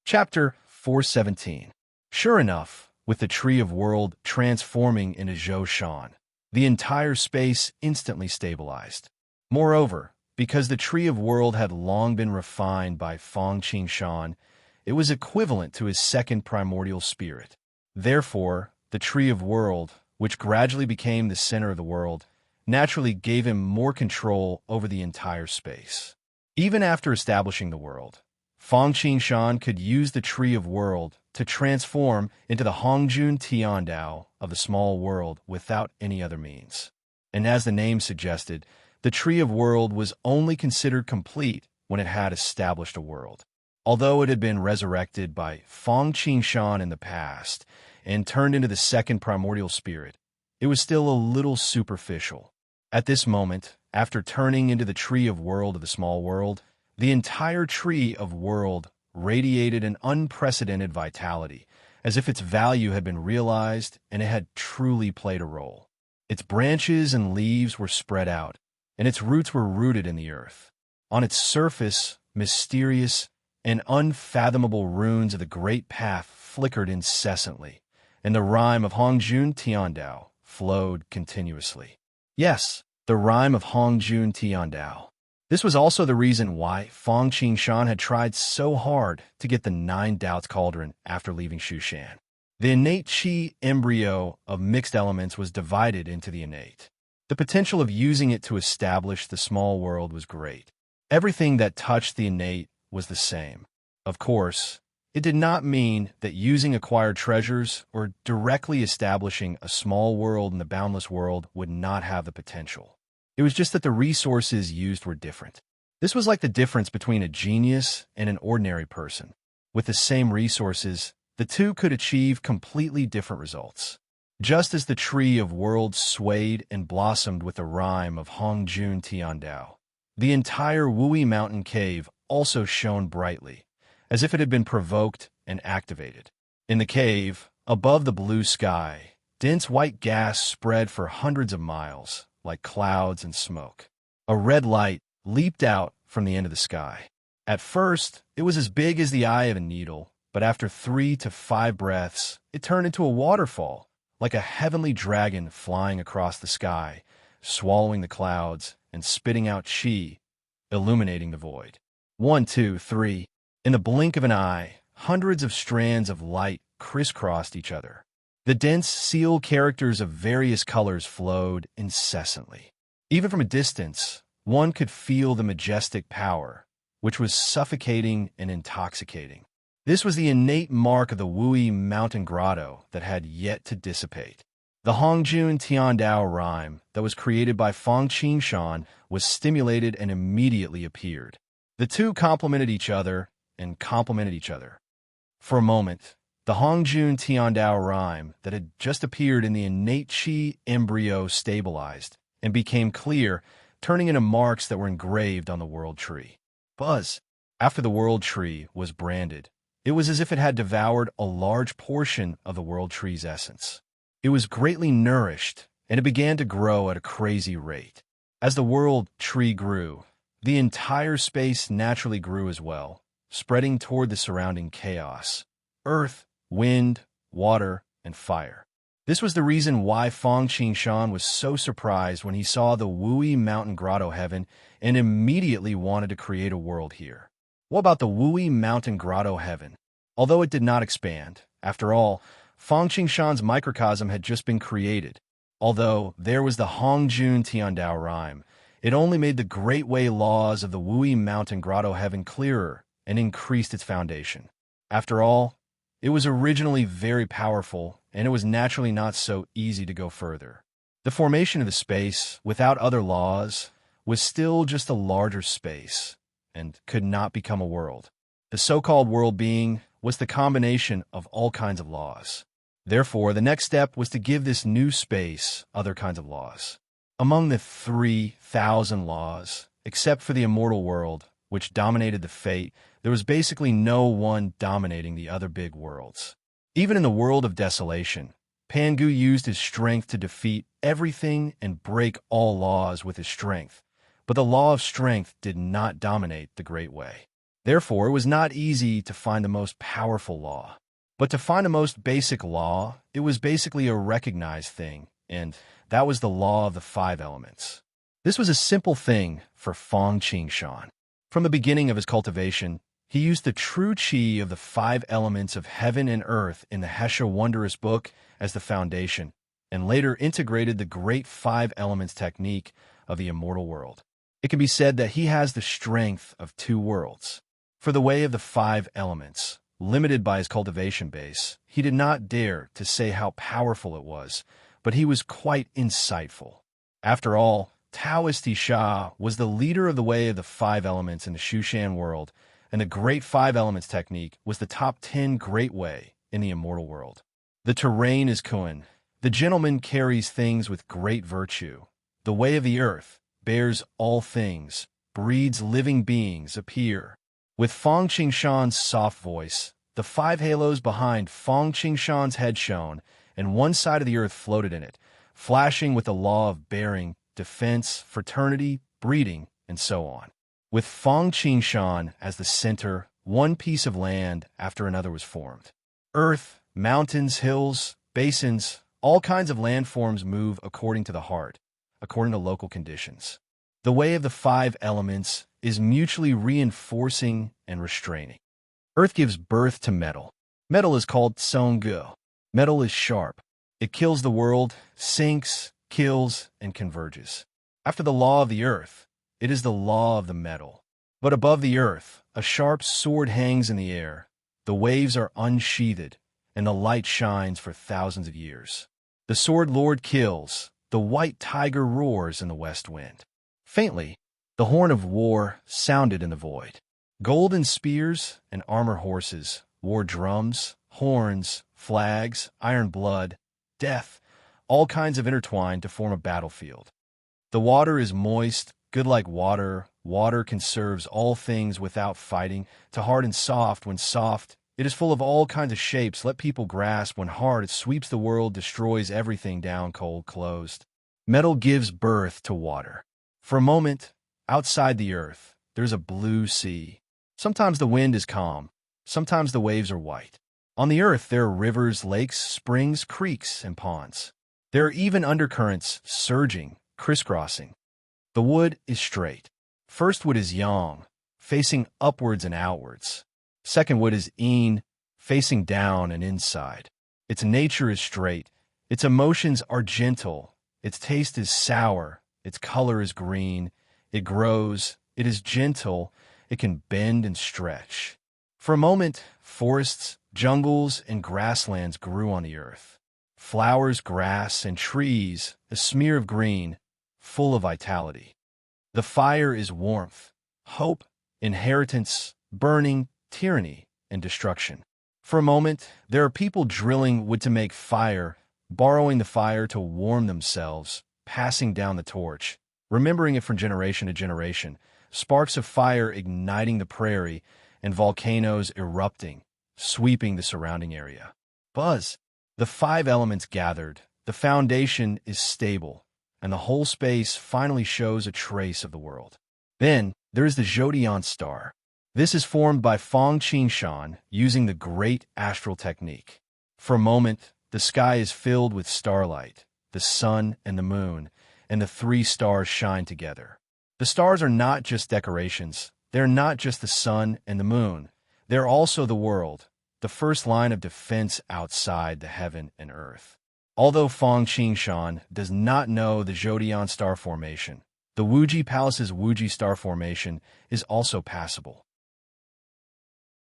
Chapter 417. Sure enough, with the Tree of World transforming into Zhou Shan, the entire space instantly stabilized. Moreover, because the Tree of World had long been refined by Fang Shan, it was equivalent to his second primordial spirit. Therefore, the Tree of World, which gradually became the center of the world, naturally gave him more control over the entire space. Even after establishing the world, Fang Shan could use the Tree of World to transform into the Hongjun Tiandao of the small world without any other means. And as the name suggested, the Tree of World was only considered complete when it had established a world. Although it had been resurrected by Fang Shan in the past and turned into the second primordial spirit, it was still a little superficial. At this moment, after turning into the Tree of World of the small world, the entire Tree of World radiated an unprecedented vitality, as if its value had been realized and it had truly played a role. Its branches and leaves were spread out, and its roots were rooted in the earth. On its surface, mysterious and unfathomable runes of the Great Path flickered incessantly, and the rhyme of Hongjun Tiandao flowed continuously. Yes, the rhyme of Hongjun Tiandao. This was also the reason why Fang Shan had tried so hard to get the Nine Doubts Cauldron after leaving Shushan. The innate chi embryo of mixed elements was divided into the innate. The potential of using it to establish the small world was great. Everything that touched the innate was the same. Of course, it did not mean that using acquired treasures or directly establishing a small world in the boundless world would not have the potential. It was just that the resources used were different. This was like the difference between a genius and an ordinary person. With the same resources, the two could achieve completely different results. Just as the Tree of Worlds swayed and blossomed with the rhyme of Hongjun Tiandao, the entire Wui Mountain cave also shone brightly, as if it had been provoked and activated. In the cave, above the blue sky, dense white gas spread for hundreds of miles, like clouds and smoke. A red light leaped out from the end of the sky. At first, it was as big as the eye of a needle, but after 3 to 5 breaths, it turned into a waterfall, like a heavenly dragon flying across the sky, swallowing the clouds and spitting out chi, illuminating the void. 1, 2, 3. In the blink of an eye, hundreds of strands of light crisscrossed each other. The dense seal characters of various colors flowed incessantly. Even from a distance, one could feel the majestic power, which was suffocating and intoxicating. This was the innate mark of the Wui Mountain Grotto that had yet to dissipate. The Hongjun Tiandao rhyme that was created by Fang Shan was stimulated and immediately appeared. The two complemented each other and complemented each other. For a moment, the Hongjun Tiandao rhyme that had just appeared in the innate chi embryo stabilized and became clear, turning into marks that were engraved on the world tree. Buzz. After the world tree was branded, it was as if it had devoured a large portion of the world tree's essence. It was greatly nourished, and it began to grow at a crazy rate. As the world tree grew, the entire space naturally grew as well, spreading toward the surrounding chaos. Earth, wind, water, and fire. This was the reason why Fang Shan was so surprised when he saw the Wui Mountain Grotto heaven and immediately wanted to create a world here. What about the Wui Mountain Grotto heaven? Although it did not expand, after all, Fang Shan's microcosm had just been created. Although there was the Hongjun Tiandao rhyme, it only made the Great Way laws of the Wui Mountain Grotto heaven clearer and increased its foundation. After all, it was originally very powerful, and it was naturally not so easy to go further. The formation of the space, without other laws, was still just a larger space, and could not become a world. The so-called world being was the combination of all kinds of laws. Therefore, the next step was to give this new space other kinds of laws. Among the 3,000 laws, except for the immortal world, which dominated the fate, there was basically no one dominating the other big worlds. Even in the world of desolation, Pangu used his strength to defeat everything and break all laws with his strength, but the law of strength did not dominate the Great Way. Therefore, it was not easy to find the most powerful law. But to find the most basic law, it was basically a recognized thing, and that was the law of the five elements. This was a simple thing for Fong Qingshan. From the beginning of his cultivation, he used the true qi of the five elements of heaven and earth in the Hesha Wondrous Book as the foundation, and later integrated the great five elements technique of the immortal world. It can be said that he has the strength of two worlds. For the way of the five elements, limited by his cultivation base, he did not dare to say how powerful it was, but he was quite insightful. After all, Taoist Isha was the leader of the way of the five elements in the Shushan world, and the great five elements technique was the top 10 great way in the immortal world. The terrain is Kun. The gentleman carries things with great virtue. The way of the earth bears all things, breeds living beings appear. With Fong Qingshan's soft voice, the five halos behind Fong Qingshan's head shone, and one side of the earth floated in it, flashing with the law of bearing, defense, fraternity, breeding, and so on. With Fong Qingshan as the center, one piece of land after another was formed. Earth, mountains, hills, basins, all kinds of landforms move according to the heart, according to local conditions. The way of the five elements is mutually reinforcing and restraining. Earth gives birth to metal. Metal is called Songgu. Metal is sharp. It kills the world, sinks, kills, and converges. After the law of the earth, it is the law of the metal. But above the earth, a sharp sword hangs in the air. The waves are unsheathed, and the light shines for thousands of years. The sword lord kills. The white tiger roars in the west wind. Faintly, the horn of war sounded in the void. Golden spears and armor horses, war drums, horns, flags, iron blood, death, all kinds of intertwined to form a battlefield. The water is moist, good like water. Water conserves all things without fighting. To hard and soft, when soft, it is full of all kinds of shapes. Let people grasp. When hard, it sweeps the world, destroys everything down cold closed. Metal gives birth to water. For a moment, outside the earth, there's a blue sea. Sometimes the wind is calm. Sometimes the waves are white. On the earth, there are rivers, lakes, springs, creeks, and ponds. There are even undercurrents, surging, crisscrossing. The wood is straight. First wood is yang, facing upwards and outwards. Second wood is yin, facing down and inside. Its nature is straight. Its emotions are gentle. Its taste is sour. Its color is green. It grows. It is gentle. It can bend and stretch. For a moment, forests, jungles, and grasslands grew on the earth. Flowers, grass, and trees, a smear of green, full of vitality. The fire is warmth, hope, inheritance, burning, tyranny, and destruction. For a moment, there are people drilling wood to make fire, borrowing the fire to warm themselves, passing down the torch, remembering it from generation to generation, sparks of fire igniting the prairie, and volcanoes erupting, sweeping the surrounding area. Buzz! The five elements gathered, the foundation is stable, and the whole space finally shows a trace of the world. Then, there is the Zodiac star. This is formed by Fong Qingshan using the great astral technique. For a moment, the sky is filled with starlight, the sun and the moon, and the three stars shine together. The stars are not just decorations. They're not just the sun and the moon. They're also the world, the first line of defense outside the heaven and earth. Although Fong Qingshan does not know the Zodiac star formation, the Wuji Palace's Wuji star formation is also passable.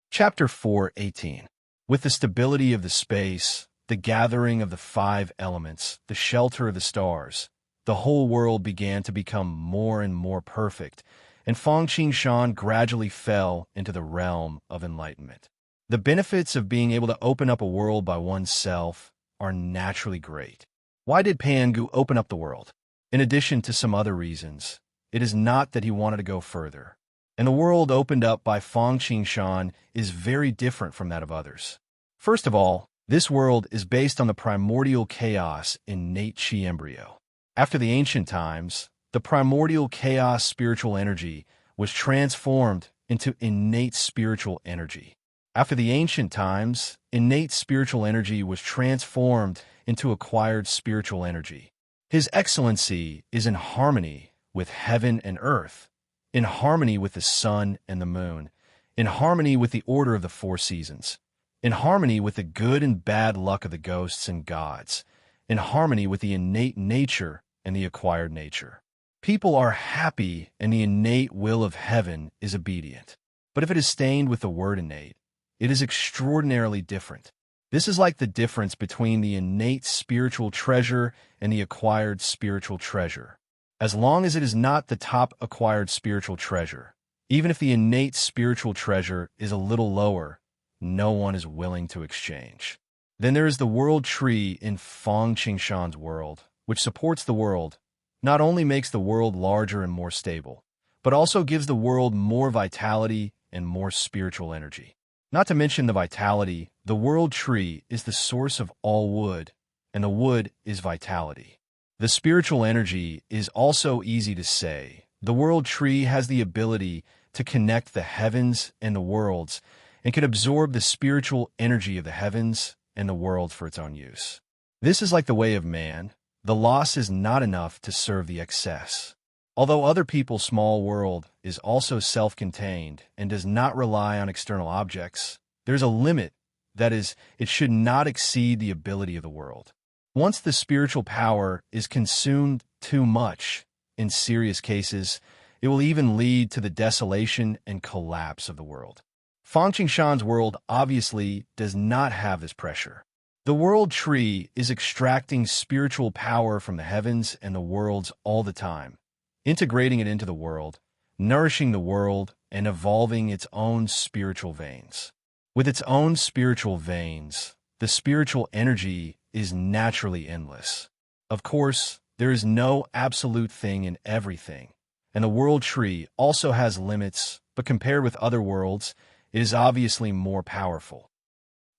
Chapter 4:18. With the stability of the space, the gathering of the five elements, the shelter of the stars, the whole world began to become more and more perfect, and Fong Qingshan gradually fell into the realm of enlightenment. The benefits of being able to open up a world by oneself are naturally great. Why did Pangu open up the world? In addition to some other reasons, it is not that he wanted to go further. And the world opened up by Fong Qingshan is very different from that of others. First of all, this world is based on the primordial chaos innate chi embryo. After the ancient times, the primordial chaos spiritual energy was transformed into innate spiritual energy. After the ancient times, innate spiritual energy was transformed into acquired spiritual energy. His excellency is in harmony with heaven and earth, in harmony with the sun and the moon, in harmony with the order of the four seasons, in harmony with the good and bad luck of the ghosts and gods, in harmony with the innate nature and the acquired nature. People are happy and the innate will of heaven is obedient. But if it is stained with the word innate, it is extraordinarily different. This is like the difference between the innate spiritual treasure and the acquired spiritual treasure. As long as it is not the top acquired spiritual treasure, even if the innate spiritual treasure is a little lower, no one is willing to exchange. Then there is the world tree in Feng Qingshan's world, which supports the world, not only makes the world larger and more stable, but also gives the world more vitality and more spiritual energy. Not to mention the vitality, the world tree is the source of all wood, and the wood is vitality. The spiritual energy is also easy to say. The world tree has the ability to connect the heavens and the worlds, and can absorb the spiritual energy of the heavens and the world for its own use. This is like the way of man. The loss is not enough to serve the excess. Although other people's small world is also self-contained and does not rely on external objects, there's a limit, that is, it should not exceed the ability of the world. Once the spiritual power is consumed too much, in serious cases, it will even lead to the desolation and collapse of the world. Feng Qingshan's world obviously does not have this pressure. The world tree is extracting spiritual power from the heavens and the worlds all the time, integrating it into the world, nourishing the world, and evolving its own spiritual veins. With its own spiritual veins, the spiritual energy is naturally endless. Of course, there is no absolute thing in everything, and the world tree also has limits, but compared with other worlds, it is obviously more powerful.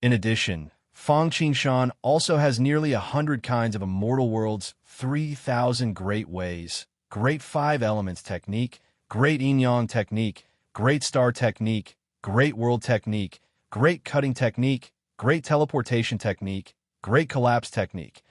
In addition, Feng Qingshan also has nearly 100 kinds of immortal worlds, 3,000 great ways, great five elements technique, great yin-yang technique, great star technique, great world technique, great cutting technique, great teleportation technique, great collapse technique.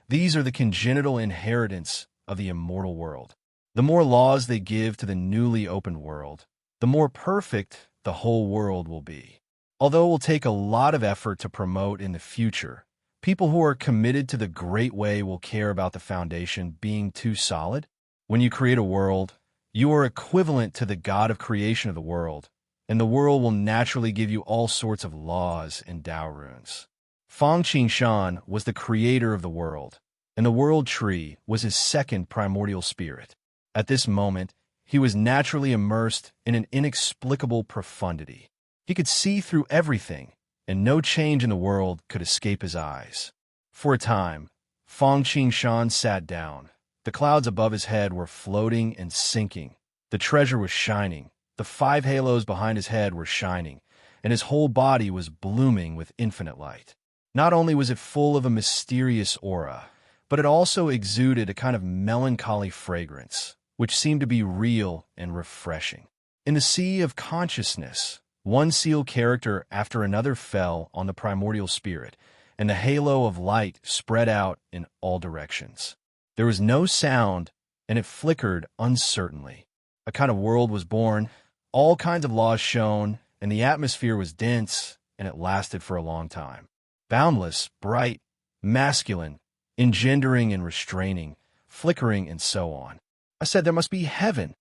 These are the congenital inheritance of the immortal world. The more laws they give to the newly opened world, the more perfect the whole world will be. Although it will take a lot of effort to promote in the future, people who are committed to the great way will care about the foundation being too solid. When you create a world, you are equivalent to the God of creation of the world, and the world will naturally give you all sorts of laws and Tao runes. Feng Qingshan was the creator of the world, and the world tree was his second primordial spirit. At this moment, he was naturally immersed in an inexplicable profundity. He could see through everything, and no change in the world could escape his eyes. For a time, Feng Qingshan sat down. The clouds above his head were floating and sinking. The treasure was shining. The 5 halos behind his head were shining, and his whole body was blooming with infinite light. Not only was it full of a mysterious aura, but it also exuded a kind of melancholy fragrance, which seemed to be real and refreshing. In the sea of consciousness, one seal character after another fell on the primordial spirit, and the halo of light spread out in all directions. There was no sound, and it flickered uncertainly. A kind of world was born, all kinds of laws shone, and the atmosphere was dense, and it lasted for a long time. Boundless, bright, masculine, engendering and restraining, flickering, and so on. I said there must be heaven.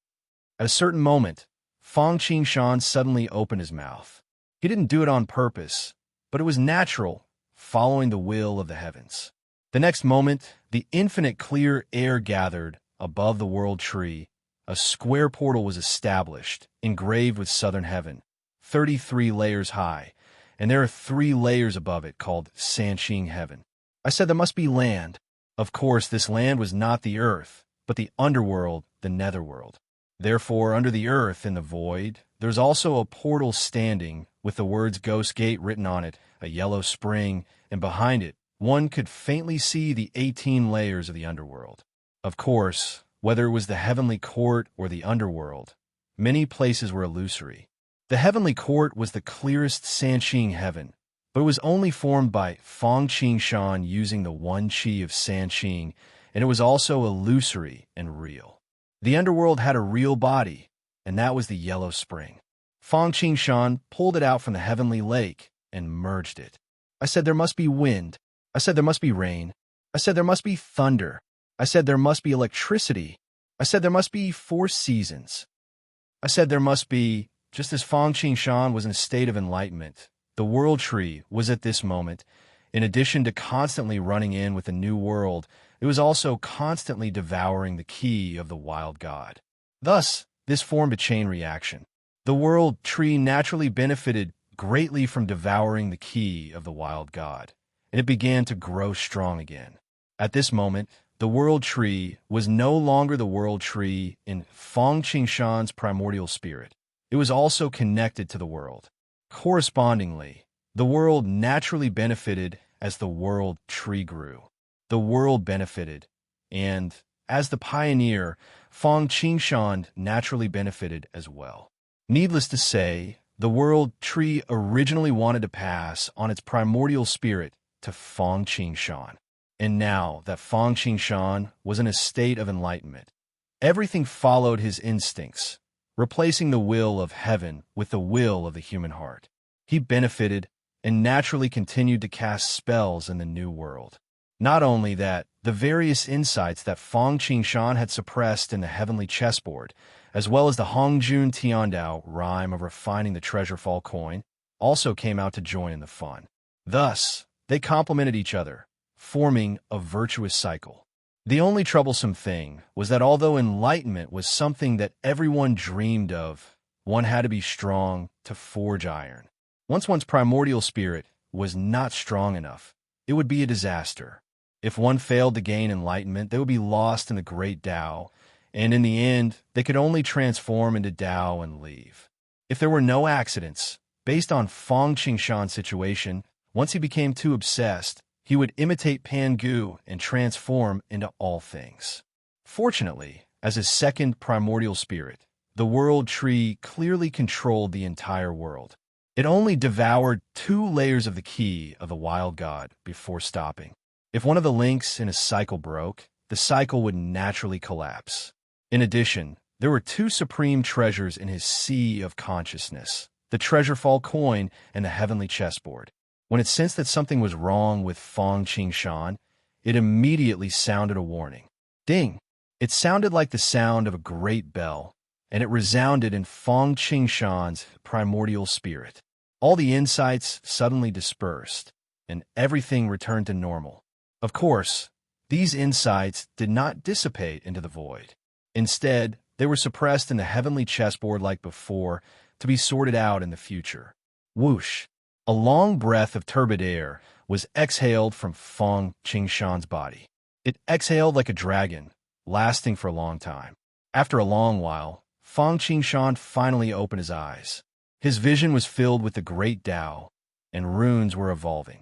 At a certain moment, Feng Qingshan suddenly opened his mouth. He didn't do it on purpose, but it was natural, following the will of the heavens. The next moment, the infinite clear air gathered above the world tree. A square portal was established, engraved with southern heaven, 33 layers high, and there are 3 layers above it called Sanqing heaven. I said there must be land. Of course, this land was not the earth, but the underworld, the netherworld. Therefore, under the earth in the void, there's also a portal standing with the words Ghost Gate written on it, a yellow spring, and behind it, one could faintly see the 18 layers of the underworld. Of course, whether it was the heavenly court or the underworld, many places were illusory. The heavenly court was the clearest Sanqing heaven, but it was only formed by Fang Shan using the one qi of Sanqing, and it was also illusory and real. The underworld had a real body, and that was the yellow spring. Fang Shan pulled it out from the heavenly lake and merged it. I said there must be wind. I said there must be rain. I said there must be thunder. I said there must be electricity. I said there must be 4 seasons. I said there must be, just as Fang Shan was in a state of enlightenment, the world tree was at this moment, in addition to constantly running in with a new world, it was also constantly devouring the key of the wild god. Thus, this formed a chain reaction. The world tree naturally benefited greatly from devouring the key of the wild god, and it began to grow strong again. At this moment, the world tree was no longer the world tree in Fang Shan's primordial spirit. It was also connected to the world. Correspondingly, the world naturally benefited as the world tree grew. The world benefited, and, as the pioneer, Fang Shan naturally benefited as well. Needless to say, the world tree originally wanted to pass on its primordial spirit to Fang Shan. And now that Fang Shan was in a state of enlightenment, everything followed his instincts, replacing the will of heaven with the will of the human heart. He benefited and naturally continued to cast spells in the new world. Not only that, the various insights that Fang Shan had suppressed in the heavenly chessboard, as well as the Hongjun Tiandao rhyme of refining the treasure-fall coin, also came out to join in the fun. Thus, they complemented each other, forming a virtuous cycle. The only troublesome thing was that although enlightenment was something that everyone dreamed of, one had to be strong to forge iron. Once one's primordial spirit was not strong enough, it would be a disaster. If one failed to gain enlightenment, they would be lost in the great Tao, and in the end, they could only transform into Tao and leave. If there were no accidents, based on Fang Shan's situation, once he became too obsessed, he would imitate Pangu and transform into all things. Fortunately, as his second primordial spirit, the world tree clearly controlled the entire world. It only devoured 2 layers of the key of the wild god before stopping. If one of the links in a cycle broke, the cycle would naturally collapse. In addition, there were 2 supreme treasures in his sea of consciousness, the treasure-fall coin and the heavenly chessboard. When it sensed that something was wrong with Fang Shan, it immediately sounded a warning. Ding! It sounded like the sound of a great bell, and it resounded in Fang Shan's primordial spirit. All the insights suddenly dispersed, and everything returned to normal. Of course, these insights did not dissipate into the void. Instead, they were suppressed in the heavenly chessboard like before, to be sorted out in the future. Whoosh! A long breath of turbid air was exhaled from Fang Shan's body. It exhaled like a dragon, lasting for a long time. After a long while, Fang Shan finally opened his eyes. His vision was filled with the great Tao, and runes were evolving.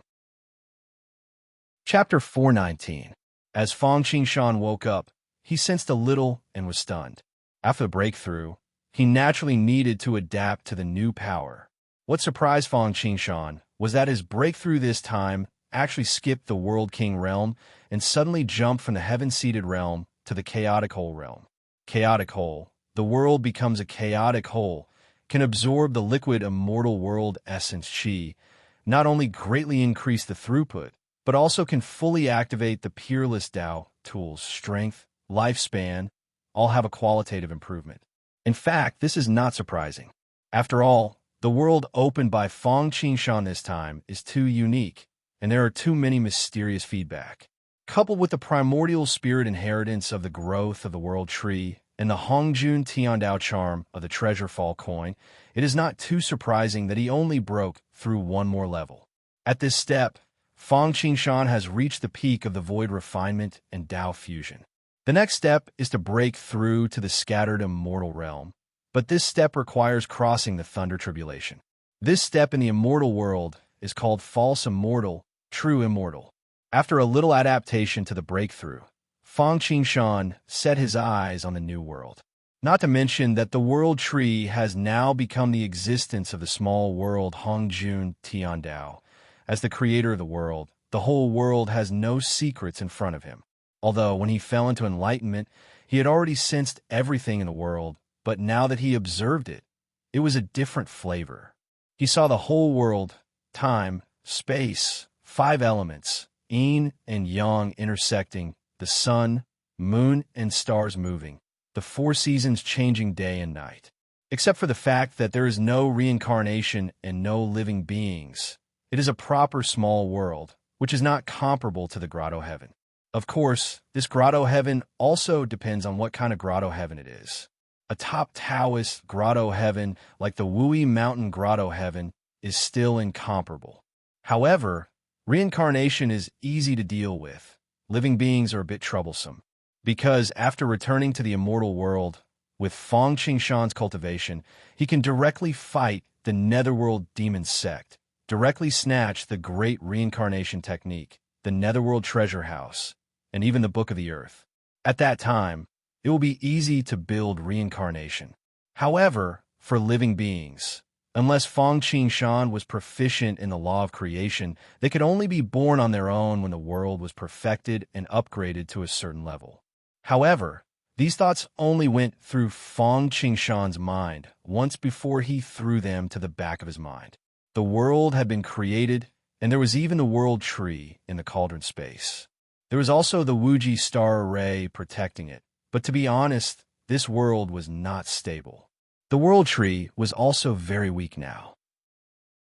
Chapter 419. As Fang Shan woke up, he sensed a little and was stunned. After the breakthrough, he naturally needed to adapt to the new power. What surprised Fang Shan was that his breakthrough this time actually skipped the World King realm and suddenly jumped from the heaven-seated realm to the chaotic whole realm. Chaotic whole, the world becomes a chaotic whole, can absorb the liquid immortal world essence chi, not only greatly increase the throughput, but also can fully activate the peerless Tao tools, strength, lifespan, all have a qualitative improvement. In fact, this is not surprising. After all, the world opened by Fang Shan this time is too unique, and there are too many mysterious feedback. Coupled with the primordial spirit inheritance of the growth of the world tree and the Hongjun Tiandao charm of the treasure fall coin, it is not too surprising that he only broke through one more level. At this step, Fang Shan has reached the peak of the void refinement and Tao fusion. The next step is to break through to the scattered immortal realm, but this step requires crossing the thunder tribulation. This step in the immortal world is called false immortal, true immortal. After a little adaptation to the breakthrough, Fang Shan set his eyes on the new world. Not to mention that the world tree has now become the existence of the small world Hongjun Tiandao. As the creator of the world, the whole world has no secrets in front of him. Although, when he fell into enlightenment, he had already sensed everything in the world, but now that he observed it, it was a different flavor. He saw the whole world, time, space, 5 elements, yin and yang intersecting, the sun, moon, and stars moving, the 4 seasons changing day and night. Except for the fact that there is no reincarnation and no living beings, it is a proper small world, which is not comparable to the grotto heaven. Of course, this grotto heaven also depends on what kind of grotto heaven it is. A top Taoist grotto heaven like the Wui Mountain grotto heaven is still incomparable. However, reincarnation is easy to deal with. Living beings are a bit troublesome, because after returning to the immortal world, with Feng Qingshan's cultivation, he can directly fight the netherworld demon sect, directly snatch the great reincarnation technique, the netherworld treasure house, and even the Book of the Earth. At that time, it will be easy to build reincarnation. However, for living beings, unless Feng Qingshan was proficient in the law of creation, they could only be born on their own when the world was perfected and upgraded to a certain level. However, these thoughts only went through Feng Qingshan's mind once before he threw them to the back of his mind. The world had been created, and there was even the world tree in the cauldron space. There was also the Wuji star array protecting it, but to be honest, this world was not stable. The world tree was also very weak now.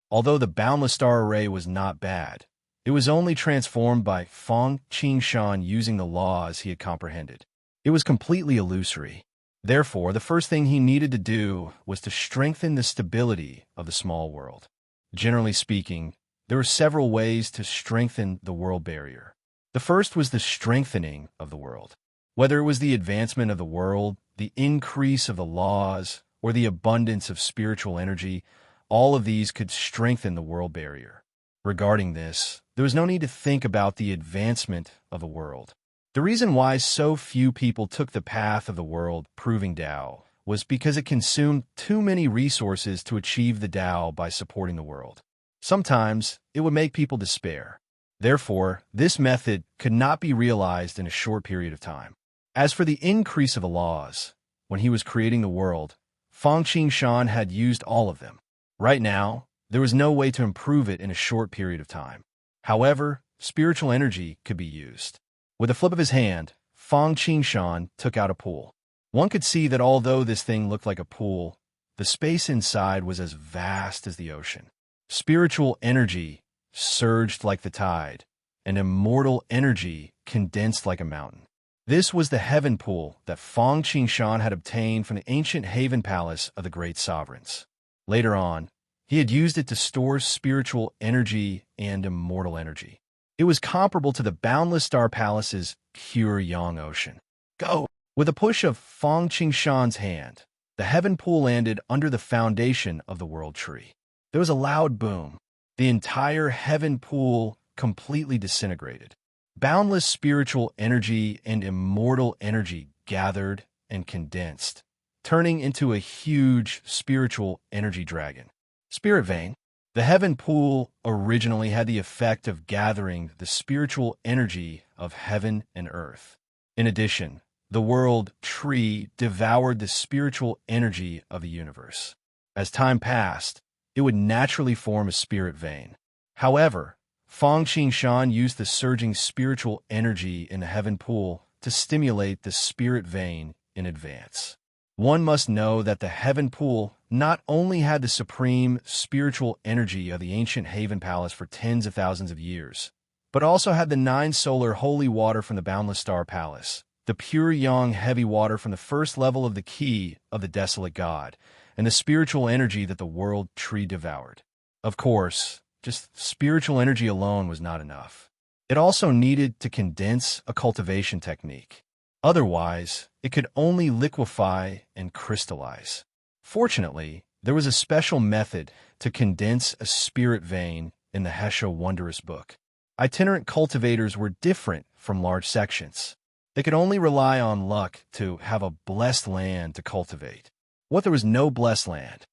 Although the boundless star array was not bad, it was only transformed by Feng Qingshan using the laws he had comprehended. It was completely illusory. Therefore, the first thing he needed to do was to strengthen the stability of the small world. Generally speaking, there were several ways to strengthen the world barrier. The first was the strengthening of the world. Whether it was the advancement of the world, the increase of the laws, or the abundance of spiritual energy, all of these could strengthen the world barrier. Regarding this, there was no need to think about the advancement of the world. The reason why so few people took the path of the world proving Tao was because it consumed too many resources to achieve the Tao by supporting the world. Sometimes it would make people despair. Therefore, this method could not be realized in a short period of time. As for the increase of the laws, when he was creating the world, Feng Qingshan had used all of them. Right now, there was no way to improve it in a short period of time. However, spiritual energy could be used. With a flip of his hand, Feng Qingshan took out a pool. One could see that although this thing looked like a pool, the space inside was as vast as the ocean. Spiritual energy surged like the tide, and immortal energy condensed like a mountain. This was the heaven pool that Feng Qingshan had obtained from the ancient haven palace of the great sovereigns. Later on, he had used it to store spiritual energy and immortal energy. It was comparable to the boundless star palace's pure yang ocean. Go! With a push of Feng Qingshan's hand, the heaven pool landed under the foundation of the world tree. There was a loud boom. The entire heaven pool completely disintegrated. Boundless spiritual energy and immortal energy gathered and condensed, turning into a huge spiritual energy dragon. Spirit vein. The heaven pool originally had the effect of gathering the spiritual energy of heaven and earth. In addition, the world tree devoured the spiritual energy of the universe. As time passed, it would naturally form a spirit vein. However, Feng Qingshan used the surging spiritual energy in the heaven pool to stimulate the spirit vein in advance. One must know that the heaven pool not only had the supreme spiritual energy of the ancient haven palace for tens of thousands of years, but also had the 9 solar holy water from the boundless star palace, the pure yang heavy water from the first level of the key of the desolate god, and the spiritual energy that the world tree devoured. Of course, just spiritual energy alone was not enough. It also needed to condense a cultivation technique. Otherwise, it could only liquefy and crystallize. Fortunately, there was a special method to condense a spirit vein in the Hesha wondrous book. Itinerant cultivators were different from large sections. They could only rely on luck to have a blessed land to cultivate. What there was no blessed land?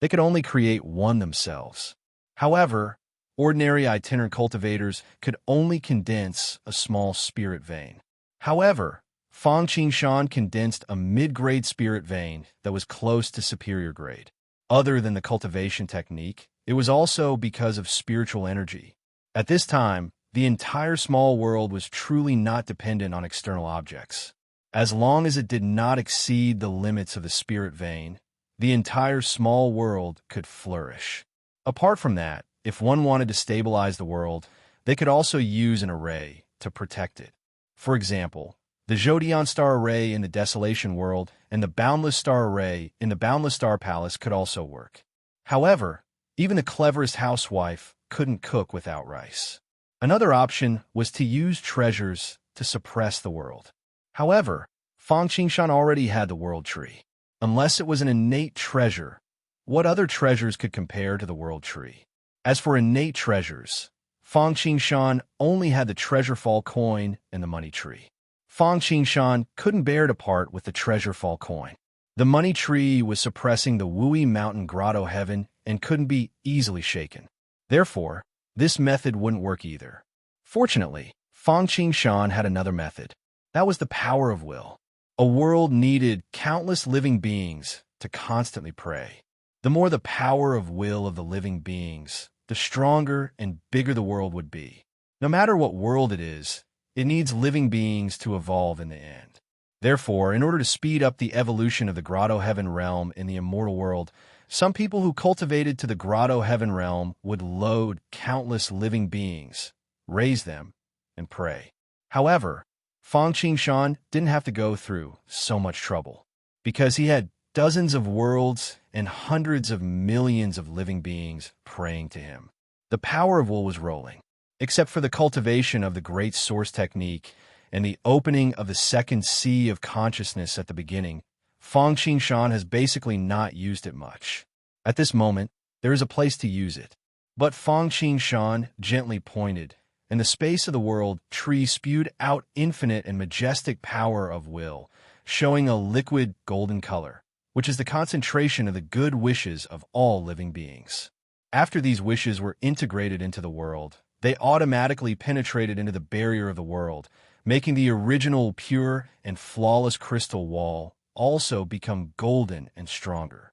They could only create one themselves. However, ordinary itinerant cultivators could only condense a small spirit vein. However, Fang Qingshan condensed a mid-grade spirit vein that was close to superior grade. Other than the cultivation technique, it was also because of spiritual energy. At this time, the entire small world was truly not dependent on external objects. As long as it did not exceed the limits of the spirit vein, the entire small world could flourish. Apart from that, if one wanted to stabilize the world, they could also use an array to protect it. For example, the Zhodian star array in the Desolation world and the Boundless star array in the Boundless Star Palace could also work. However, even the cleverest housewife couldn't cook without rice. Another option was to use treasures to suppress the world. However, Fang Qingshan already had the world tree. Unless it was an innate treasure, what other treasures could compare to the world tree? As for innate treasures, Fang Qingshan only had the treasure fall coin and the money tree. Fang Qingshan couldn't bear to part with the treasure fall coin. The money tree was suppressing the Wui Mountain Grotto heaven and couldn't be easily shaken. Therefore, this method wouldn't work either. Fortunately, Fang Qingshan had another method. That was the power of will. A world needed countless living beings to constantly pray. The more the power of will of the living beings, the stronger and bigger the world would be. No matter what world it is, it needs living beings to evolve in the end. Therefore, in order to speed up the evolution of the Grotto Heaven realm in the immortal world, some people who cultivated to the Grotto Heaven realm would load countless living beings, raise them, and pray. However, Fang Qingshan didn't have to go through so much trouble, because he had dozens of worlds and hundreds of millions of living beings praying to him. The power of will was rolling. Except for the cultivation of the Great Source technique and the opening of the second sea of consciousness at the beginning, Fang Qingshan has basically not used it much. At this moment, there is a place to use it. But Fang Qingshan gently pointed, and the space of the world tree spewed out infinite and majestic power of will, showing a liquid golden color, which is the concentration of the good wishes of all living beings. After these wishes were integrated into the world, they automatically penetrated into the barrier of the world, making the original pure and flawless crystal wall also become golden and stronger.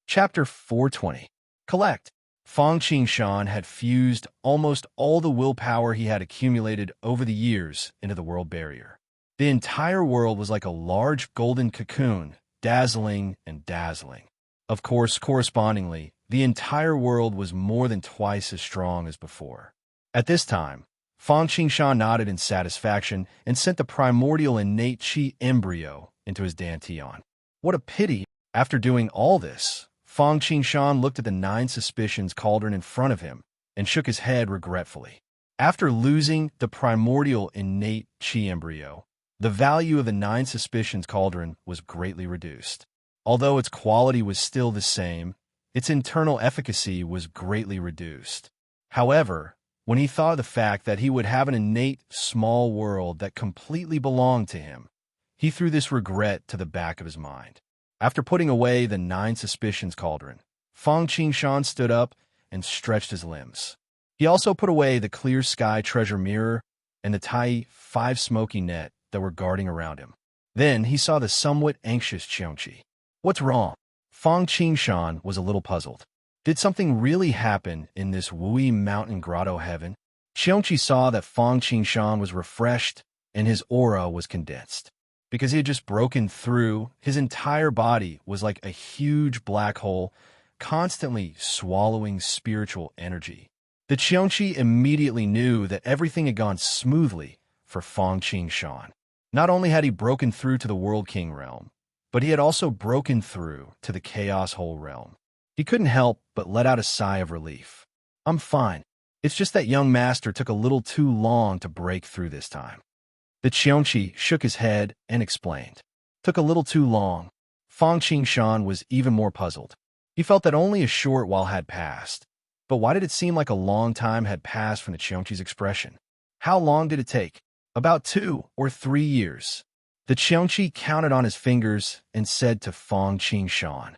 Chapter 420. Collect. Fang Qingshan had fused almost all the willpower he had accumulated over the years into the world barrier. The entire world was like a large golden cocoon, dazzling and dazzling. Of course, correspondingly, the entire world was more than twice as strong as before. At this time, Fang Qingshan nodded in satisfaction and sent the primordial innate qi embryo into his dantian. What a pity! After doing all this, Fang Qingshan looked at the 9 suspicions cauldron in front of him and shook his head regretfully. After losing the primordial innate qi embryo, the value of the 9 suspicions cauldron was greatly reduced. Although its quality was still the same, its internal efficacy was greatly reduced. However, when he thought of the fact that he would have an innate small world that completely belonged to him, he threw this regret to the back of his mind. After putting away the 9 suspicions cauldron, Fang Qingshan stood up and stretched his limbs. He also put away the clear sky treasure mirror and the Tai 5 smoky net that were guarding around him. Then he saw the somewhat anxious Qiongqi. What's wrong? Fang Qingshan was a little puzzled. Did something really happen in this Wui Mountain Grotto heaven? Qiongqi saw that Fang Qingshan was refreshed and his aura was condensed. Because he had just broken through, his entire body was like a huge black hole, constantly swallowing spiritual energy. The Qiongqi immediately knew that everything had gone smoothly for Fang Qingshan. Not only had he broken through to the World King realm, but he had also broken through to the Chaos Hole realm. He couldn't help but let out a sigh of relief. I'm fine. It's just that young master took a little too long to break through this time. The Qiongqi shook his head and explained. Took a little too long. Fang Qingshan was even more puzzled. He felt that only a short while had passed. But why did it seem like a long time had passed from the Qiongqi's expression? How long did it take? About 2 or 3 years. The Qiangqi counted on his fingers and said to Fang Qingshan,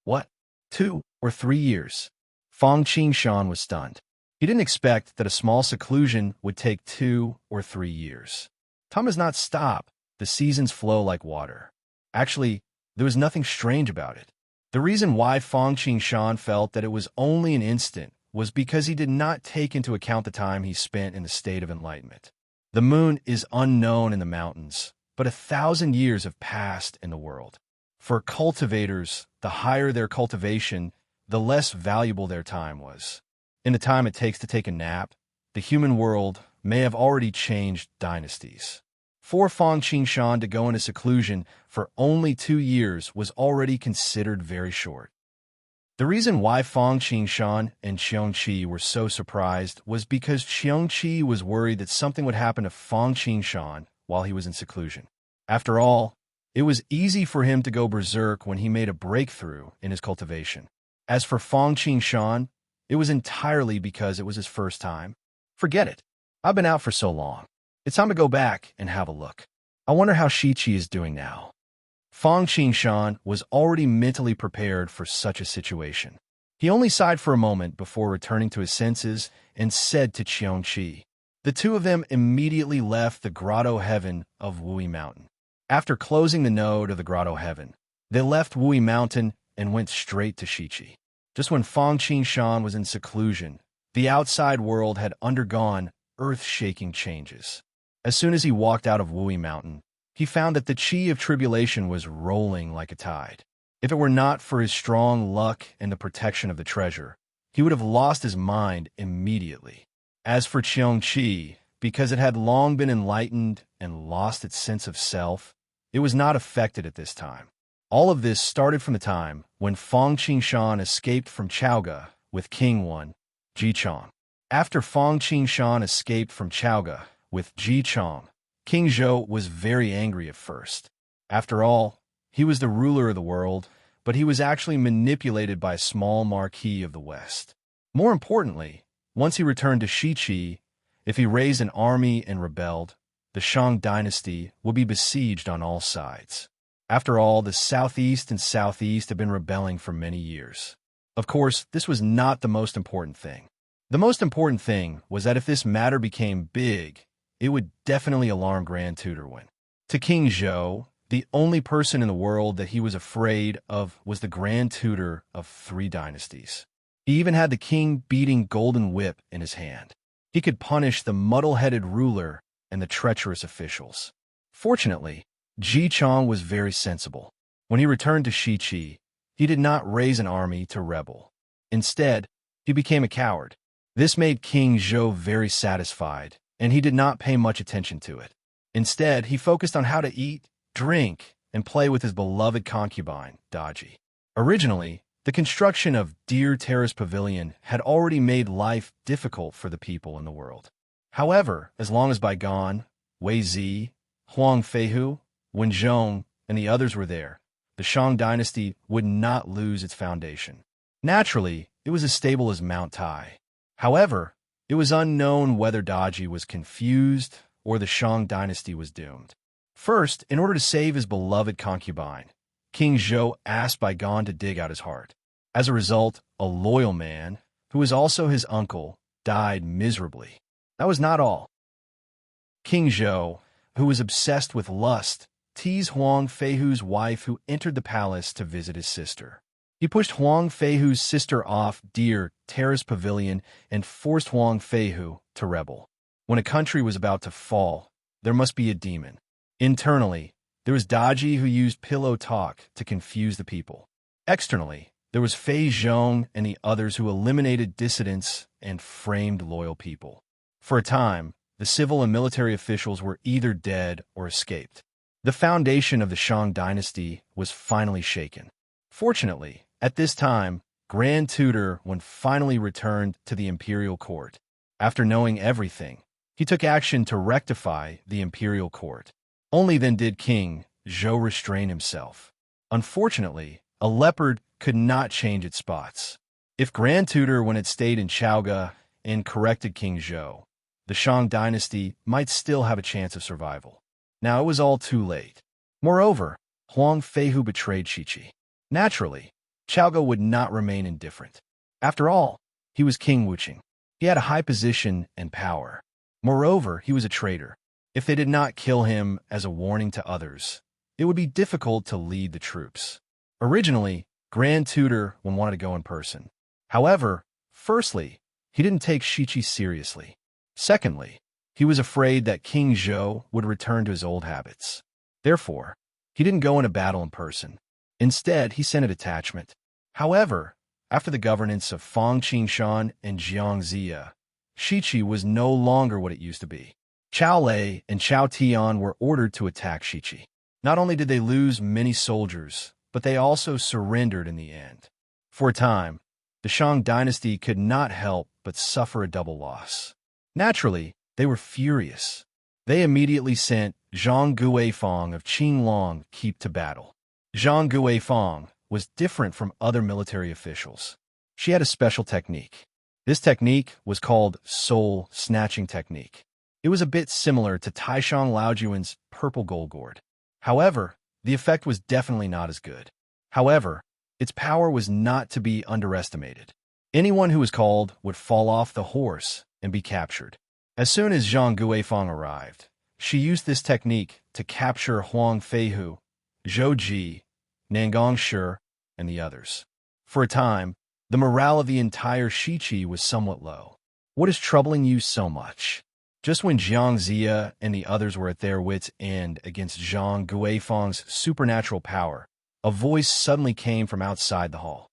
"What? 2 or 3 years?" Fang Qingshan was stunned. He didn't expect that a small seclusion would take 2 or 3 years. Time does not stop. The seasons flow like water. Actually, there was nothing strange about it. The reason why Fang Qingshan felt that it was only an instant was because he did not take into account the time he spent in the state of enlightenment. The moon is unknown in the mountains, but 1,000 years have passed in the world. For cultivators, the higher their cultivation, the less valuable their time was. In the time it takes to take a nap, the human world may have already changed dynasties. For Fang Qingshan to go into seclusion for only 2 years was already considered very short. The reason why Fang Qingshan and Qiangqi were so surprised was because Qiangqi was worried that something would happen to Fang Qingshan while he was in seclusion. After all, it was easy for him to go berserk when he made a breakthrough in his cultivation. As for Fang Qingshan, it was entirely because it was his first time. Forget it. I've been out for so long. It's time to go back and have a look. I wonder how Shichi is doing now. Fang Qingshan was already mentally prepared for such a situation. He only sighed for a moment before returning to his senses and said to Qiangqi. The two of them immediately left the grotto heaven of Wui Mountain. After closing the node of the grotto heaven, they left Wui Mountain and went straight to Shichi. Just when Fang Qingshan was in seclusion, the outside world had undergone earth-shaking changes. As soon as he walked out of Wui Mountain, he found that the chi of tribulation was rolling like a tide. If it were not for his strong luck and the protection of the treasure, he would have lost his mind immediately. As for Qiangqi, because it had long been enlightened and lost its sense of self, it was not affected at this time. All of this started from the time when Fang Qingshan escaped from Chaoga with King 1, Ji Chong. After Fang Qingshan escaped from Chaoga with Ji Chong, King Zhou was very angry at first. After all, he was the ruler of the world, but he was actually manipulated by a small marquis of the West. More importantly, once he returned to Shichi, if he raised an army and rebelled, the Shang dynasty would be besieged on all sides. After all, the southeast and southeast have been rebelling for many years. Of course, this was not the most important thing. The most important thing was that if this matter became big, it would definitely alarm Grand Tutor Wen. To King Zhou, the only person in the world that he was afraid of was the Grand Tutor of 3 dynasties. He even had the king-beating golden whip in his hand. He could punish the muddle-headed ruler and the treacherous officials. Fortunately, Ji Chong was very sensible. When he returned to Shichi, he did not raise an army to rebel. Instead, he became a coward. This made King Zhou very satisfied, and he did not pay much attention to it. Instead, he focused on how to eat, drink, and play with his beloved concubine, Daji. Originally, the construction of Deer Terrace Pavilion had already made life difficult for the people in the world. However, as long as Bai Gan, Wei Zi, Huang Feihu, Wen Zhong, and the others were there, the Shang dynasty would not lose its foundation. Naturally, it was as stable as Mount Tai. However, it was unknown whether Daji was confused or the Shang dynasty was doomed. First, in order to save his beloved concubine, King Zhou asked Bai Gan to dig out his heart. As a result, a loyal man, who was also his uncle, died miserably. That was not all. King Zhou, who was obsessed with lust, teased Huang Feihu's wife who entered the palace to visit his sister. He pushed Huang Feihu's sister off Deer Terrace Pavilion and forced Huang Feihu to rebel. When a country was about to fall, there must be a demon. Internally, there was Daji who used pillow talk to confuse the people. Externally, there was Fei Zhong and the others who eliminated dissidents and framed loyal people. For a time, the civil and military officials were either dead or escaped. The foundation of the Shang dynasty was finally shaken. Fortunately, at this time, Grand Tutor Wen finally returned to the imperial court. After knowing everything, he took action to rectify the imperial court. Only then did King Zhou restrain himself. Unfortunately, a leopard could not change its spots. If Grand Tutor Wen had stayed in Chaoga and corrected King Zhou, the Shang dynasty might still have a chance of survival. Now it was all too late. Moreover, Huang Feihu betrayed Shiqi. Naturally, Xiaogo would not remain indifferent. After all, he was King Wuqing. He had a high position and power. Moreover, he was a traitor. If they did not kill him as a warning to others, it would be difficult to lead the troops. Originally, Grand Tutor wanted to go in person. However, firstly, he didn't take Shiqi seriously. Secondly, he was afraid that King Zhou would return to his old habits. Therefore, he didn't go into battle in person. Instead, he sent a detachment. However, after the governance of Fang Qingshan and Jiang Ziya, Shiqi was no longer what it used to be. Chao Lei and Chao Tian were ordered to attack Shiqi. Not only did they lose many soldiers, but they also surrendered in the end. For a time, the Shang dynasty could not help but suffer a double loss. Naturally, they were furious. They immediately sent Zhang Guifang of Qinglong Keep to battle. Zhang Guifang was different from other military officials. She had a special technique. This technique was called soul snatching technique. It was a bit similar to Taishang Laojuan's purple gold gourd. However, the effect was definitely not as good. However, its power was not to be underestimated. Anyone who was called would fall off the horse and be captured. As soon as Zhang Guifang arrived, she used this technique to capture Huang Feihu, Zhou Ji, Nangong Shi, and the others. For a time, the morale of the entire Shiqi was somewhat low. What is troubling you so much? Just when Jiang Ziya and the others were at their wits' end against Zhang Guifang's supernatural power, a voice suddenly came from outside the hall.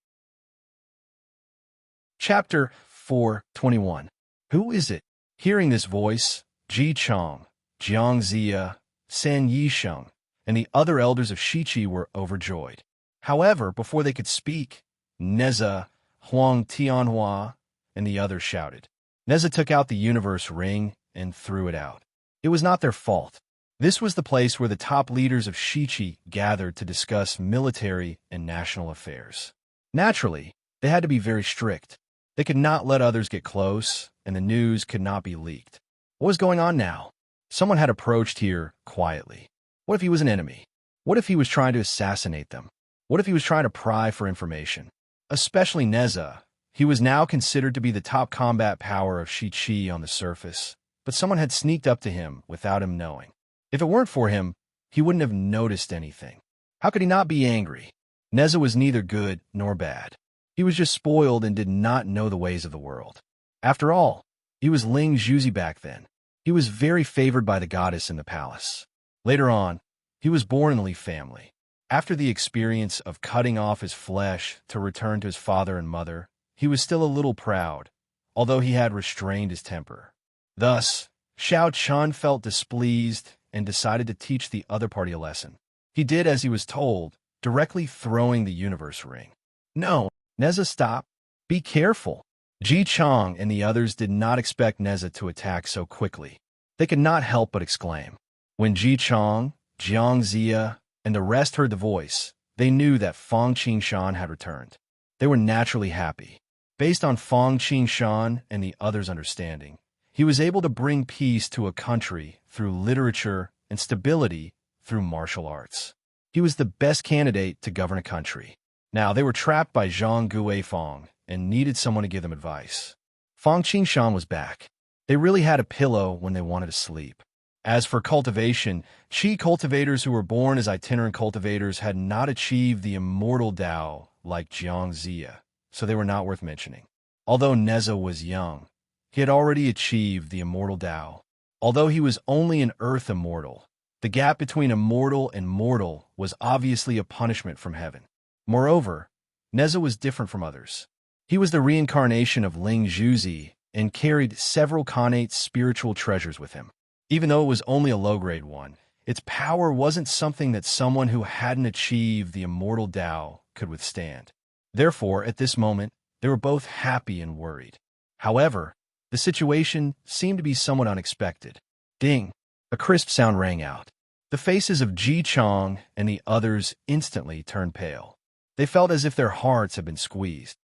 Chapter 4:21. Who is it? Hearing this voice, Ji Chong, Jiang Ziya, San Yisheng, and the other elders of Shiqi were overjoyed. However, before they could speak, Neza, Huang Tianhua, and the others shouted. Neza took out the universe ring and threw it out. It was not their fault. This was the place where the top leaders of Shiqi gathered to discuss military and national affairs. Naturally, they had to be very strict. They could not let others get close, and the news could not be leaked. What was going on now? Someone had approached here quietly. What if he was an enemy? What if he was trying to assassinate them? What if he was trying to pry for information? Especially Neza. He was now considered to be the top combat power of Shiqi on the surface, but someone had sneaked up to him without him knowing. If it weren't for him, he wouldn't have noticed anything. How could he not be angry? Neza was neither good nor bad. He was just spoiled and did not know the ways of the world. After all, he was Ling Zhuzi back then. He was very favored by the goddess in the palace. Later on, he was born in the Li family. After the experience of cutting off his flesh to return to his father and mother, he was still a little proud, although he had restrained his temper. Thus, Xiao Chun felt displeased and decided to teach the other party a lesson. He did as he was told, directly throwing the universe ring. No, Neza, stop. Be careful. Ji Chong and the others did not expect Neza to attack so quickly. They could not help but exclaim. When Ji Chong, Jiang Ziya, and the rest heard the voice, they knew that Fang Qingshan had returned. They were naturally happy. Based on Fang Qingshan and the others' understanding, he was able to bring peace to a country through literature and stability through martial arts. He was the best candidate to govern a country. Now, they were trapped by Zhang Guifang and needed someone to give them advice. Fang Qingshan was back. They really had a pillow when they wanted to sleep. As for cultivation, Qi cultivators who were born as itinerant cultivators had not achieved the immortal Tao like Jiang Ziya, so they were not worth mentioning. Although Neza was young, he had already achieved the immortal Tao. Although he was only an earth immortal, the gap between immortal and mortal was obviously a punishment from heaven. Moreover, Neza was different from others. He was the reincarnation of Ling Zhuzi and carried several connate spiritual treasures with him. Even though it was only a low-grade one, its power wasn't something that someone who hadn't achieved the immortal Tao could withstand. Therefore, at this moment, they were both happy and worried. However, the situation seemed to be somewhat unexpected. Ding! A crisp sound rang out. The faces of Ji Chong and the others instantly turned pale. They felt as if their hearts had been squeezed.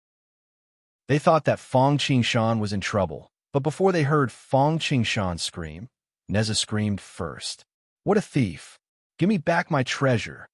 They thought that Fang Qingshan was in trouble, But before they heard Fong Qingshan scream, Neza screamed first. "What a thief! Give me back my treasure!"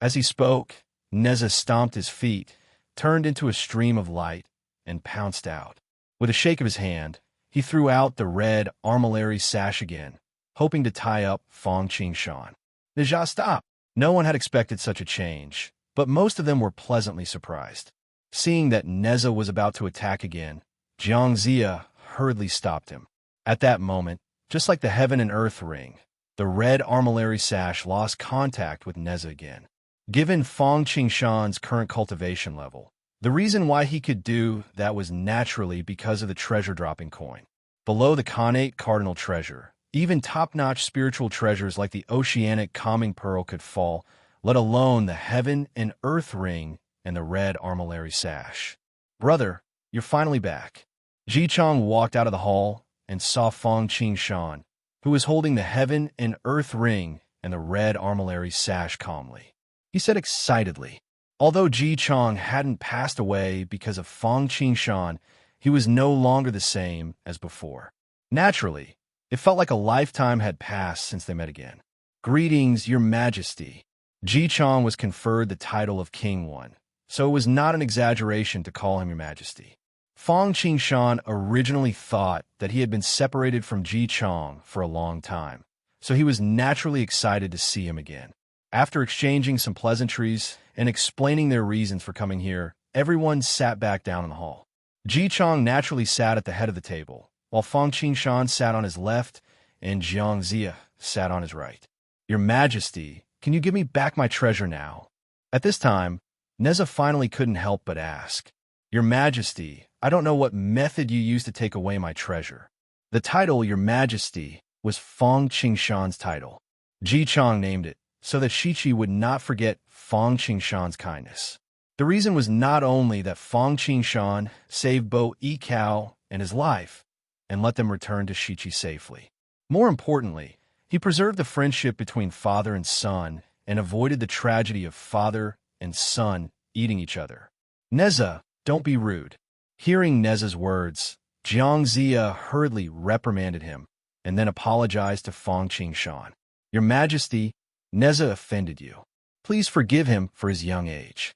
As he spoke, Neza stomped his feet, turned into a stream of light, and pounced out. With a shake of his hand, he threw out the red armillary sash again, hoping to tie up Fong Qingshan. Neza, stop! No one had expected such a change, but most of them were pleasantly surprised. Seeing that Neza was about to attack again, Jiang Zia hurriedly stopped him. At that moment, just like the heaven and earth ring, the red armillary sash lost contact with Neza again. Given Fong Qingshan's current cultivation level, the reason why he could do that was naturally because of the treasure-dropping coin. Below the Khanate Cardinal Treasure, even top-notch spiritual treasures like the Oceanic Calming Pearl could fall, let alone the Heaven and Earth Ring and the red armillary sash. "Brother, you're finally back." Ji Chong walked out of the hall and saw Fong Qingshan, who was holding the Heaven and Earth Ring and the red armillary sash calmly. He said excitedly. Although Ji Chong hadn't passed away because of Fong Qingshan, he was no longer the same as before. Naturally, it felt like a lifetime had passed since they met again. "Greetings, Your Majesty." Ji Chong was conferred the title of King One, so it was not an exaggeration to call him Your Majesty. Fong Qingshan originally thought that he had been separated from Ji Chong for a long time, so he was naturally excited to see him again. After exchanging some pleasantries and explaining their reasons for coming here, everyone sat back down in the hall. Ji Chong naturally sat at the head of the table, while Fong Qingshan sat on his left and Jiang Zia sat on his right. "Your Majesty, can you give me back my treasure now?" At this time, Neza finally couldn't help but ask. "Your Majesty, I don't know what method you used to take away my treasure." The title, Your Majesty, was Fong Qingshan's title. Ji Chong named it so that Shichi would not forget Fong Qingshan's kindness. The reason was not only that Fong Qingshan saved Bo Yikao and his life and let them return to Shichi safely. More importantly, he preserved the friendship between father and son and avoided the tragedy of father and son eating each other. "Neza, don't be rude." Hearing Neza's words, Jiang Zia hurriedly reprimanded him and then apologized to Fong Qingshan. "Your Majesty, Neza offended you. Please forgive him for his young age."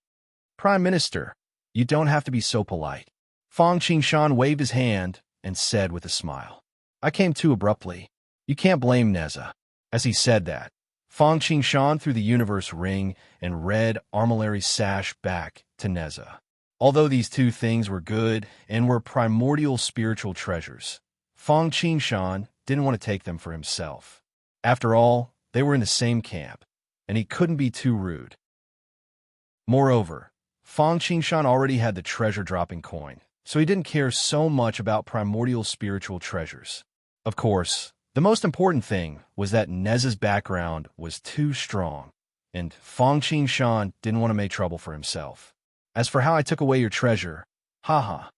"Prime Minister, you don't have to be so polite." Fong Qingshan waved his hand and said with a smile, "I came too abruptly. You can't blame Neza." As he said that, Fong Qingshan threw the universe ring and red armillary sash back to Neza. Although these two things were good and were primordial spiritual treasures, Fong Qingshan didn't want to take them for himself. After all, they were in the same camp, and he couldn't be too rude. Moreover, Fong Qingshan already had the treasure-dropping coin, so he didn't care so much about primordial spiritual treasures. Of course, the most important thing was that Neza's background was too strong, and Fong Qingshan didn't want to make trouble for himself. "As for how I took away your treasure, haha,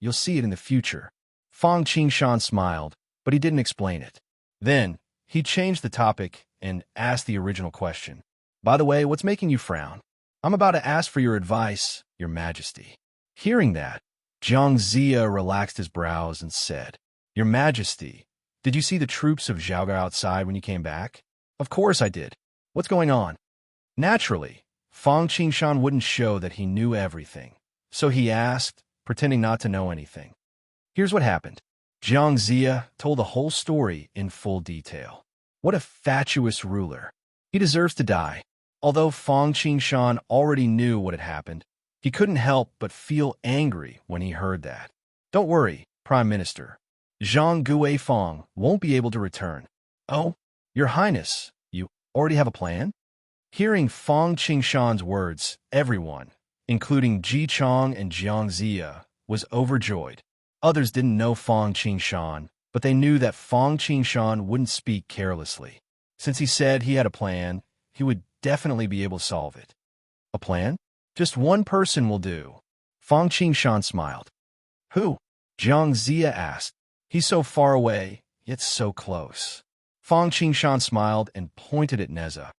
you'll see it in the future." Fong Qingshan smiled, but he didn't explain it. Then, he changed the topic and asked the original question. "By the way, what's making you frown?" "I'm about to ask for your advice, Your Majesty." Hearing that, Jiang Zia relaxed his brows and said, "Your Majesty, did you see the troops of Zhaoga outside when you came back?" "Of course I did. What's going on?" Naturally, Fong Qingshan wouldn't show that he knew everything, so he asked, pretending not to know anything. "Here's what happened." Jiang Zia told the whole story in full detail. What a fatuous ruler. He deserves to die. Although Fong Qingshan already knew what had happened, he couldn't help but feel angry when he heard that. "Don't worry, Prime Minister. Zhang Guifeng won't be able to return." "Oh, Your Highness, you already have a plan?" Hearing Fong Qingshan's words, everyone, including Ji Chong and Jiang Zia, was overjoyed. Others didn't know Fong Qingshan, but they knew that Fong Qingshan wouldn't speak carelessly. Since he said he had a plan, he would definitely be able to solve it. "A plan? Just one person will do." Fong Qingshan smiled. "Who?" Jiang Zia asked. "He's so far away, yet so close." Fong Qingshan smiled and pointed at Neza.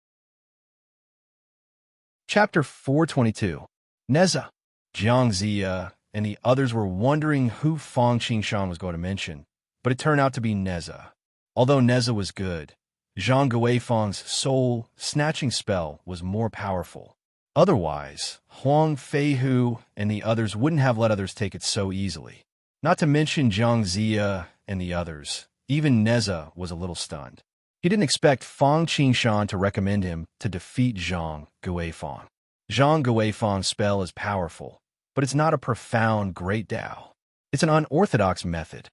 Chapter 422. Neza. Jiang Zia and the others were wondering who Fong Qingshan was going to mention, but it turned out to be Neza. Although Neza was good, Zhang Guifang's soul-snatching spell was more powerful. Otherwise, Huang Feihu and the others wouldn't have let others take it so easily. Not to mention Jiang Zia and the others. Even Neza was a little stunned. He didn't expect Fang Qingshan to recommend him to defeat Zhang Guifang. Zhang Guifang's spell is powerful, but it's not a profound great Dao. It's an unorthodox method.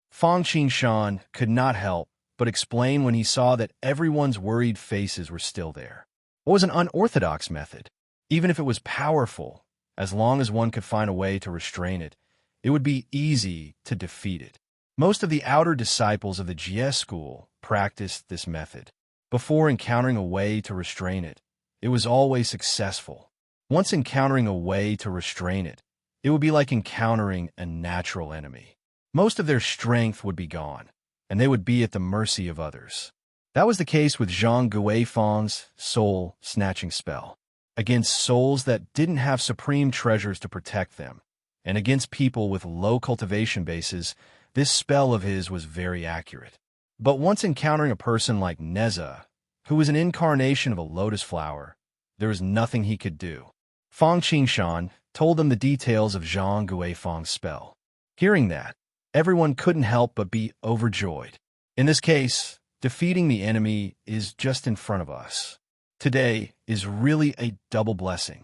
Fang Qingshan could not help but explain when he saw that everyone's worried faces were still there. What was an unorthodox method? Even if it was powerful, as long as one could find a way to restrain it, it would be easy to defeat it. Most of the outer disciples of the Jie school practiced this method. Before encountering a way to restrain it, it was always successful. Once encountering a way to restrain it, it would be like encountering a natural enemy. Most of their strength would be gone, and they would be at the mercy of others. That was the case with Zhang Guifang's soul-snatching spell. Against souls that didn't have supreme treasures to protect them, and against people with low cultivation bases, this spell of his was very accurate. But once encountering a person like Neza, who was an incarnation of a lotus flower, there was nothing he could do. Fang Qingshan told them the details of Zhang Guifang's spell. Hearing that, everyone couldn't help but be overjoyed. In this case, defeating the enemy is just in front of us. Today is really a double blessing.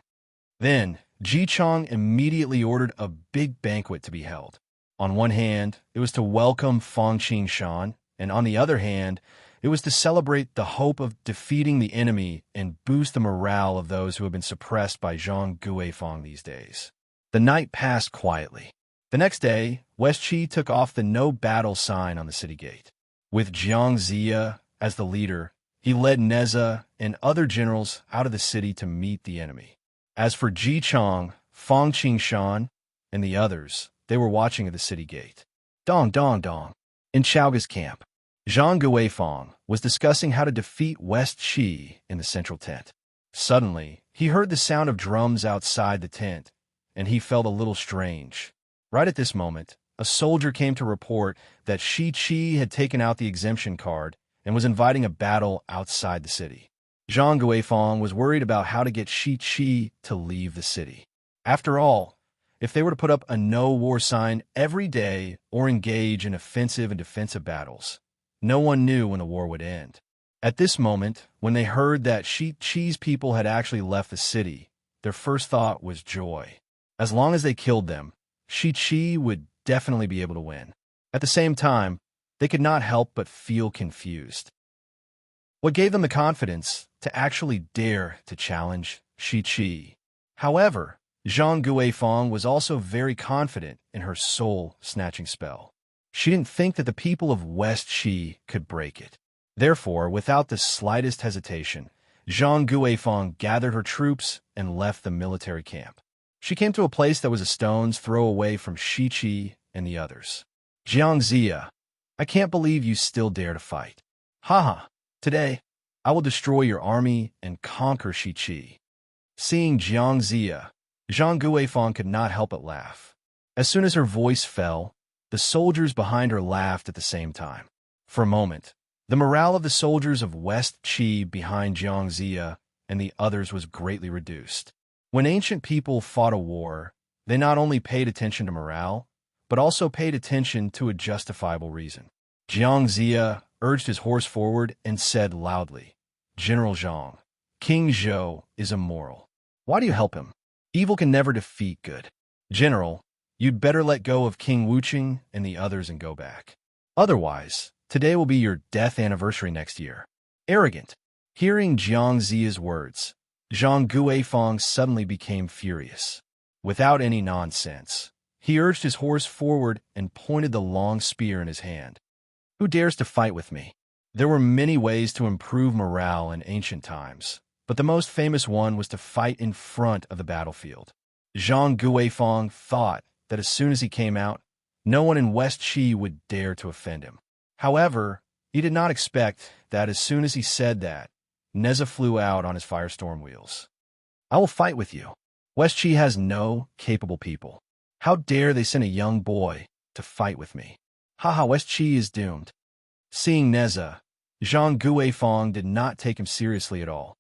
Then, Ji Chong immediately ordered a big banquet to be held. On one hand, it was to welcome Fang Qingshan, and on the other hand, it was to celebrate the hope of defeating the enemy and boost the morale of those who have been suppressed by Zhang Guifang these days. The night passed quietly. The next day, West Qi took off the no battle sign on the city gate. With Jiang Zia as the leader, he led Neza and other generals out of the city to meet the enemy. As for Ji Chong, Fang Qingshan, and the others, they were watching at the city gate. Dong, dong, dong. In Chaoga's camp, Zhang Guifang was discussing how to defeat West Qi in the central tent. Suddenly, he heard the sound of drums outside the tent, and he felt a little strange. Right at this moment, a soldier came to report that Shi Qi had taken out the exemption card and was inviting a battle outside the city. Zhang Guifang was worried about how to get Shi Qi to leave the city. After all, if they were to put up a no-war sign every day or engage in offensive and defensive battles, no one knew when the war would end. At this moment, when they heard that Shi Qi's people had actually left the city, their first thought was joy. As long as they killed them, Shi Qi would definitely be able to win. At the same time, they could not help but feel confused. What gave them the confidence to actually dare to challenge Shi Qi? However, Zhang Guifang was also very confident in her soul-snatching spell. She didn't think that the people of West Qi could break it. Therefore, without the slightest hesitation, Zhang Guifang gathered her troops and left the military camp. She came to a place that was a stone's throw away from Shi Qi and the others. Jiang Zia, I can't believe you still dare to fight. Haha, today, I will destroy your army and conquer Shi Qi. Seeing Jiang Zia, Zhang Guifang could not help but laugh. As soon as her voice fell, the soldiers behind her laughed at the same time. For a moment, the morale of the soldiers of West Qi behind Jiang Zia and the others was greatly reduced. When ancient people fought a war, they not only paid attention to morale, but also paid attention to a justifiable reason. Jiang Zia urged his horse forward and said loudly, General Zhang, King Zhou is immoral. Why do you help him? Evil can never defeat good. General, you'd better let go of King Wuqing and the others and go back. Otherwise, today will be your death anniversary next year. Arrogant. Hearing Jiang Zia's words, Zhang Guifang suddenly became furious. Without any nonsense, he urged his horse forward and pointed the long spear in his hand. Who dares to fight with me? There were many ways to improve morale in ancient times, but the most famous one was to fight in front of the battlefield. Zhang Guifang thought that as soon as he came out, no one in West Qi would dare to offend him. However, he did not expect that as soon as he said that, Neza flew out on his firestorm wheels. I will fight with you. West Qi has no capable people. How dare they send a young boy to fight with me? Haha, West Chi is doomed. Seeing Neza, Zhang Guifang did not take him seriously at all.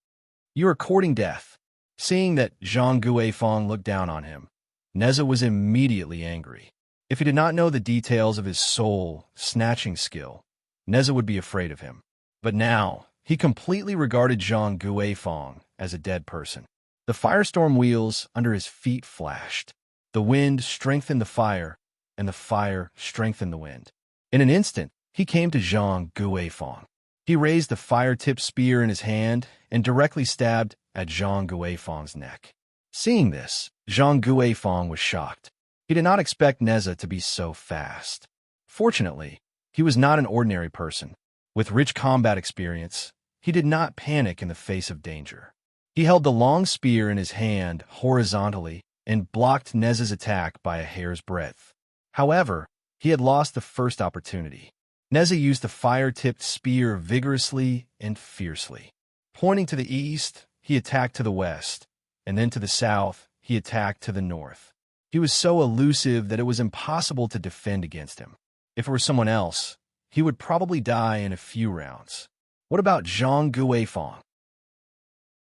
You are courting death. Seeing that Zhang Guifang looked down on him, Neza was immediately angry. If he did not know the details of his soul-snatching skill, Neza would be afraid of him. But now, he completely regarded Zhang Guifang as a dead person. The firestorm wheels under his feet flashed. The wind strengthened the fire, and the fire strengthened the wind. In an instant, he came to Zhang Guifang. He raised the fire-tipped spear in his hand and directly stabbed at Zhang Guifang's neck. Seeing this, Zhang Guifang was shocked. He did not expect Neza to be so fast. Fortunately, he was not an ordinary person. With rich combat experience, he did not panic in the face of danger. He held the long spear in his hand horizontally and blocked Neza's attack by a hair's breadth. However, he had lost the first opportunity. Neza used the fire-tipped spear vigorously and fiercely. Pointing to the east, he attacked to the west, and then to the south, he attacked to the north. He was so elusive that it was impossible to defend against him. If it were someone else, he would probably die in a few rounds. What about Zhang Guifang?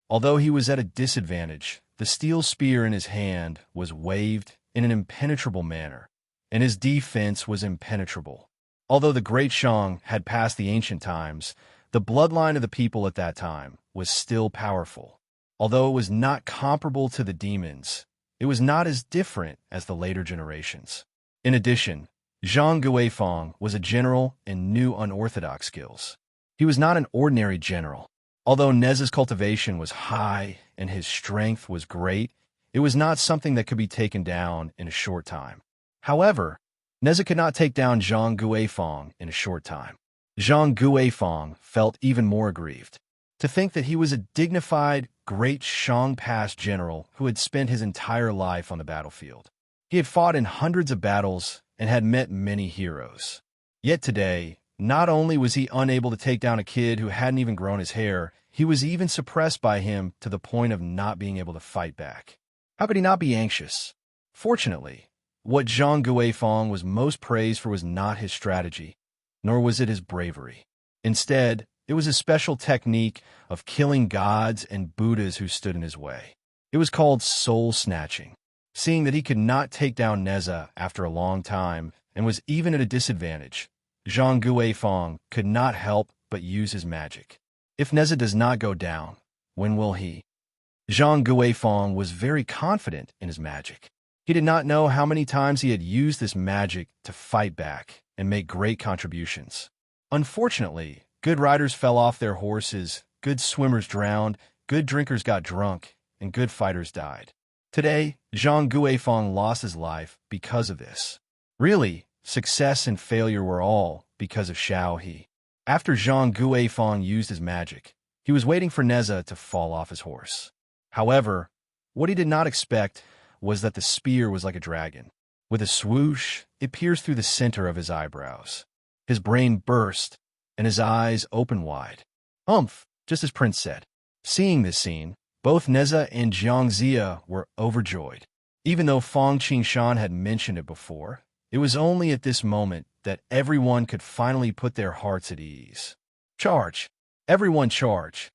Although he was at a disadvantage, the steel spear in his hand was waved in an impenetrable manner, and his defense was impenetrable. Although the Great Shang had passed the ancient times, the bloodline of the people at that time was still powerful. Although it was not comparable to the demons, it was not as different as the later generations. In addition, Zhang Guifang was a general and knew unorthodox skills. He was not an ordinary general. Although Neza's cultivation was high and his strength was great, it was not something that could be taken down in a short time. However, Neza could not take down Zhang Guifang in a short time. Zhang Guifang felt even more aggrieved. To think that he was a dignified, great Shang past general who had spent his entire life on the battlefield. He had fought in hundreds of battles and had met many heroes. Yet today, not only was he unable to take down a kid who hadn't even grown his hair, he was even suppressed by him to the point of not being able to fight back. How could he not be anxious? Fortunately, what Zhang Guifang was most praised for was not his strategy, nor was it his bravery. Instead, it was a special technique of killing gods and Buddhas who stood in his way. It was called soul-snatching. Seeing that he could not take down Neza after a long time and was even at a disadvantage, Zhang Guifang could not help but use his magic. If Neza does not go down, when will he? Zhang Guifang was very confident in his magic. He did not know how many times he had used this magic to fight back and make great contributions. Unfortunately, good riders fell off their horses, good swimmers drowned, good drinkers got drunk, and good fighters died. Today, Zhang Guifang lost his life because of this. Really, success and failure were all because of Xiao He. After Zhang Guifang used his magic, he was waiting for Neza to fall off his horse. However, what he did not expect was that the spear was like a dragon. With a swoosh, it pierced through the center of his eyebrows. His brain burst, and his eyes opened wide. Humph, just as Prince said. Seeing this scene, both Neza and Jiang Zia were overjoyed. Even though Fang Qingshan had mentioned it before, it was only at this moment that everyone could finally put their hearts at ease. Charge! Everyone charge!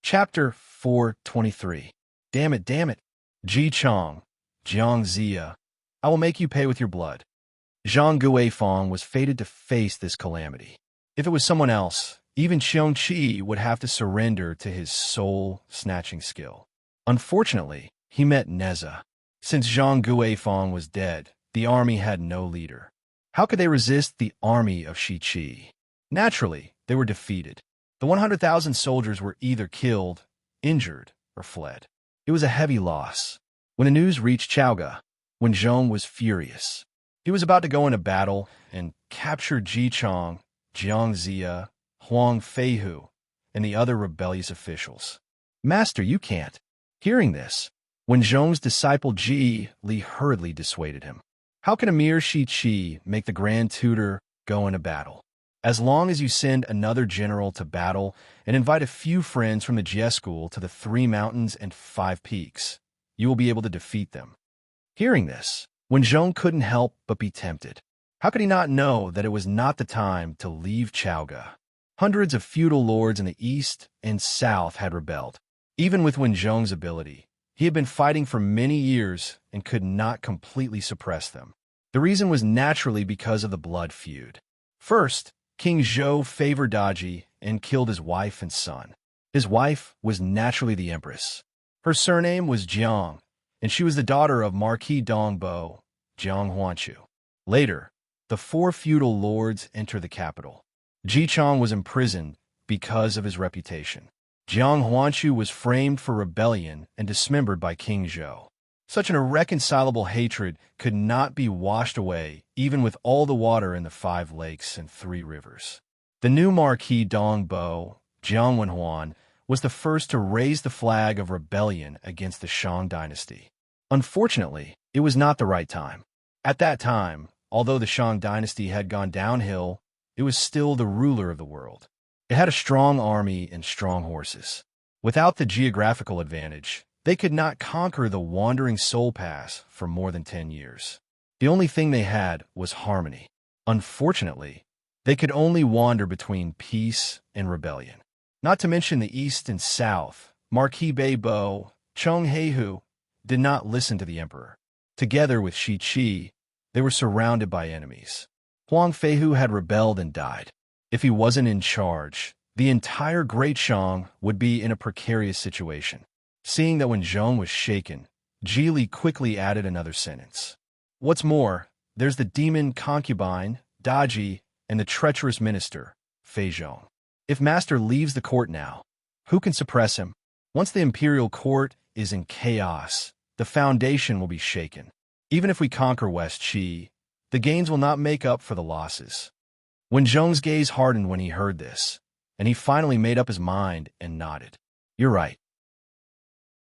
Chapter 423. Damn it, damn it. Ji Chang, Jiang Zia, I will make you pay with your blood. Zhang Guifang was fated to face this calamity. If it was someone else, even Xiong Qi would have to surrender to his soul-snatching skill. Unfortunately, he met Neza. Since Zhang Guifang was dead, the army had no leader. How could they resist the army of Shi Qi? Naturally, they were defeated. The 100,000 soldiers were either killed, injured, or fled. It was a heavy loss. When the news reached Chaoga, Wen Zhong was furious. He was about to go into battle and capture Ji Chang, Jiang Zia, Huang Feihu, and the other rebellious officials. Master, you can't. Hearing this, Wen Zhong's disciple Ji Li hurriedly dissuaded him. How can a mere Shi Qi make the Grand Tutor go into battle? As long as you send another general to battle and invite a few friends from the Jie School to the 3 mountains and 5 peaks, you will be able to defeat them. Hearing this, Wen Zhong couldn't help but be tempted. How could he not know that it was not the time to leave Chaoga? Hundreds of feudal lords in the east and south had rebelled. Even with Wen Zhong's ability, he had been fighting for many years and could not completely suppress them. The reason was naturally because of the blood feud. First, King Zhou favored Daji and killed his wife and son. His wife was naturally the empress. Her surname was Jiang, and she was the daughter of Marquis Dongbo, Jiang Huanchu. Later, the four feudal lords entered the capital. Ji Chong was imprisoned because of his reputation. Jiang Huanchu was framed for rebellion and dismembered by King Zhou. Such an irreconcilable hatred could not be washed away, even with all the water in the 5 lakes and 3 rivers. The new Marquis Dongbo, Jiang Wenhuan, was the first to raise the flag of rebellion against the Shang dynasty. Unfortunately, it was not the right time. At that time, although the Shang dynasty had gone downhill, it was still the ruler of the world. It had a strong army and strong horses. Without the geographical advantage, they could not conquer the wandering Soul Pass for more than 10 years. The only thing they had was harmony. Unfortunately, they could only wander between peace and rebellion. Not to mention the east and south, Marquis Beibo, Cheng Heihu, did not listen to the emperor. Together with Shi Qi, they were surrounded by enemies. Huang Feihu had rebelled and died. If he wasn't in charge, the entire Great Shang would be in a precarious situation. Seeing that Wen Zhong was shaken, Ji Li quickly added another sentence. What's more, there's the demon concubine, Daji, and the treacherous minister, Fei Zhong. If Master leaves the court now, who can suppress him? Once the imperial court is in chaos, the foundation will be shaken. Even if we conquer West Qi, the gains will not make up for the losses. Wen Zhong's gaze hardened when he heard this, and he finally made up his mind and nodded. You're right.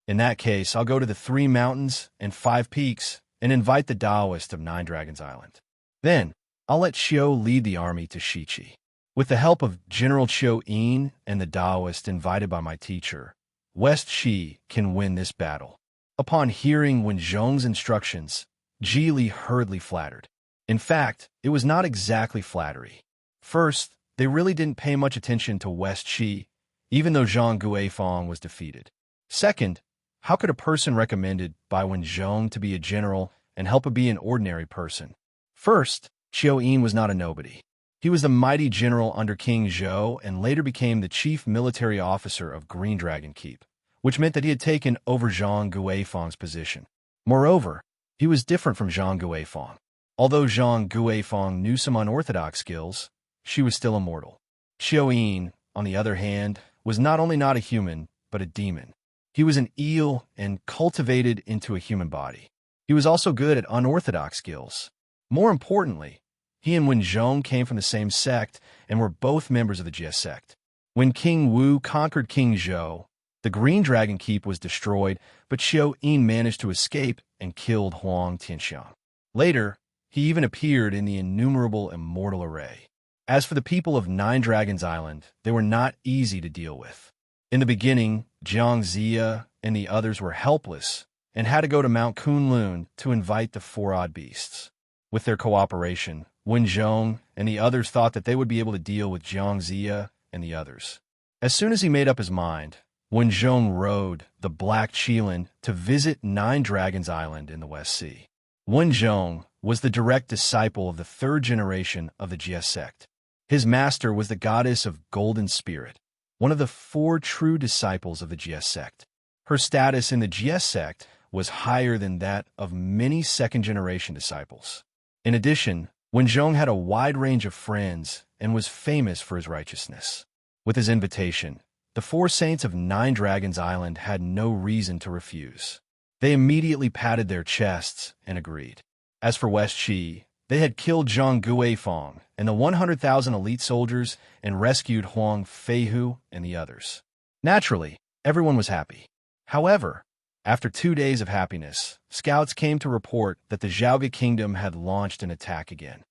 In that case, I'll go to the 3 mountains and 5 peaks and invite the Taoist of 9 Dragons Island. Then, I'll let Xiao lead the army to Shichi. With the help of General Qiu Yin and the Taoist invited by my teacher, West Qi can win this battle. Upon hearing Wen Zhong's instructions, Ji Li hurriedly flattered. In fact, it was not exactly flattery. First, they really didn't pay much attention to West Qi, even though Zhang Guifang was defeated. Second, how could a person recommended by Wen Zhong to be a general and help be an ordinary person? First, Qiu Yin was not a nobody. He was the mighty general under King Zhou and later became the chief military officer of Green Dragon Keep, which meant that he had taken over Zhang Guifang's position. Moreover, he was different from Zhang Guifang. Although Zhang Guifang knew some unorthodox skills, she was still immortal. Qiu Yin, on the other hand, was not only not a human, but a demon. He was an eel and cultivated into a human body. He was also good at unorthodox skills. More importantly, he and Wen Zhong came from the same sect and were both members of the Jie sect. When King Wu conquered King Zhou, the Green Dragon Keep was destroyed, but Qiu Yin managed to escape and killed Huang Tianxiang. Later, he even appeared in the innumerable immortal array. As for the people of 9 Dragons Island, they were not easy to deal with. In the beginning, Jiang Ziya and the others were helpless and had to go to Mount Kunlun to invite the 4 odd beasts. With their cooperation, Wen Zhong and the others thought that they would be able to deal with Jiang Ziya and the others. As soon as he made up his mind, Wen Zhong rode the Black Qilin to visit 9 Dragons Island in the West Sea. Wen Zhong was the direct disciple of the 3rd generation of the Jie sect. His master was the goddess of Golden Spirit, one of the 4 true disciples of the Jie sect. Her status in the Jie sect was higher than that of many 2nd-generation disciples. In addition, Wen Zhong had a wide range of friends and was famous for his righteousness. With his invitation, the 4 saints of 9 Dragons Island had no reason to refuse. They immediately patted their chests and agreed. As for West Qi, they had killed Zhang Guifang and the 100,000 elite soldiers and rescued Huang Feihu and the others. Naturally, everyone was happy. However, after 2 days of happiness, scouts came to report that the Zhaoge kingdom had launched an attack again.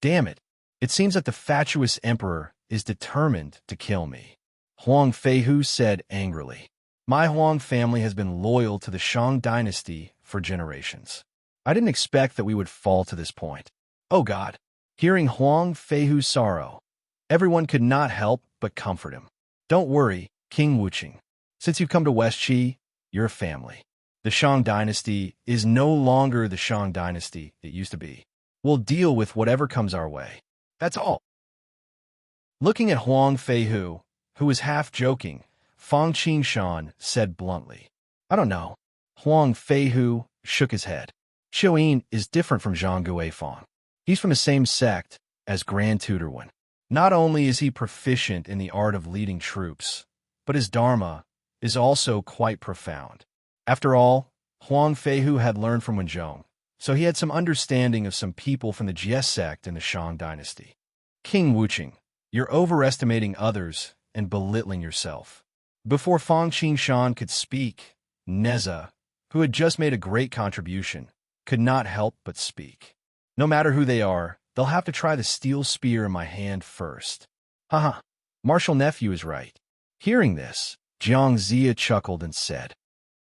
Damn it! It seems that the fatuous emperor is determined to kill me, Huang Feihu said angrily. My Huang family has been loyal to the Shang dynasty for generations. I didn't expect that we would fall to this point. Oh God. Hearing Huang Feihu's sorrow, everyone could not help but comfort him. Don't worry, King Wuqing. Since you've come to West Qi, you're a family. The Shang dynasty is no longer the Shang dynasty it used to be. We'll deal with whatever comes our way. That's all. Looking at Huang Feihu, who was half joking, Fang Qingshan said bluntly, I don't know. Huang Feihu shook his head. Qiuyin is different from Zhang Guifang. He's from the same sect as Grand Tutor Wen. Not only is he proficient in the art of leading troops, but his dharma is also quite profound. After all, Huang Feihu had learned from Wenzhong, so he had some understanding of some people from the Jie sect in the Shang dynasty. King Wuqing, you're overestimating others and belittling yourself. Before Fang Qingshan could speak, Neza, who had just made a great contribution, could not help but speak. No matter who they are, they'll have to try the steel spear in my hand first. Haha, Marshal Nephew is right. Hearing this, Jiang Zia chuckled and said,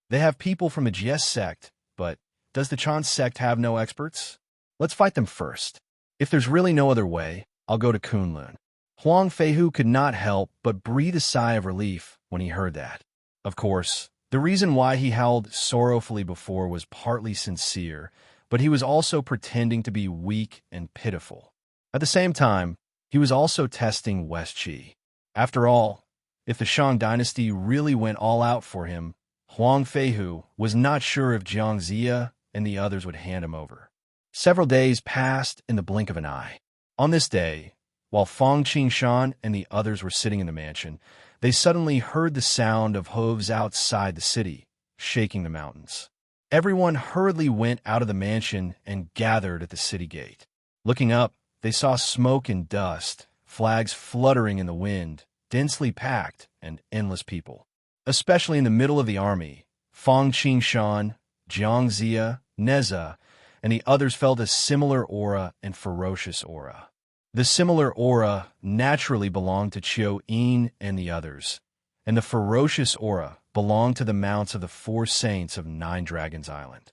They have people from the Jie sect, but does the Chan sect have no experts? Let's fight them first. If there's really no other way, I'll go to Kunlun. Huang Feihu could not help but breathe a sigh of relief when he heard that. Of course, the reason why he howled sorrowfully before was partly sincere, but he was also pretending to be weak and pitiful. At the same time, he was also testing West Qi. After all, if the Shang dynasty really went all out for him, Huang Feihu was not sure if Jiang Zia and the others would hand him over. Several days passed in the blink of an eye. On this day, while Fang Qingshan and the others were sitting in the mansion, they suddenly heard the sound of hooves outside the city, shaking the mountains. Everyone hurriedly went out of the mansion and gathered at the city gate. Looking up, they saw smoke and dust, flags fluttering in the wind, densely packed, and endless people. Especially in the middle of the army, Fang Qingshan, Jiang Zia, Neza, and the others felt a similar aura and ferocious aura. The similar aura naturally belonged to Qiuyin and the others, and the ferocious aura belonged to the mounts of the 4 saints of Nine Dragons Island.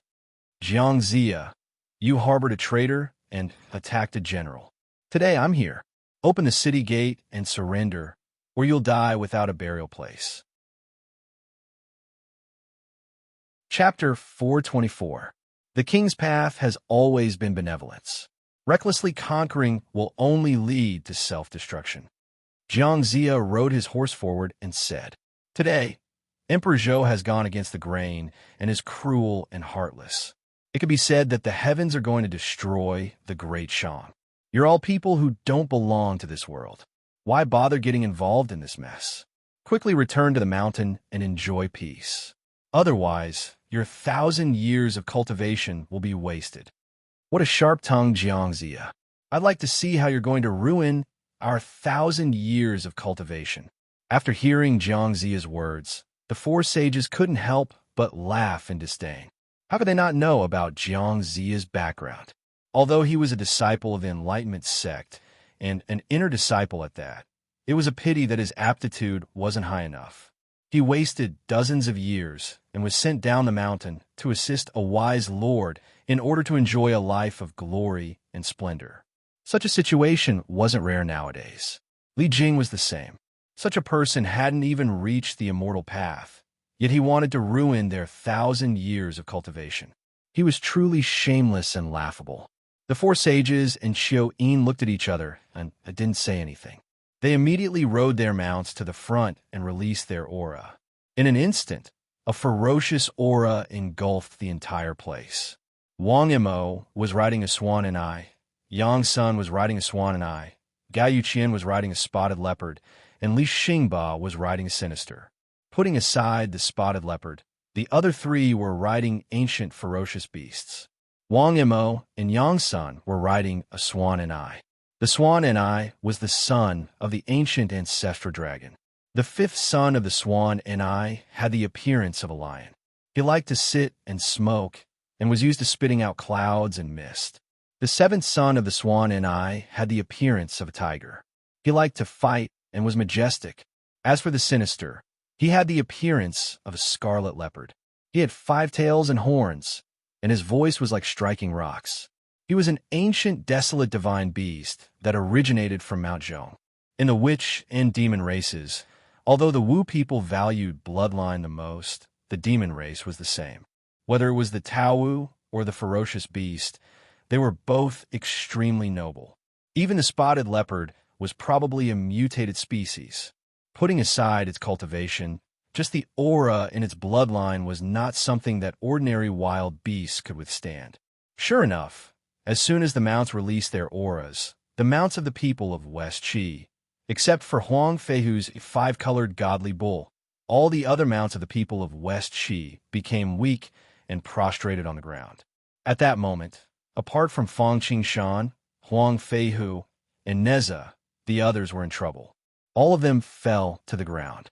Jiang Zia, you harbored a traitor and attacked a general. Today I'm here. Open the city gate and surrender, or you'll die without a burial place. Chapter 424. The king's path has always been benevolence. Recklessly conquering will only lead to self-destruction. Jiang Zia rode his horse forward and said, Today, Emperor Zhou has gone against the grain and is cruel and heartless. It could be said that the heavens are going to destroy the great Shang. You're all people who don't belong to this world. Why bother getting involved in this mess? Quickly return to the mountain and enjoy peace. Otherwise, your 1,000 years of cultivation will be wasted. What a sharp-tongued Jiang Zia. I'd like to see how you're going to ruin our 1,000 years of cultivation. After hearing Jiang Zia's words, the 4 sages couldn't help but laugh in disdain. How could they not know about Jiang Zia's background? Although he was a disciple of the Enlightenment sect, and an inner disciple at that, it was a pity that his aptitude wasn't high enough. He wasted dozens of years and was sent down the mountain to assist a wise lord in order to enjoy a life of glory and splendor. Such a situation wasn't rare nowadays. Li Jing was the same. Such a person hadn't even reached the immortal path, yet he wanted to ruin their 1,000 years of cultivation. He was truly shameless and laughable. The 4 sages and Qiuyin looked at each other and didn't say anything. They immediately rode their mounts to the front and released their aura. In an instant, a ferocious aura engulfed the entire place. Wang Yimou was riding a swan and eye, Yang Sun was riding a swan and eye, Gao Yuqian was riding a spotted leopard, and Li Xingba was riding a sinister. Putting aside the spotted leopard, the other 3 were riding ancient ferocious beasts. Wang Yimou and Yang Sun were riding a swan and eye. The swan and eye was the son of the ancient ancestral dragon. The 5th son of the swan and eye had the appearance of a lion. He liked to sit and smoke and was used to spitting out clouds and mist. The 7th son of the swan and eye had the appearance of a tiger. He liked to fight and was majestic. As for the sinister, he had the appearance of a scarlet leopard. He had 5 tails and horns, and his voice was like striking rocks. He was an ancient, desolate divine beast that originated from Mount Zhong. In the witch and demon races, although the Wu people valued bloodline the most, the demon race was the same. Whether it was the Tao Wu or the ferocious beast, they were both extremely noble. Even the spotted leopard was probably a mutated species. Putting aside its cultivation, just the aura in its bloodline was not something that ordinary wild beasts could withstand. Sure enough, as soon as the mounts released their auras, the mounts of the people of West Qi, except for Huang Feihu's five-colored godly bull, all the other mounts of the people of West Qi became weak and prostrated on the ground. At that moment, apart from Fang Qingshan, Huang Feihu, and Neza, the others were in trouble. All of them fell to the ground.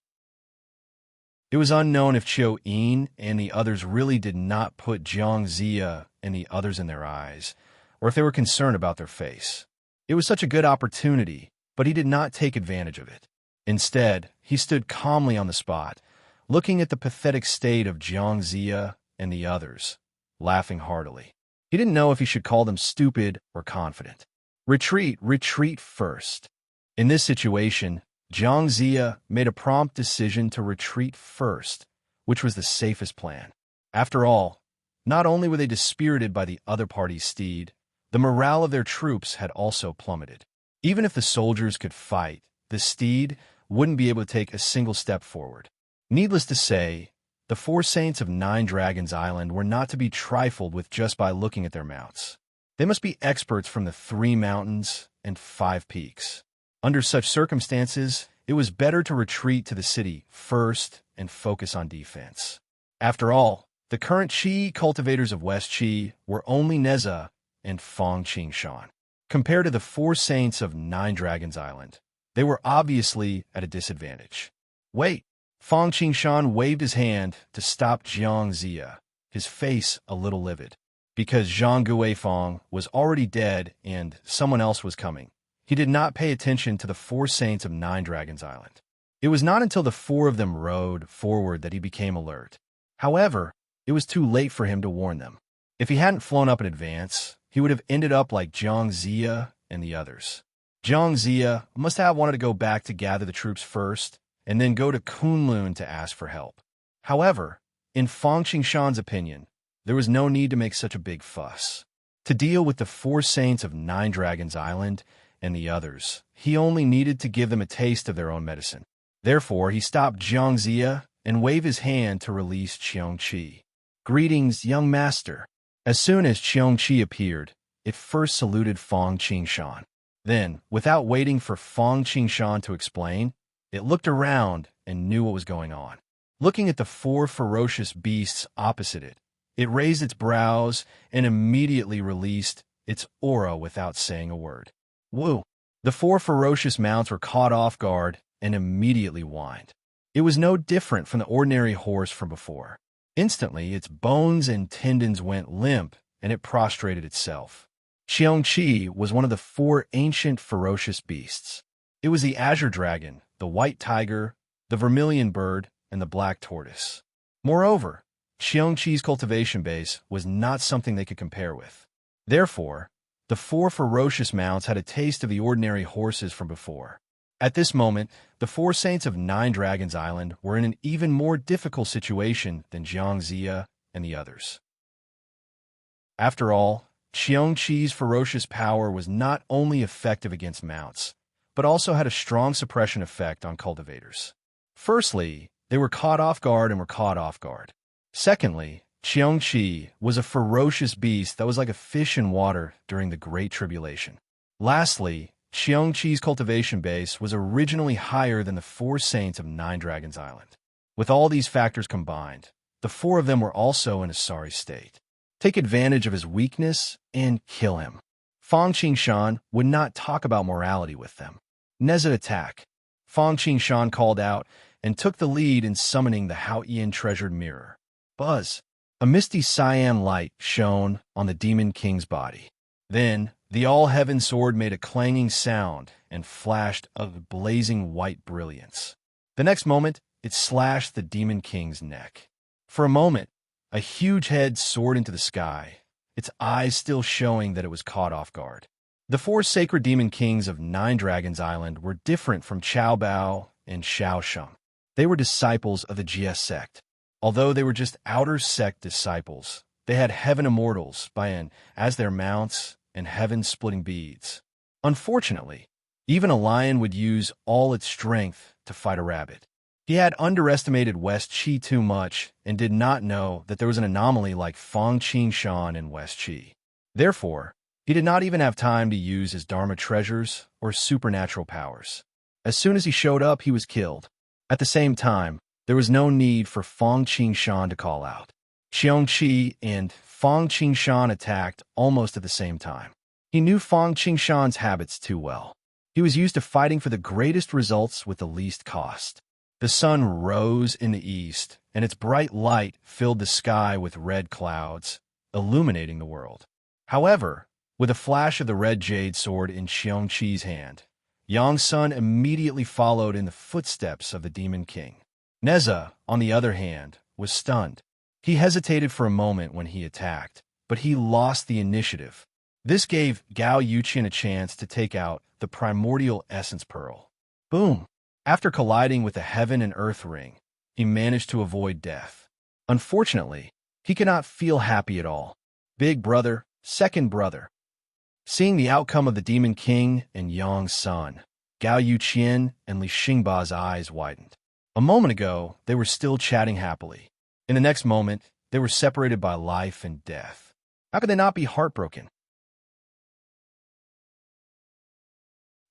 It was unknown if Qiu Yin and the others really did not put Jiang Zia and the others in their eyes, or if they were concerned about their face. It was such a good opportunity, but he did not take advantage of it. Instead, he stood calmly on the spot, looking at the pathetic state of Jiang Zia and the others, laughing heartily. He didn't know if he should call them stupid or confident. Retreat, retreat first. In this situation, Jiang Zia made a prompt decision to retreat first, which was the safest plan. After all, not only were they dispirited by the other party's steed, the morale of their troops had also plummeted. Even if the soldiers could fight, the steed wouldn't be able to take a single step forward. Needless to say, the four saints of Nine Dragons Island were not to be trifled with just by looking at their mounts. They must be experts from the 3 mountains and 5 peaks. Under such circumstances, it was better to retreat to the city first and focus on defense. After all, the current Qi cultivators of West Qi were only Neza and Fang Qingshan. Compared to the 4 saints of Nine Dragons Island, they were obviously at a disadvantage. Wait! Fang Qingshan waved his hand to stop Jiang Zia, his face a little livid. Because Zhang Guifang was already dead and someone else was coming, he did not pay attention to the 4 saints of Nine Dragons Island. It was not until the 4 of them rode forward that he became alert. However, it was too late for him to warn them. If he hadn't flown up in advance, he would have ended up like Jiang Zia and the others. Jiang Zia must have wanted to go back to gather the troops first, and then go to Kunlun to ask for help. However, in Fang Qingshan's opinion, there was no need to make such a big fuss. To deal with the 4 saints of Nine Dragons Island and the others, he only needed to give them a taste of their own medicine. Therefore, he stopped Jiang Zia and waved his hand to release Qiong Qi. Greetings, young master. As soon as Qiong Qi appeared, it first saluted Fang Qingshan. Then, without waiting for Fang Qingshan to explain, it looked around and knew what was going on. Looking at the 4 ferocious beasts opposite it, it raised its brows and immediately released its aura without saying a word. Woo! The 4 ferocious mounts were caught off guard and immediately whined. It was no different from the ordinary horse from before. Instantly, its bones and tendons went limp and it prostrated itself. Qiong Qi was one of the 4 ancient ferocious beasts. It was the azure dragon, the white tiger, the vermilion bird, and the black tortoise. Moreover, Qiong Qi's cultivation base was not something they could compare with. Therefore, the 4 ferocious mounts had a taste of the ordinary horses from before. At this moment, the 4 saints of Nine Dragons Island were in an even more difficult situation than Jiang Zia and the others. After all, Qiong Qi's ferocious power was not only effective against mounts, but also had a strong suppression effect on cultivators. Firstly, they were caught off guard and were caught off guard. Secondly, Qiong Qi was a ferocious beast that was like a fish in water during the Great Tribulation. Lastly, Qiong Qi's cultivation base was originally higher than the 4 saints of Nine Dragons Island. With all these factors combined, the 4 of them were also in a sorry state. Take advantage of his weakness and kill him. Fang Qingshan would not talk about morality with them. Neza attack. Fang Qingshan called out and took the lead in summoning the Hao Ian treasured mirror. Buzz. A misty cyan light shone on the Demon King's body. Then, the all-heaven sword made a clanging sound and flashed a blazing white brilliance. The next moment, it slashed the Demon King's neck. For a moment, A huge head soared into the sky, its eyes still showing that it was caught off guard. The four sacred demon kings of Nine Dragons Island were different from Chao Bao and Xiao Sheng. They were disciples of the GS sect. Although they were just outer sect disciples, they had heaven immortals as their mounts and heaven-splitting beads. Unfortunately, even a lion would use all its strength to fight a rabbit. He had underestimated West Qi too much and did not know that there was an anomaly like Fang Qing Shan in West Qi. Therefore, he did not even have time to use his Dharma treasures or supernatural powers. As soon as he showed up, he was killed. At the same time, there was no need for Fang Qing Shan to call out. Xiong Qi and Fang Qing Shan attacked almost at the same time. He knew Fang Qing Shan's habits too well. He was used to fighting for the greatest results with the least cost. The sun rose in the east, and its bright light filled the sky with red clouds, illuminating the world. However, with a flash of the red jade sword in Xiong Qi's hand, Yang Sun immediately followed in the footsteps of the Demon King. Neza, on the other hand, was stunned. He hesitated for a moment when he attacked, but he lost the initiative. This gave Gao Yuqian a chance to take out the primordial essence pearl. Boom! After colliding with the heaven and earth ring, he managed to avoid death. Unfortunately, he could not feel happy at all. Big brother, second brother. Seeing the outcome of the Demon King and Yang Sun, Gao Yuqian and Li Xingba's eyes widened. A moment ago, they were still chatting happily. In the next moment, they were separated by life and death. How could they not be heartbroken?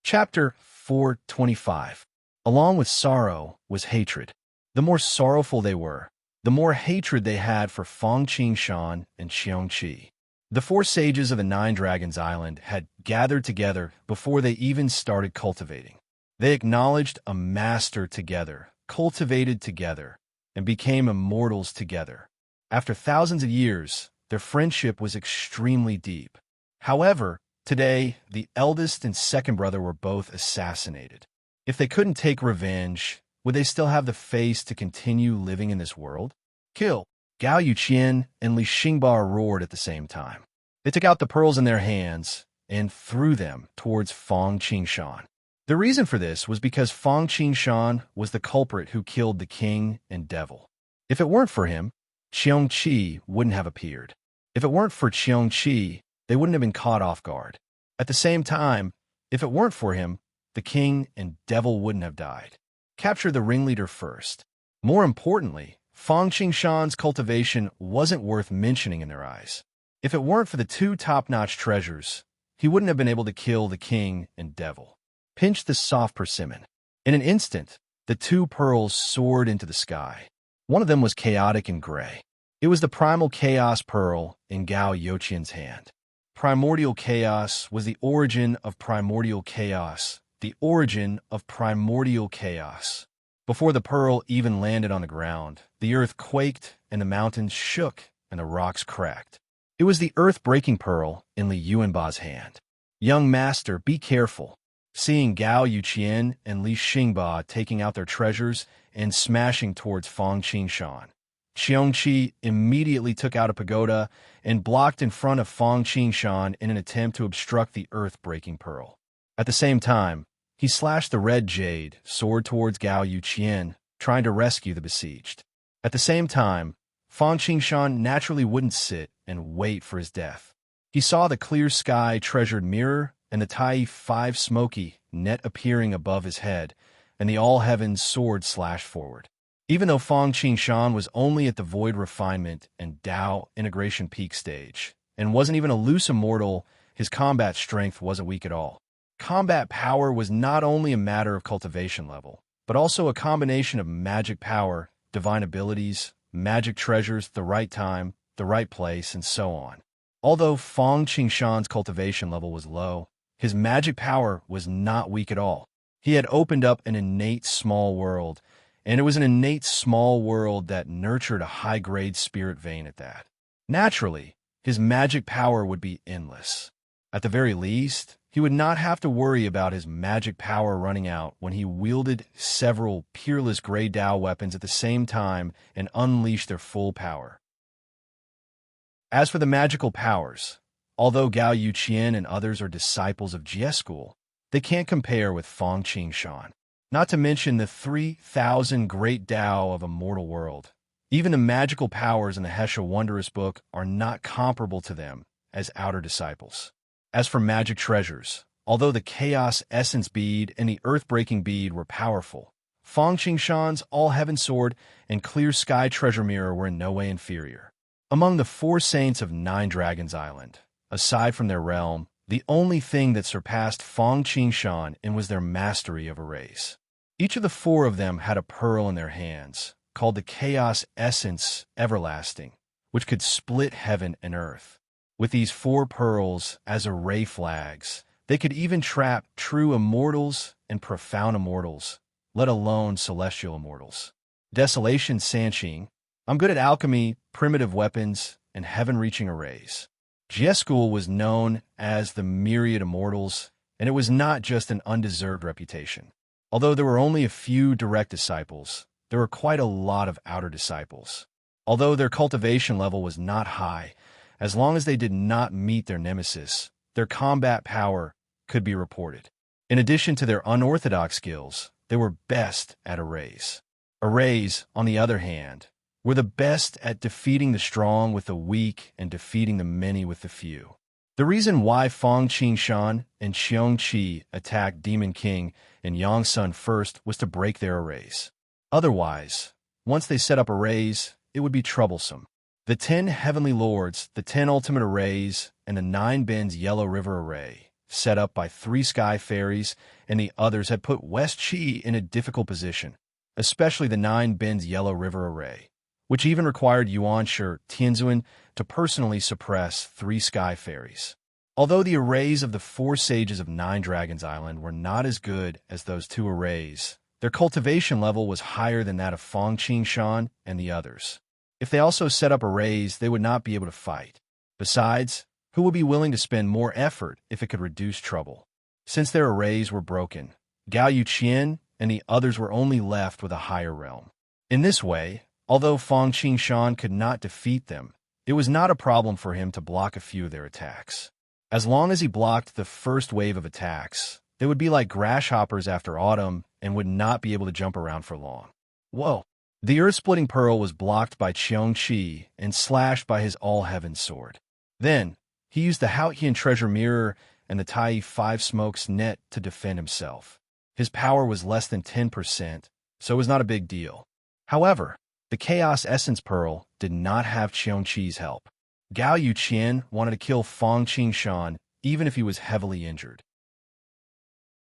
Chapter 425. Along with sorrow was hatred. The more sorrowful they were, the more hatred they had for Fang Qing Shan and Xiong Qi. The four sages of the Nine Dragons Island had gathered together before they even started cultivating. They acknowledged a master together, cultivated together, and became immortals together. After thousands of years, their friendship was extremely deep. However, today, the eldest and second brother were both assassinated. If they couldn't take revenge, would they still have the face to continue living in this world? Kill! Gao Yuqian and Li Xingba roared at the same time. They took out the pearls in their hands and threw them towards Fang Qing Shan. The reason for this was because Fang Qing Shan was the culprit who killed the king and devil. If it weren't for him, Xiong Qi wouldn't have appeared. If it weren't for Xiong Qi, they wouldn't have been caught off guard. At the same time, if it weren't for him, the king and devil wouldn't have died. Capture the ringleader first. More importantly, Fang Qing Shan's cultivation wasn't worth mentioning in their eyes. If it weren't for the two top-notch treasures, he wouldn't have been able to kill the king and devil. Pinch the soft persimmon. In an instant, the two pearls soared into the sky. One of them was chaotic and gray. It was the primal chaos pearl in Gao Yuqian's hand. Primordial chaos was the origin of primordial chaos, the origin of primordial chaos. Before the pearl even landed on the ground, the earth quaked and the mountains shook and the rocks cracked. It was the earth-breaking pearl in Li Yuanba's hand. Young master, be careful. Seeing Gao Yuqian and Li Xingba taking out their treasures and smashing towards Fang Qing Shan, Xiong Qi immediately took out a pagoda and blocked in front of Fang Qing Shan in an attempt to obstruct the earth-breaking pearl. At the same time, he slashed the red jade sword towards Gao Yuqian, trying to rescue the besieged. At the same time, Fang Qing Shan naturally wouldn't sit and wait for his death. He saw the clear sky treasured mirror and the Tai 5 smoky net appearing above his head, and the all-heavens sword slashed forward. Even though Fang Qing Shan was only at the void refinement and Dao integration peak stage, and wasn't even a loose immortal, his combat strength wasn't weak at all. Combat power was not only a matter of cultivation level, but also a combination of magic power, divine abilities, magic treasures, the right time, the right place, and so on. Although Fang Qing Shan's cultivation level was low, his magic power was not weak at all. He had opened up an innate small world, and it was an innate small world that nurtured a high-grade spirit vein at that. Naturally, his magic power would be endless. At the very least, he would not have to worry about his magic power running out when he wielded several peerless Grey Dao weapons at the same time and unleashed their full power. As for the magical powers, although Gao Yuqian and others are disciples of Jie school, they can't compare with Feng Qingshan. Not to mention the 3,000 great Tao of a mortal world. Even the magical powers in the Hesha Wondrous Book are not comparable to them as outer disciples. As for magic treasures, although the Chaos Essence Bead and the Earth-Breaking Bead were powerful, Feng Qingshan's All-Heaven Sword and Clear Sky Treasure Mirror were in no way inferior. Among the 4 saints of Nine Dragons Island, aside from their realm, the only thing that surpassed Feng Qingshan was their mastery of arrays. Each of the 4 of them had a pearl in their hands, called the Chaos Essence Everlasting, which could split heaven and earth. With these 4 pearls as array flags, they could even trap true immortals and profound immortals, let alone celestial immortals. Desolation Sanqing. I'm good at alchemy, primitive weapons, and heaven-reaching arrays. Jie School was known as the Myriad Immortals, and it was not just an undeserved reputation. Although there were only a few direct disciples, there were quite a lot of outer disciples. Although their cultivation level was not high, as long as they did not meet their nemesis, their combat power could be reported. In addition to their unorthodox skills, they were best at arrays. Arrays, on the other hand, were the best at defeating the strong with the weak and defeating the many with the few. The reason why Feng Qingshan and Xiong Qi attacked Demon King and Yangsun first was to break their arrays. Otherwise, once they set up arrays, it would be troublesome. The 10 Heavenly Lords, the 10 Ultimate Arrays, and the 9 Bends Yellow River Array, set up by 3 Sky Fairies and the others, had put West Qi in a difficult position, especially the 9 Bends Yellow River Array, which even required Yuanshi Tianzuan to personally suppress 3 Sky Fairies. Although the arrays of the 4 sages of Nine Dragons Island were not as good as those 2 arrays, their cultivation level was higher than that of Feng Qingshan and the others. If they also set up arrays, they would not be able to fight. Besides, who would be willing to spend more effort if it could reduce trouble? Since their arrays were broken, Gao Yuqian and the others were only left with a higher realm. In this way, although Feng Qingshan could not defeat them, it was not a problem for him to block a few of their attacks. As long as he blocked the first wave of attacks, they would be like grasshoppers after autumn and would not be able to jump around for long. Whoa! The Earth-Splitting Pearl was blocked by Xiong Qi and slashed by his All-Heaven Sword. Then, he used the Haotian Treasure Mirror and the Tai 5 Smokes Net to defend himself. His power was less than 10%, so it was not a big deal. However, the Chaos Essence Pearl did not have Xiong Qi's help. Gao Yuqian wanted to kill Feng Qingshan even if he was heavily injured.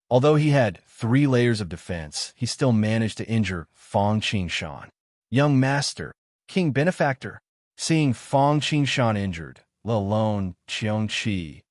Although he had 3 layers of defense, he still managed to injure Feng Qingshan. Young Master, King Benefactor, seeing Feng Qingshan injured, let alone Xiong Qi,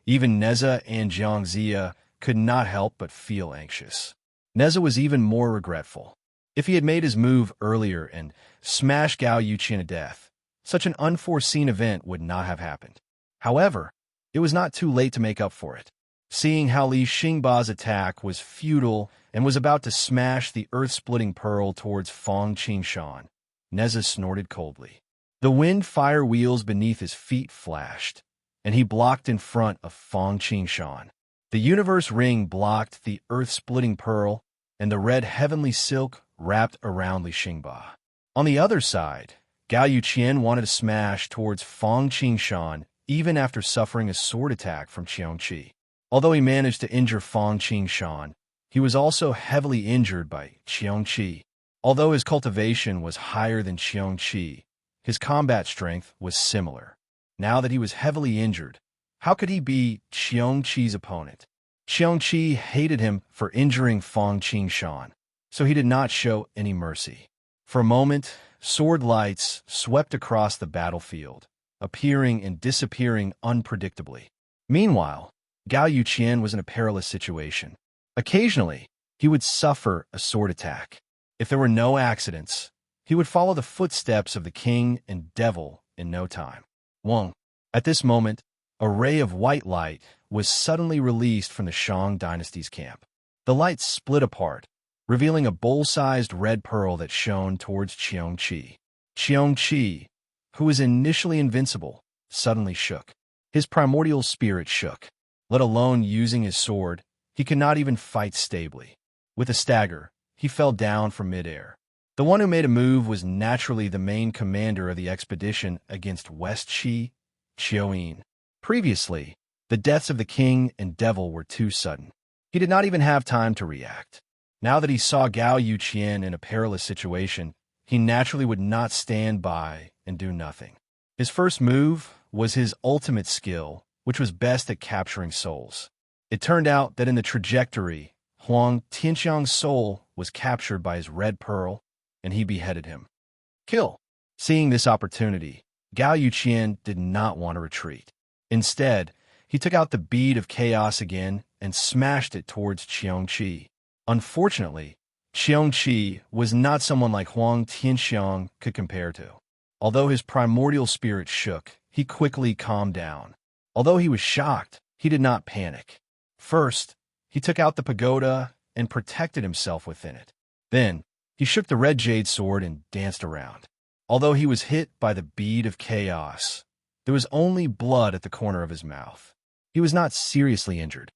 even Neza and Jiangxia could not help but feel anxious. Neza was even more regretful. If he had made his move earlier and smashed Gao Yuqian to death, such an unforeseen event would not have happened. However, it was not too late to make up for it. Seeing how Li Xingba's attack was futile and was about to smash the Earth-Splitting Pearl towards Feng Qingshan, Neza snorted coldly. The wind-fire wheels beneath his feet flashed, and he blocked in front of Feng Qingshan. The Universe Ring blocked the Earth-Splitting Pearl, and the red heavenly silk wrapped around Li Xingba. On the other side, Gao Yuqian wanted to smash towards Feng Qingshan even after suffering a sword attack from Xiong Qi. Although he managed to injure Feng Qingshan, he was also heavily injured by Xiong Qi. Although his cultivation was higher than Xiong Qi, his combat strength was similar. Now that he was heavily injured, how could he be Xiong Qi's opponent? Xiong Qi hated him for injuring Feng Qingshan, so he did not show any mercy. For a moment, sword lights swept across the battlefield, appearing and disappearing unpredictably. Meanwhile, Gao Yuqian was in a perilous situation. Occasionally, he would suffer a sword attack. If there were no accidents, he would follow the footsteps of the king and devil in no time. Wong. At this moment, a ray of white light was suddenly released from the Shang dynasty's camp. The light split apart, revealing a bowl-sized red pearl that shone towards Xiong Qi. Xiong Qi, who was initially invincible, suddenly shook. His primordial spirit shook. Let alone using his sword, he could not even fight stably. With a stagger, he fell down from midair. The one who made a move was naturally the main commander of the expedition against West Chi, Chioin. Previously, the deaths of the king and devil were too sudden. He did not even have time to react. Now that he saw Gao Yuqian in a perilous situation, he naturally would not stand by and do nothing. His first move was his ultimate skill, which was best at capturing souls. It turned out that in the trajectory, Huang Tianxiang's soul was captured by his red pearl, and he beheaded him. Kill! Seeing this opportunity, Gao Yuqian did not want to retreat. Instead, he took out the bead of chaos again and smashed it towards Qiongqi. Unfortunately, Qiongqi was not someone like Huang Tianxiang could compare to. Although his primordial spirit shook, he quickly calmed down. Although he was shocked, he did not panic. First, he took out the pagoda and protected himself within it. Then, he shook the red jade sword and danced around. Although he was hit by the bead of chaos, there was only blood at the corner of his mouth. He was not seriously injured.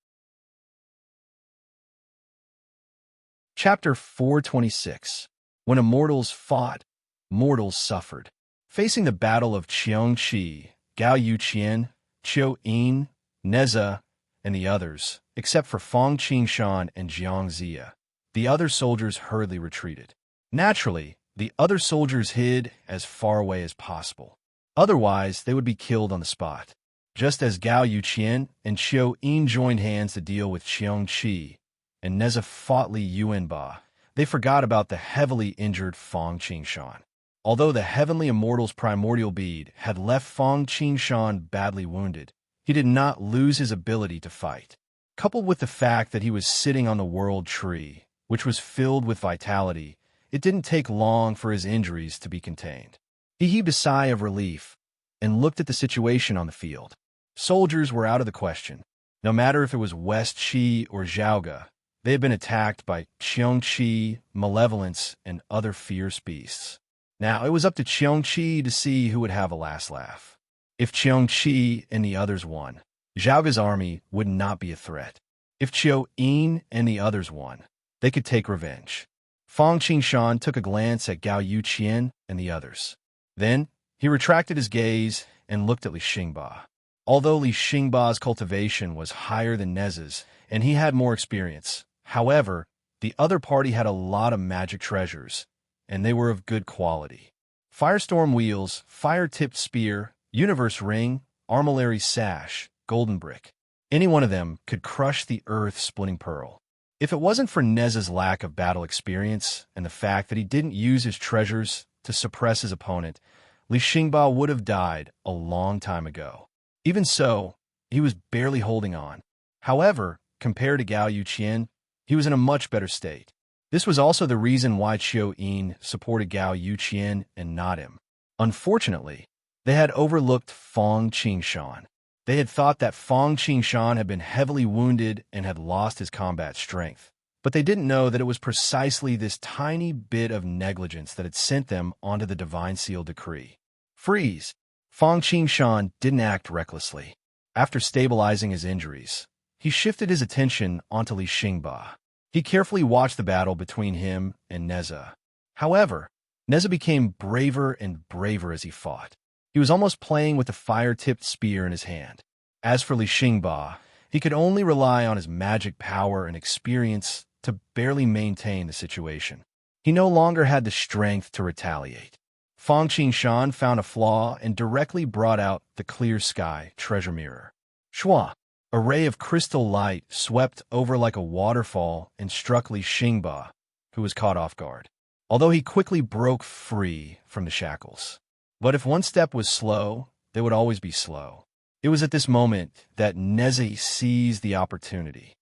Chapter 426. When immortals fought, mortals suffered. Facing the battle of Qiongqi, Gao Yuqian, Qiu Yin, Neza, and the others, except for Fang Qingshan and Jiang Zia, the other soldiers hurriedly retreated. Naturally, the other soldiers hid as far away as possible. Otherwise, they would be killed on the spot. Just as Gao Yuqian and Qiu Yin joined hands to deal with Qiongqi, and Neza fought Li Yuanba, they forgot about the heavily injured Fang Qingshan. Although the Heavenly Immortal's primordial bead had left Fang Qingshan badly wounded, he did not lose his ability to fight. Coupled with the fact that he was sitting on the world tree, which was filled with vitality, it didn't take long for his injuries to be contained. He heaved a sigh of relief and looked at the situation on the field. Soldiers were out of the question. No matter if it was West Chi or Zhaoga, they had been attacked by Qiongqi, malevolence, and other fierce beasts. Now, it was up to Qiongqi to see who would have a last laugh. If Qiongqi and the others won, Zhaoga's army would not be a threat. If Qiu Yin and the others won, they could take revenge. Fang Qingshan took a glance at Gao Yuqian and the others. Then, he retracted his gaze and looked at Li Xingba. Although Li Xingba's cultivation was higher than Neza's, and he had more experience, however, the other party had a lot of magic treasures, and they were of good quality. Firestorm wheels, fire-tipped spear, universe ring, armillary sash, golden brick. Any one of them could crush the earth-splitting pearl. If it wasn't for Neza's lack of battle experience and the fact that he didn't use his treasures to suppress his opponent, Li Xingba would have died a long time ago. Even so, he was barely holding on. However, compared to Gao Yuqian, he was in a much better state. This was also the reason why Qiu Yin supported Gao Yuqian and not him. Unfortunately, they had overlooked Fang Qingshan. They had thought that Fang Qingshan had been heavily wounded and had lost his combat strength. But they didn't know that it was precisely this tiny bit of negligence that had sent them onto the Divine Seal decree. Freeze! Fang Qingshan didn't act recklessly. After stabilizing his injuries, he shifted his attention onto Li Xingba. He carefully watched the battle between him and Neza. However, Neza became braver and braver as he fought. He was almost playing with the fire-tipped spear in his hand. As for Li Xingba, he could only rely on his magic power and experience to barely maintain the situation. He no longer had the strength to retaliate. Fang Qingshan found a flaw and directly brought out the clear sky treasure mirror. Shua! A ray of crystal light swept over like a waterfall and struck Li Xingba, who was caught off guard, although he quickly broke free from the shackles. But if one step was slow, they would always be slow. It was at this moment that Nezi seized the opportunity.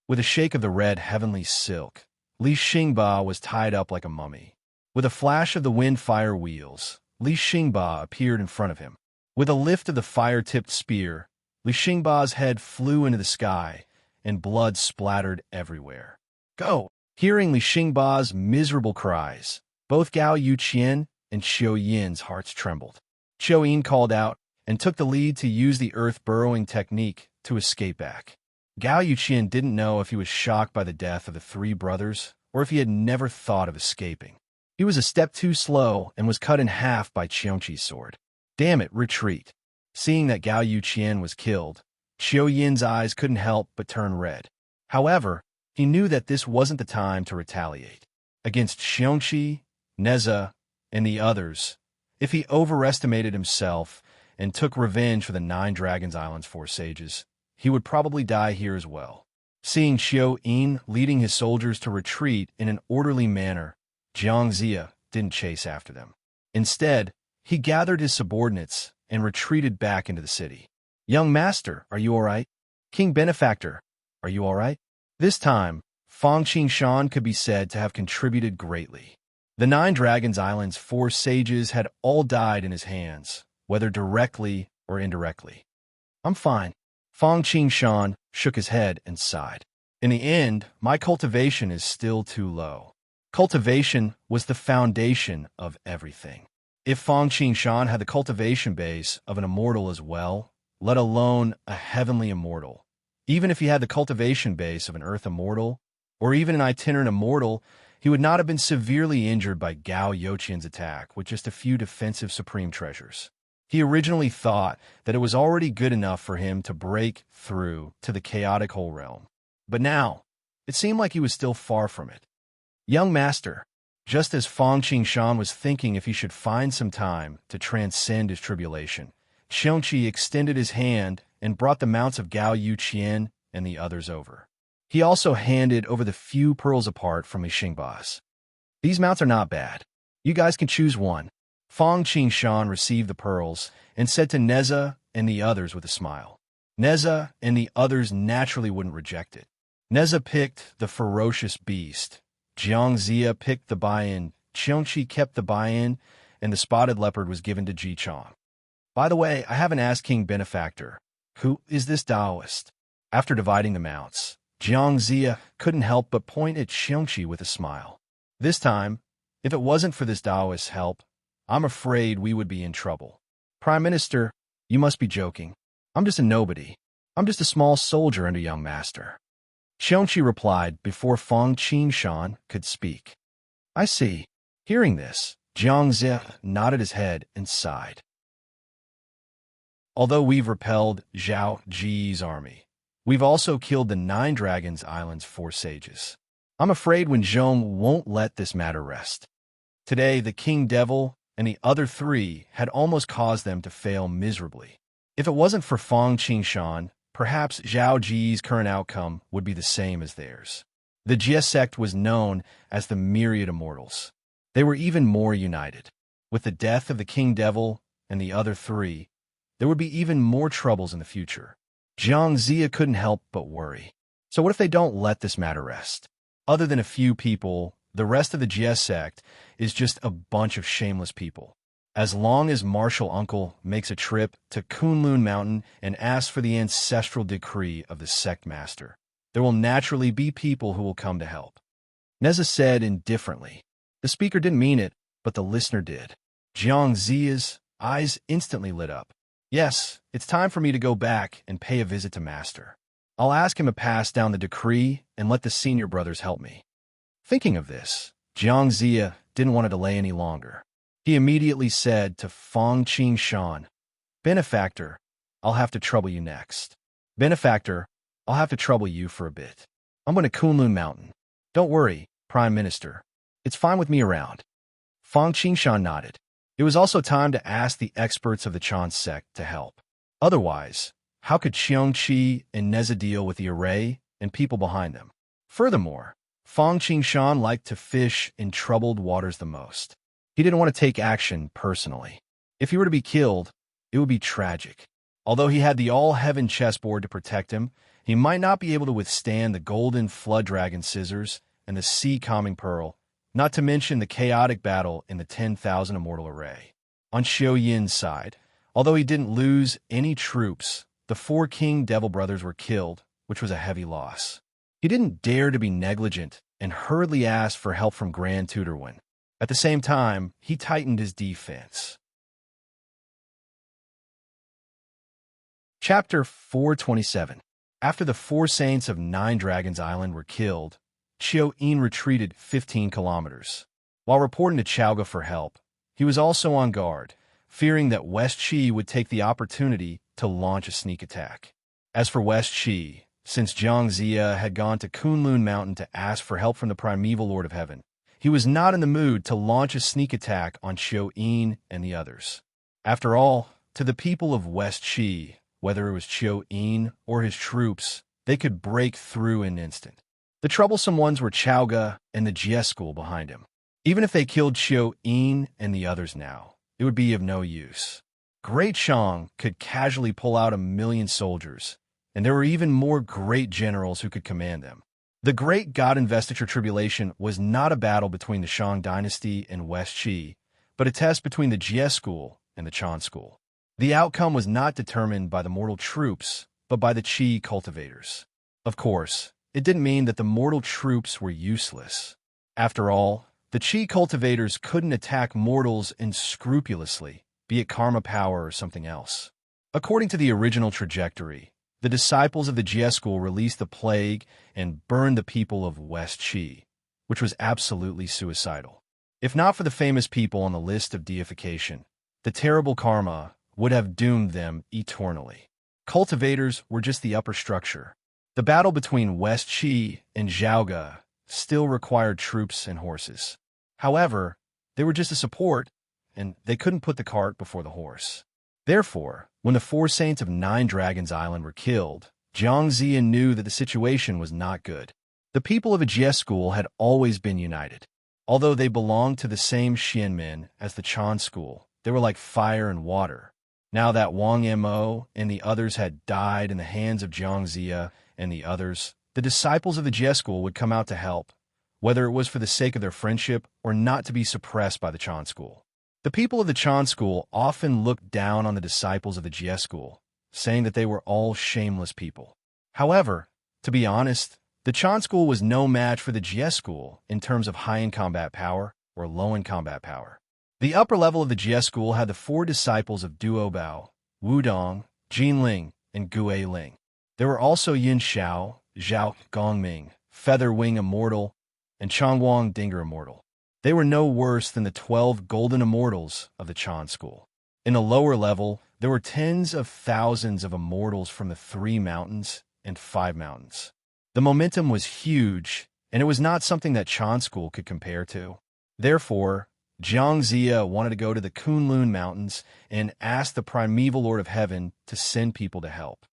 With a shake of the red heavenly silk, Li Xingba was tied up like a mummy. With a flash of the wind-fire wheels, Li Xingba appeared in front of him. With a lift of the fire-tipped spear, Li Xingba's head flew into the sky, and blood splattered everywhere. Go! Hearing Li Xingba's miserable cries, both Gao Yuqian and Qiu Yin's hearts trembled. Xiao Yin called out and took the lead to use the earth-burrowing technique to escape back. Gao Yuqian didn't know if he was shocked by the death of the three brothers or if he had never thought of escaping. He was a step too slow and was cut in half by Qiongqi's sword. Damn it, retreat. Seeing that Gao Yuqian was killed, Xiao Yin's eyes couldn't help but turn red. However, he knew that this wasn't the time to retaliate. Against Qiongqi, Neza, and the others, if he overestimated himself and took revenge for the 9 Dragons Island's 4 sages, he would probably die here as well. Seeing Xiao Yin leading his soldiers to retreat in an orderly manner, Jiang Zia didn't chase after them. Instead, he gathered his subordinates and retreated back into the city. Young master, are you all right? King Benefactor, are you all right? This time, Fang Qingshan could be said to have contributed greatly. The 9 Dragons Island's 4 sages had all died in his hands, whether directly or indirectly. I'm fine. Fang Qingshan shook his head and sighed. In the end, my cultivation is still too low. Cultivation was the foundation of everything. If Fang Qingshan had the cultivation base of an immortal as well, let alone a heavenly immortal, even if he had the cultivation base of an earth immortal, or even an itinerant immortal, he would not have been severely injured by Gao Youqian's attack with just a few defensive supreme treasures. He originally thought that it was already good enough for him to break through to the chaotic whole realm. But now, it seemed like he was still far from it. Young master, just as Fang Qingshan was thinking if he should find some time to transcend his tribulation, Xiongqi extended his hand and brought the mounts of Gao Yuqian and the others over. He also handed over the few pearls apart from his Xingbas. These mounts are not bad. You guys can choose one. Fang Qingshan received the pearls and said to Neza and the others with a smile. Neza and the others naturally wouldn't reject it. Neza picked the ferocious beast. Jiang Zia picked the buy-in. Qiongqi kept the buy-in, and the spotted leopard was given to Ji Chong. By the way, I haven't asked King Benefactor, who is this Taoist? After dividing the mounts, Jiang Zia couldn't help but point at Qiongqi with a smile. This time, if it wasn't for this Taoist's help, I'm afraid we would be in trouble. Prime Minister, you must be joking. I'm just a nobody. I'm just a small soldier under young master. Qiongqi replied before Fang Qingshan could speak. I see. Hearing this, Jiang Zia nodded his head and sighed. Although we've repelled Zhao Ji's army, we've also killed the 9 Dragons Island's 4 sages. I'm afraid Wen Zhong won't let this matter rest. Today, the King Devil and the other 3 had almost caused them to fail miserably. If it wasn't for Fang Qingshan, perhaps Zhao Ji's current outcome would be the same as theirs. The Jie sect was known as the Myriad Immortals. They were even more united. With the death of the King Devil and the other 3, there would be even more troubles in the future. Jiang Zia couldn't help but worry. So what if they don't let this matter rest? Other than a few people, the rest of the Jie sect is just a bunch of shameless people. As long as Martial Uncle makes a trip to Kunlun Mountain and asks for the ancestral decree of the sect master, there will naturally be people who will come to help. Neza said indifferently. The speaker didn't mean it, but the listener did. Jiang Zia's eyes instantly lit up. Yes, it's time for me to go back and pay a visit to Master. I'll ask him to pass down the decree and let the senior brothers help me. Thinking of this, Jiang Zia didn't want to delay any longer. He immediately said to Fang Qingshan, Benefactor, I'll have to trouble you next. Benefactor, I'll have to trouble you for a bit. I'm going to Kunlun Mountain. Don't worry, Prime Minister. It's fine with me around. Fang Qingshan nodded. It was also time to ask the experts of the Chan sect to help. Otherwise, how could Qiongqi and Neza deal with the array and people behind them? Furthermore, Fang Qingshan liked to fish in troubled waters the most. He didn't want to take action personally. If he were to be killed, it would be tragic. Although he had the all-heaven chessboard to protect him, he might not be able to withstand the golden flood dragon scissors and the sea-calming pearl, not to mention the chaotic battle in the 10,000 immortal array. On Xiao Yin's side, although he didn't lose any troops, the 4 King Devil brothers were killed, which was a heavy loss. He didn't dare to be negligent and hurriedly asked for help from Grand Tutor Wen. At the same time, he tightened his defense. Chapter 427. After the 4 saints of Nine Dragons Island were killed, Yin retreated 15 kilometers. While reporting to Chowga for help, he was also on guard, fearing that West Chi would take the opportunity to launch a sneak attack. As for West Chi, since Jiang Zia had gone to Kunlun Mountain to ask for help from the primeval Lord of Heaven, he was not in the mood to launch a sneak attack on Yin and the others. After all, to the people of West Chi, whether it was Yin or his troops, they could break through in an instant. The troublesome ones were Chowga and the Jie school behind him. Even if they killed Yin and the others now, it would be of no use. Great Shang could casually pull out 1,000,000 soldiers, and there were even more great generals who could command them. The Great God Investiture Tribulation was not a battle between the Shang dynasty and West Chi, but a test between the Jie school and the Chan school. The outcome was not determined by the mortal troops, but by the Qi cultivators. Of course, it didn't mean that the mortal troops were useless. After all, the Qi cultivators couldn't attack mortals unscrupulously, be it karma power or something else. According to the original trajectory, the disciples of the Jie school released the plague and burned the people of West Chi, which was absolutely suicidal. If not for the famous people on the list of deification, the terrible karma would have doomed them eternally. Cultivators were just the upper structure. The battle between West Chi and Zhaoga still required troops and horses. However, they were just a support, and they couldn't put the cart before the horse. Therefore, when the 4 saints of Nine Dragons Island were killed, Jiang Ziya knew that the situation was not good. The people of a Jie school had always been united. Although they belonged to the same Xianmen as the Chan school, they were like fire and water. Now that Wang Mo and the others had died in the hands of Jiang Ziya and the others, the disciples of the Jie school would come out to help, whether it was for the sake of their friendship or not to be suppressed by the Chan school. The people of the Chan school often looked down on the disciples of the Jie school, saying that they were all shameless people. However, to be honest, the Chan school was no match for the Jie school in terms of high in combat power or low in combat power. The upper level of the Jie school had the 4 disciples of Duo Bao, Wudong, Jinling, and Gue Ling. There were also Yin Xiao, Zhao Gongming, Feather Wing Immortal, and Changwang Dinger Immortal. They were no worse than the 12 golden immortals of the Chan school. In the lower level, there were tens of thousands of immortals from the 3 mountains and 5 mountains. The momentum was huge, and it was not something that Chan school could compare to. Therefore, Jiang Ziya wanted to go to the Kunlun Mountains and ask the primeval Lord of Heaven to send people to help.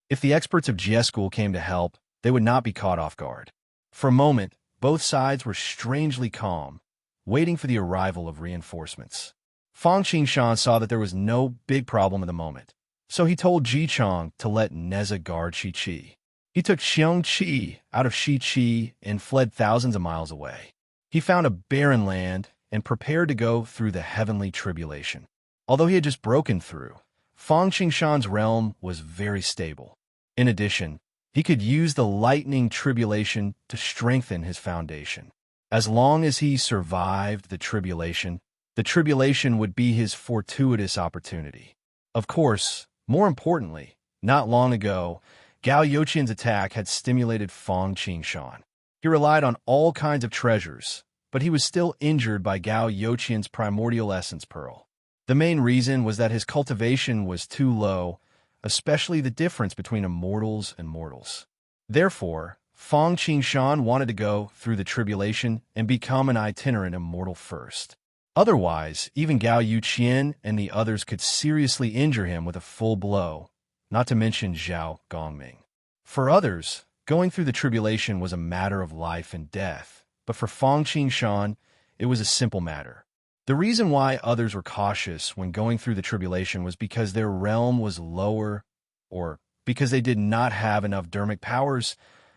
If the experts of Jie school came to help, they would not be caught off guard. For a moment, both sides were strangely calm, waiting for the arrival of reinforcements. Fang Qingshan saw that there was no big problem at the moment, so he told Ji Chong to let Neza guard Shi Qi. He took Xiong Qi out of Shi Qi and fled thousands of miles away. He found a barren land and prepared to go through the heavenly tribulation. Although he had just broken through, Fang Qingshan's realm was very stable. In addition, he could use the lightning tribulation to strengthen his foundation. As long as he survived the tribulation would be his fortuitous opportunity. Of course, more importantly, not long ago, Gao Youqian's attack had stimulated Fang Qingshan. He relied on all kinds of treasures, but he was still injured by Gao Youqian's primordial essence pearl. The main reason was that his cultivation was too low, especially the difference between immortals and mortals. Therefore, Fang Qingshan wanted to go through the tribulation and become an itinerant immortal first. Otherwise, even Gao Youqian and the others could seriously injure him with a full blow, not to mention Zhao Gongming. For others, going through the tribulation was a matter of life and death, but for Fang Qingshan, it was a simple matter. The reason why others were cautious when going through the tribulation was because their realm was lower, or because they did not have enough dermic powers,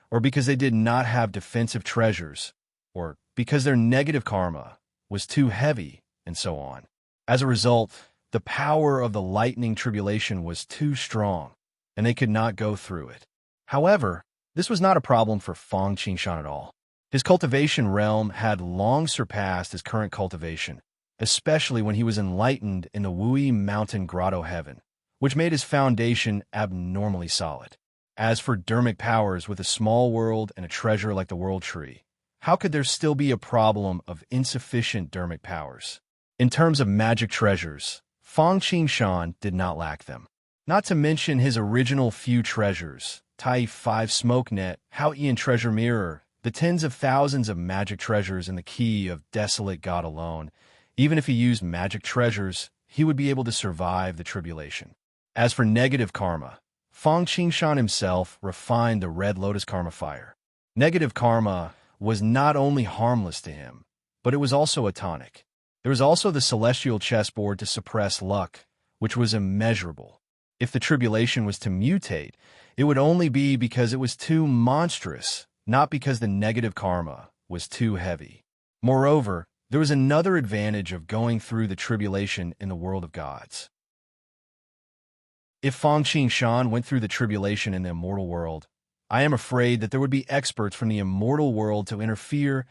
or because they did not have defensive treasures, or because their negative karma was too heavy, and so on. As a result, the power of the lightning tribulation was too strong, and they could not go through it. However, this was not a problem for Fang Qingshan at all. His cultivation realm had long surpassed his current cultivation, especially when he was enlightened in the Wui Mountain Grotto Heaven, which made his foundation abnormally solid. As for dermic powers with a small world and a treasure like the World Tree, how could there still be a problem of insufficient dermic powers? In terms of magic treasures, Fang Qingshan did not lack them. Not to mention his original few treasures, Tai 5 Smoke Net, Hao Ian Treasure Mirror, the tens of thousands of magic treasures and the key of Desolate God alone. Even if he used magic treasures, he would be able to survive the tribulation. As for negative karma, Fang Qingshan himself refined the Red Lotus Karma Fire. Negative karma was not only harmless to him, but it was also a tonic. There was also the celestial chessboard to suppress luck, which was immeasurable. If the tribulation was to mutate, it would only be because it was too monstrous, not because the negative karma was too heavy. Moreover, there was another advantage of going through the tribulation in the world of gods. If Fang Qingshan went through the tribulation in the immortal world, I am afraid that there would be experts from the immortal world to interfere,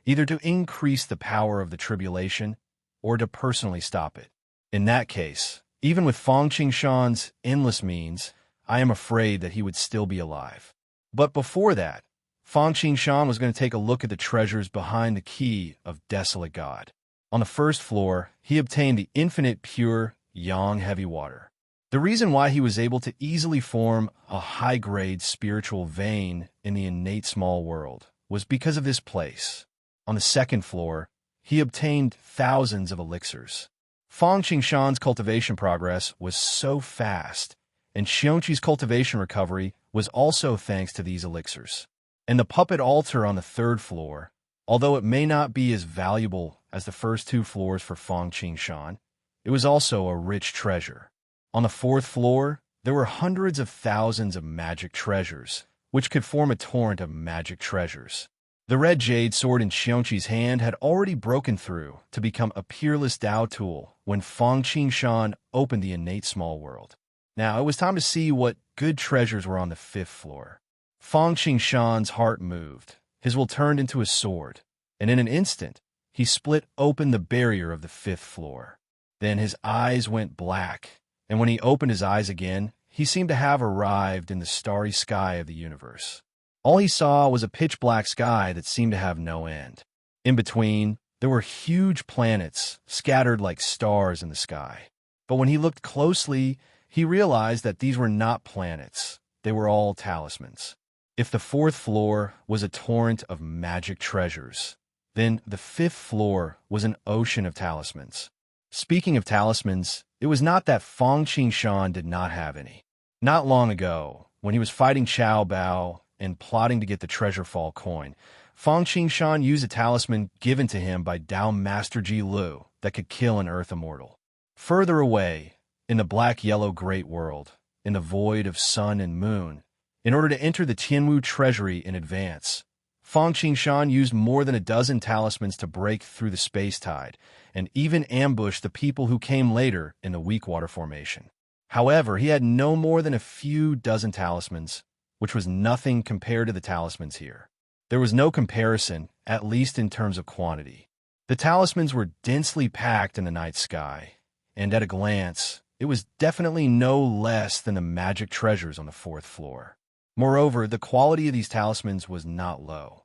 either to increase the power of the tribulation or to personally stop it. In that case, even with Fang Qingshan's endless means, I am afraid that he would still be alive. But before that, Fang Qingshan was going to take a look at the treasures behind the key of Desolate God. On the first floor, he obtained the infinite pure Yang heavy water. The reason why he was able to easily form a high-grade spiritual vein in the innate small world was because of this place. On the second floor, he obtained thousands of elixirs. Fang Qingshan's cultivation progress was so fast, and Xiongqi's cultivation recovery was also thanks to these elixirs. And the puppet altar on the third floor, although it may not be as valuable as the first two floors for Fang Qingshan, it was also a rich treasure. On the fourth floor, there were hundreds of thousands of magic treasures, which could form a torrent of magic treasures. The red jade sword in Xiongqi's hand had already broken through to become a peerless Dao tool when Fang Qingshan opened the innate small world. Now it was time to see what good treasures were on the fifth floor. Fang Qingshan's heart moved, his will turned into a sword, and in an instant, he split open the barrier of the fifth floor. Then his eyes went black, and when he opened his eyes again, he seemed to have arrived in the starry sky of the universe. All he saw was a pitch-black sky that seemed to have no end. In between, there were huge planets scattered like stars in the sky. But when he looked closely, he realized that these were not planets. They were all talismans. If the fourth floor was a torrent of magic treasures, then the fifth floor was an ocean of talismans. Speaking of talismans, it was not that Fang Qingshan did not have any. Not long ago, when he was fighting Qiao Bao and plotting to get the Treasure Fall coin, Fang Qingshan used a talisman given to him by Dao Master Ji Lu that could kill an Earth Immortal. Further away, in the black-yellow great world, in the void of sun and moon, in order to enter the Tianwu treasury in advance, Fang Qingshan used more than a dozen talismans to break through the space tide and even ambush the people who came later in the weak water formation. However, he had no more than a few dozen talismans, which was nothing compared to the talismans here. There was no comparison, at least in terms of quantity. The talismans were densely packed in the night sky, and at a glance, it was definitely no less than the magic treasures on the fourth floor. Moreover, the quality of these talismans was not low.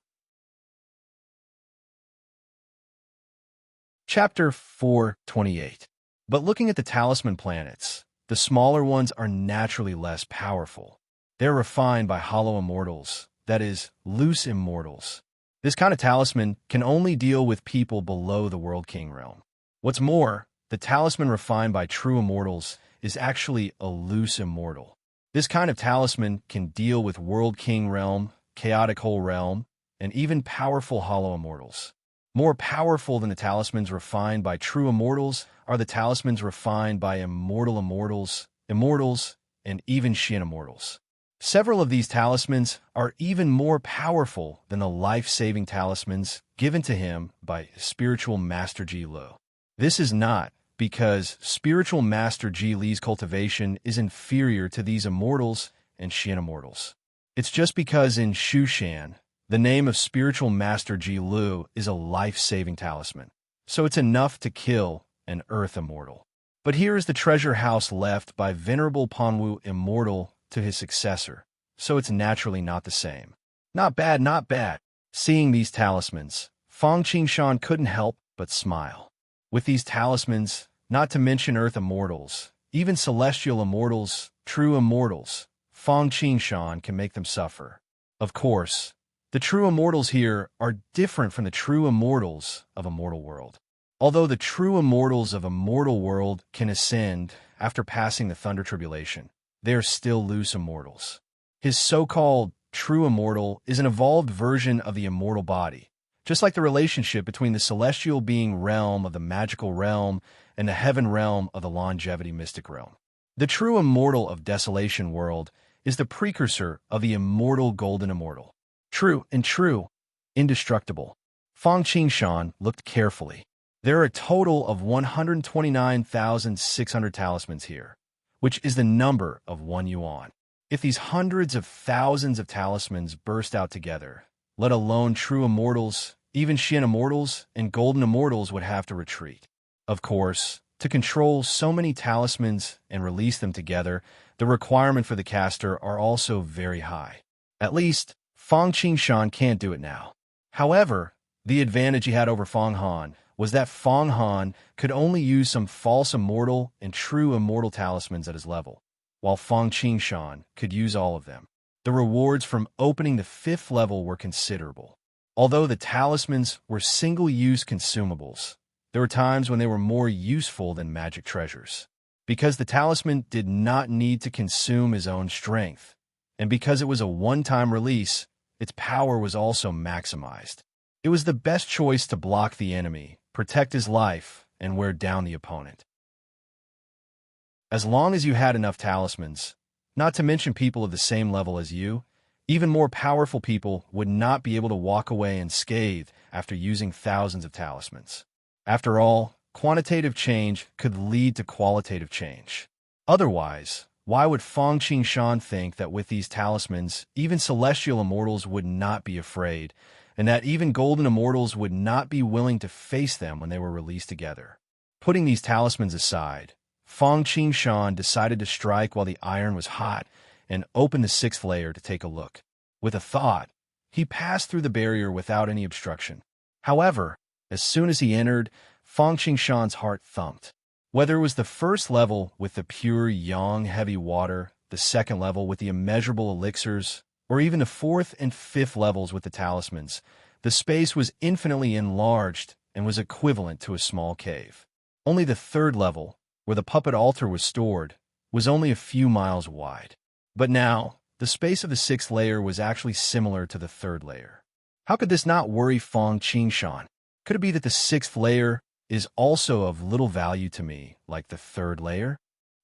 Chapter 428. But looking at the talisman planets, the smaller ones are naturally less powerful. They're refined by hollow immortals, that is, loose immortals. This kind of talisman can only deal with people below the World King realm. What's more, the talisman refined by true immortals is actually a loose immortal. This kind of talisman can deal with World King realm, chaotic whole realm, and even powerful hollow immortals. More powerful than the talismans refined by true immortals are the talismans refined by immortal immortals, and even Shin immortals. Several of these talismans are even more powerful than the life-saving talismans given to him by Spiritual Master Ji Lu. This is not because Spiritual Master Ji Li's cultivation is inferior to these immortals and Shin immortals. It's just because in Shushan, the name of Spiritual Master Ji Lu is a life-saving talisman, so it's enough to kill an Earth Immortal. But here is the treasure house left by Venerable Panwu Immortal to his successor, so it's naturally not the same. Not bad, not bad. Seeing these talismans, Fang Qingshan couldn't help but smile. With these talismans, not to mention Earth Immortals, even Celestial Immortals, true Immortals, Fang Qingshan can make them suffer. Of course, the true Immortals here are different from the true Immortals of Immortal World. Although the true Immortals of Immortal World can ascend after passing the Thunder Tribulation, they are still loose Immortals. His so-called true Immortal is an evolved version of the immortal body, just like the relationship between the celestial being realm of the magical realm and the heaven realm of the longevity mystic realm. The true Immortal of Desolation World is the precursor of the immortal Golden Immortal. True, indestructible. Fang Qingshan looked carefully. There are a total of 129,600 talismans here, which is the number of 1 yuan. If these hundreds of thousands of talismans burst out together, let alone true Immortals, even Xian Immortals and Golden Immortals would have to retreat. Of course, to control so many talismans and release them together, the requirement for the caster are also very high. At least, Fang Qingshan can't do it now. However, the advantage he had over Fang Han was that Fang Han could only use some false immortal and true immortal talismans at his level, while Fang Qingshan could use all of them. The rewards from opening the 5th level were considerable. Although the talismans were single-use consumables, there were times when they were more useful than magic treasures. Because the talisman did not need to consume his own strength, and because it was a one-time release, its power was also maximized. It was the best choice to block the enemy, protect his life, and wear down the opponent. As long as you had enough talismans, not to mention people of the same level as you, even more powerful people would not be able to walk away unscathed after using thousands of talismans. After all, quantitative change could lead to qualitative change. Otherwise, why would Fang Qingshan think that with these talismans, even Celestial Immortals would not be afraid, and that even Golden Immortals would not be willing to face them when they were released together? Putting these talismans aside, Fang Qingshan decided to strike while the iron was hot and open the 6th layer to take a look. With a thought, he passed through the barrier without any obstruction. However, as soon as he entered, Fang Qingshan's heart thumped. Whether it was the 1st level with the pure yang heavy water, the 2nd level with the immeasurable elixirs, or even the 4th and 5th levels with the talismans, the space was infinitely enlarged and was equivalent to a small cave. Only the 3rd level, where the puppet altar was stored, was only a few miles wide. But now, the space of the 6th layer was actually similar to the 3rd layer. How could this not worry Fang Qingshan? Could it be that the 6th layer is also of little value to me, like the 3rd layer?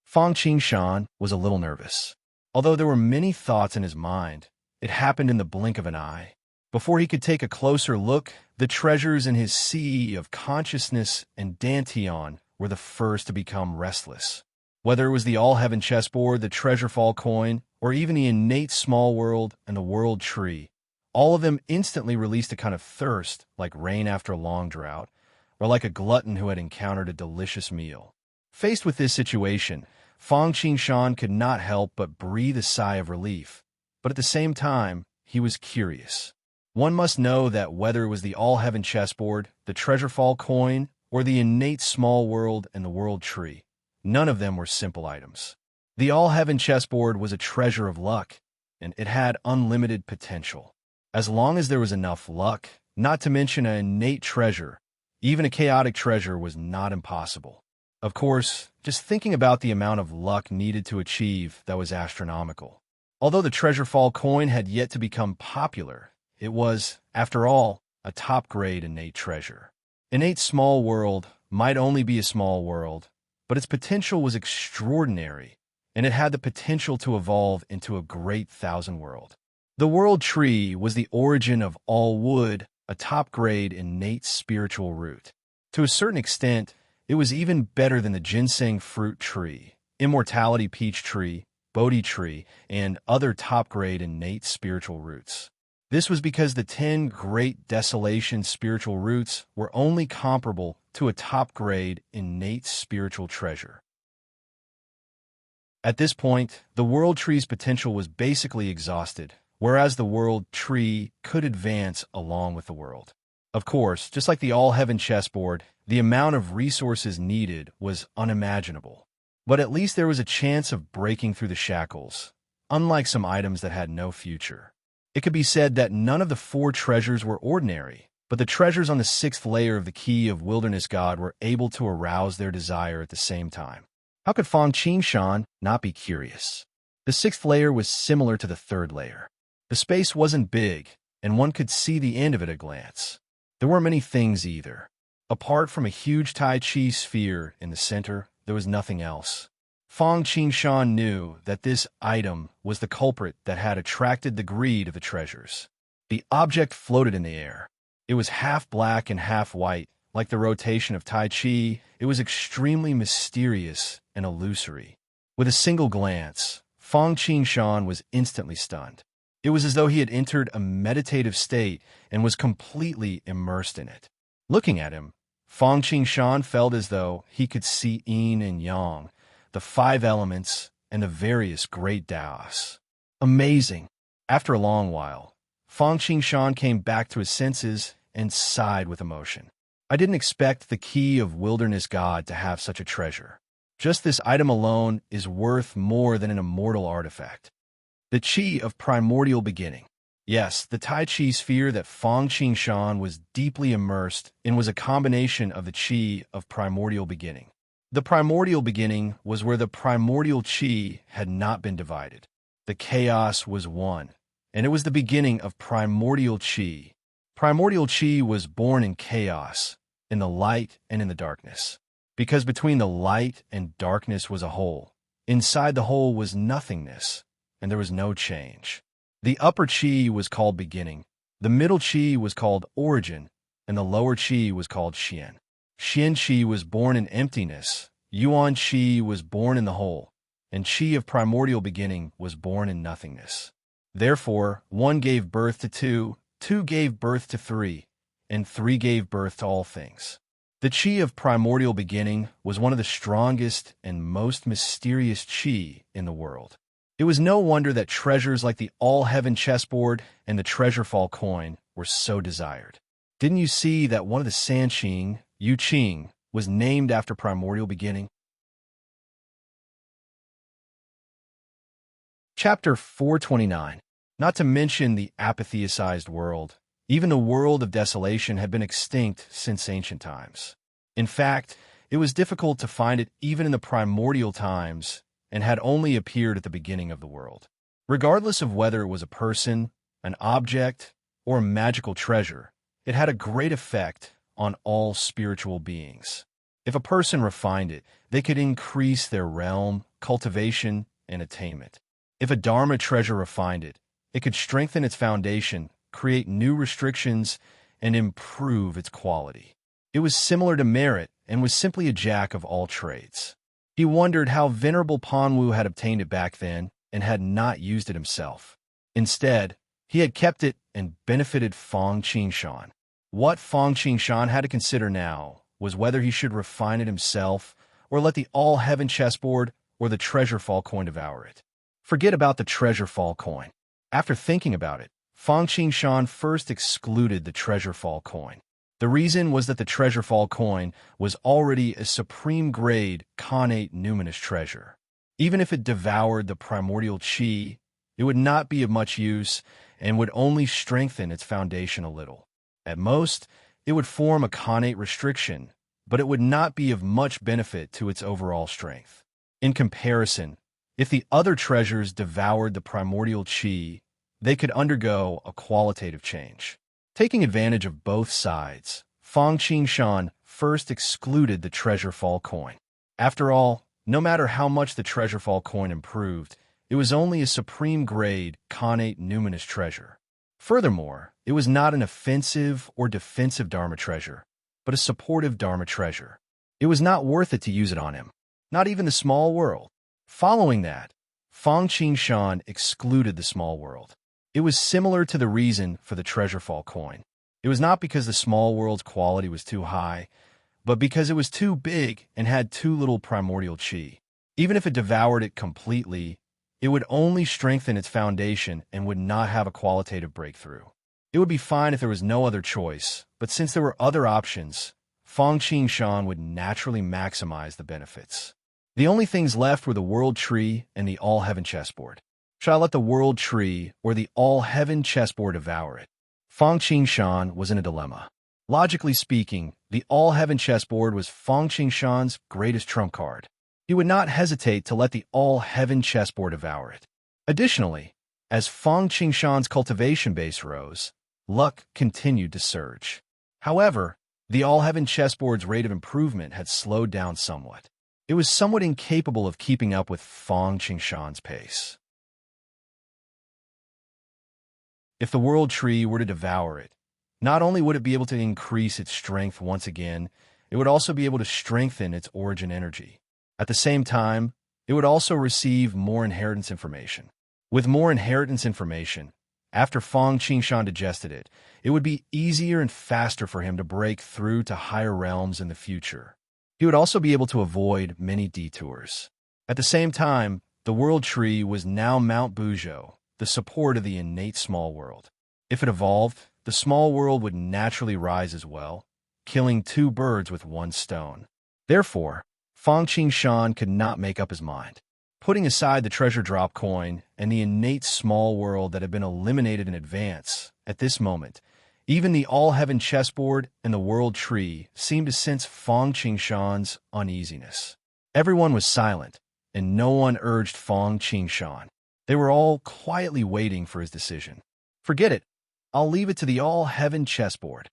Fang Qingshan was a little nervous. Although there were many thoughts in his mind, it happened in the blink of an eye. Before he could take a closer look, the treasures in his sea of consciousness and Dantian were the first to become restless. Whether it was the all-heaven chessboard, the treasure-fall coin, or even the innate small world and the world tree, all of them instantly released a kind of thirst, like rain after a long drought, or like a glutton who had encountered a delicious meal. Faced with this situation, Fang Qingshan could not help but breathe a sigh of relief, but at the same time, he was curious. One must know that whether it was the all-heaven chessboard, the treasure-fall coin, or the innate small world and the world tree, none of them were simple items. The all-heaven chessboard was a treasure of luck, and it had unlimited potential. As long as there was enough luck, not to mention an innate treasure, even a chaotic treasure was not impossible. Of course, just thinking about the amount of luck needed to achieve that was astronomical. Although the treasure-fall coin had yet to become popular, it was, after all, a top-grade innate treasure. Innate small world might only be a small world, but its potential was extraordinary, and it had the potential to evolve into a great thousand world. The world tree was the origin of all wood, a top-grade innate spiritual root. To a certain extent, it was even better than the ginseng fruit tree, immortality peach tree, Bodhi tree, and other top-grade innate spiritual roots. This was because the 10 great desolation spiritual roots were only comparable to a top-grade innate spiritual treasure. At this point, the world tree's potential was basically exhausted, whereas the world tree could advance along with the world. Of course, just like the all-heaven chessboard, the amount of resources needed was unimaginable. But at least there was a chance of breaking through the shackles, unlike some items that had no future. It could be said that none of the 4 treasures were ordinary, but the treasures on the 6th layer of the key of Wilderness God were able to arouse their desire at the same time. How could Fang Qingshan not be curious? The 6th layer was similar to the 3rd layer. The space wasn't big, and one could see the end of it at a glance. There weren't many things either. Apart from a huge Tai Chi sphere in the center, there was nothing else. Fang Qingshan knew that this item was the culprit that had attracted the greed of the treasures. The object floated in the air. It was half black and half white, like the rotation of Tai Chi. It was extremely mysterious and illusory. With a single glance, Fang Qingshan was instantly stunned. It was as though he had entered a meditative state and was completely immersed in it. Looking at him, Fang Qingshan felt as though he could see yin and yang, the 5 elements, and the various great Taoists. Amazing! After a long while, Fang Qingshan came back to his senses and sighed with emotion. I didn't expect the key of Wilderness God to have such a treasure. Just this item alone is worth more than an immortal artifact. The Qi of Primordial Beginning. Yes, the Tai Chi sphere that Fang Qingshan was deeply immersed in was a combination of the Qi of Primordial Beginning. The Primordial Beginning was where the primordial Qi had not been divided. The chaos was one, and it was the beginning of Primordial Qi. Primordial Qi was born in chaos, in the light and in the darkness. Because between the light and darkness was a hole. Inside the hole was nothingness, and there was no change. The upper Qi was called beginning, the middle Qi was called origin, and the lower Qi was called Xian. Xian Qi was born in emptiness, Yuan Qi was born in the hole, and Qi of primordial beginning was born in nothingness. Therefore, 1 gave birth to 2, 2 gave birth to 3, and 3 gave birth to all things. The Qi of primordial beginning was one of the strongest and most mysterious Qi in the world. It was no wonder that treasures like the all-heaven chessboard and the treasure-fall coin were so desired. Didn't you see that one of the Sanqing, Yu Qing, was named after primordial beginning? Chapter 429. Not to mention the apatheicized world. Even the world of desolation had been extinct since ancient times. In fact, it was difficult to find it even in the primordial times and had only appeared at the beginning of the world. Regardless of whether it was a person, an object, or a magical treasure, it had a great effect on all spiritual beings. If a person refined it, they could increase their realm, cultivation, and attainment. If a Dharma treasure refined it, it could strengthen its foundation, create new restrictions, and improve its quality. It was similar to merit and was simply a jack of all trades. He wondered how Venerable Panwu had obtained it back then and had not used it himself. Instead, he had kept it and benefited Fang Qingshan. What Fang Qingshan had to consider now was whether he should refine it himself or let the all-heaven chessboard or the treasure fall coin devour it. Forget about the treasure fall coin. After thinking about it, Fang Qingshan first excluded the treasure fall coin. The reason was that the treasure fall coin was already a supreme grade connate numinous treasure. Even if it devoured the primordial Qi, it would not be of much use and would only strengthen its foundation a little. At most, it would form a connate restriction, but it would not be of much benefit to its overall strength. In comparison, if the other treasures devoured the primordial Qi, they could undergo a qualitative change. Taking advantage of both sides, Fang Qingshan first excluded the treasure fall coin. After all, no matter how much the treasure fall coin improved, it was only a supreme grade connate numinous treasure. Furthermore, it was not an offensive or defensive Dharma treasure, but a supportive Dharma treasure. It was not worth it to use it on him, not even the small world. Following that, Fang Qingshan excluded the small world. It was similar to the reason for the treasure fall coin. It was not because the small world's quality was too high, but because it was too big and had too little primordial Qi. Even if it devoured it completely, it would only strengthen its foundation and would not have a qualitative breakthrough. It would be fine if there was no other choice, but since there were other options, Fang Qingshan would naturally maximize the benefits. The only things left were the World Tree and the All-Heaven Chessboard. Should I let the World Tree or the All-Heaven Chessboard devour it? Fang Qingshan was in a dilemma. Logically speaking, the All-Heaven Chessboard was Fang Qingshan's greatest trump card. He would not hesitate to let the All-Heaven Chessboard devour it. Additionally, as Fang Qingshan's cultivation base rose, luck continued to surge. However, the All-Heaven Chessboard's rate of improvement had slowed down somewhat. It was somewhat incapable of keeping up with Fang Qingshan's pace. If the World Tree were to devour it, not only would it be able to increase its strength once again, it would also be able to strengthen its origin energy. At the same time, it would also receive more inheritance information. With more inheritance information, after Fang Qingshan digested it, it would be easier and faster for him to break through to higher realms in the future. He would also be able to avoid many detours. At the same time, the World Tree was now Mount Buzhou, the support of the innate small world. If it evolved, the small world would naturally rise as well, killing two birds with one stone. Therefore, Fang Qingshan could not make up his mind. Putting aside the treasure drop coin and the innate small world that had been eliminated in advance, at this moment, even the All-Heaven Chessboard and the World Tree seemed to sense Fang Qingshan's uneasiness. Everyone was silent, and no one urged Fang Qingshan. They were all quietly waiting for his decision. Forget it. I'll leave it to the All-Heaven Chessboard.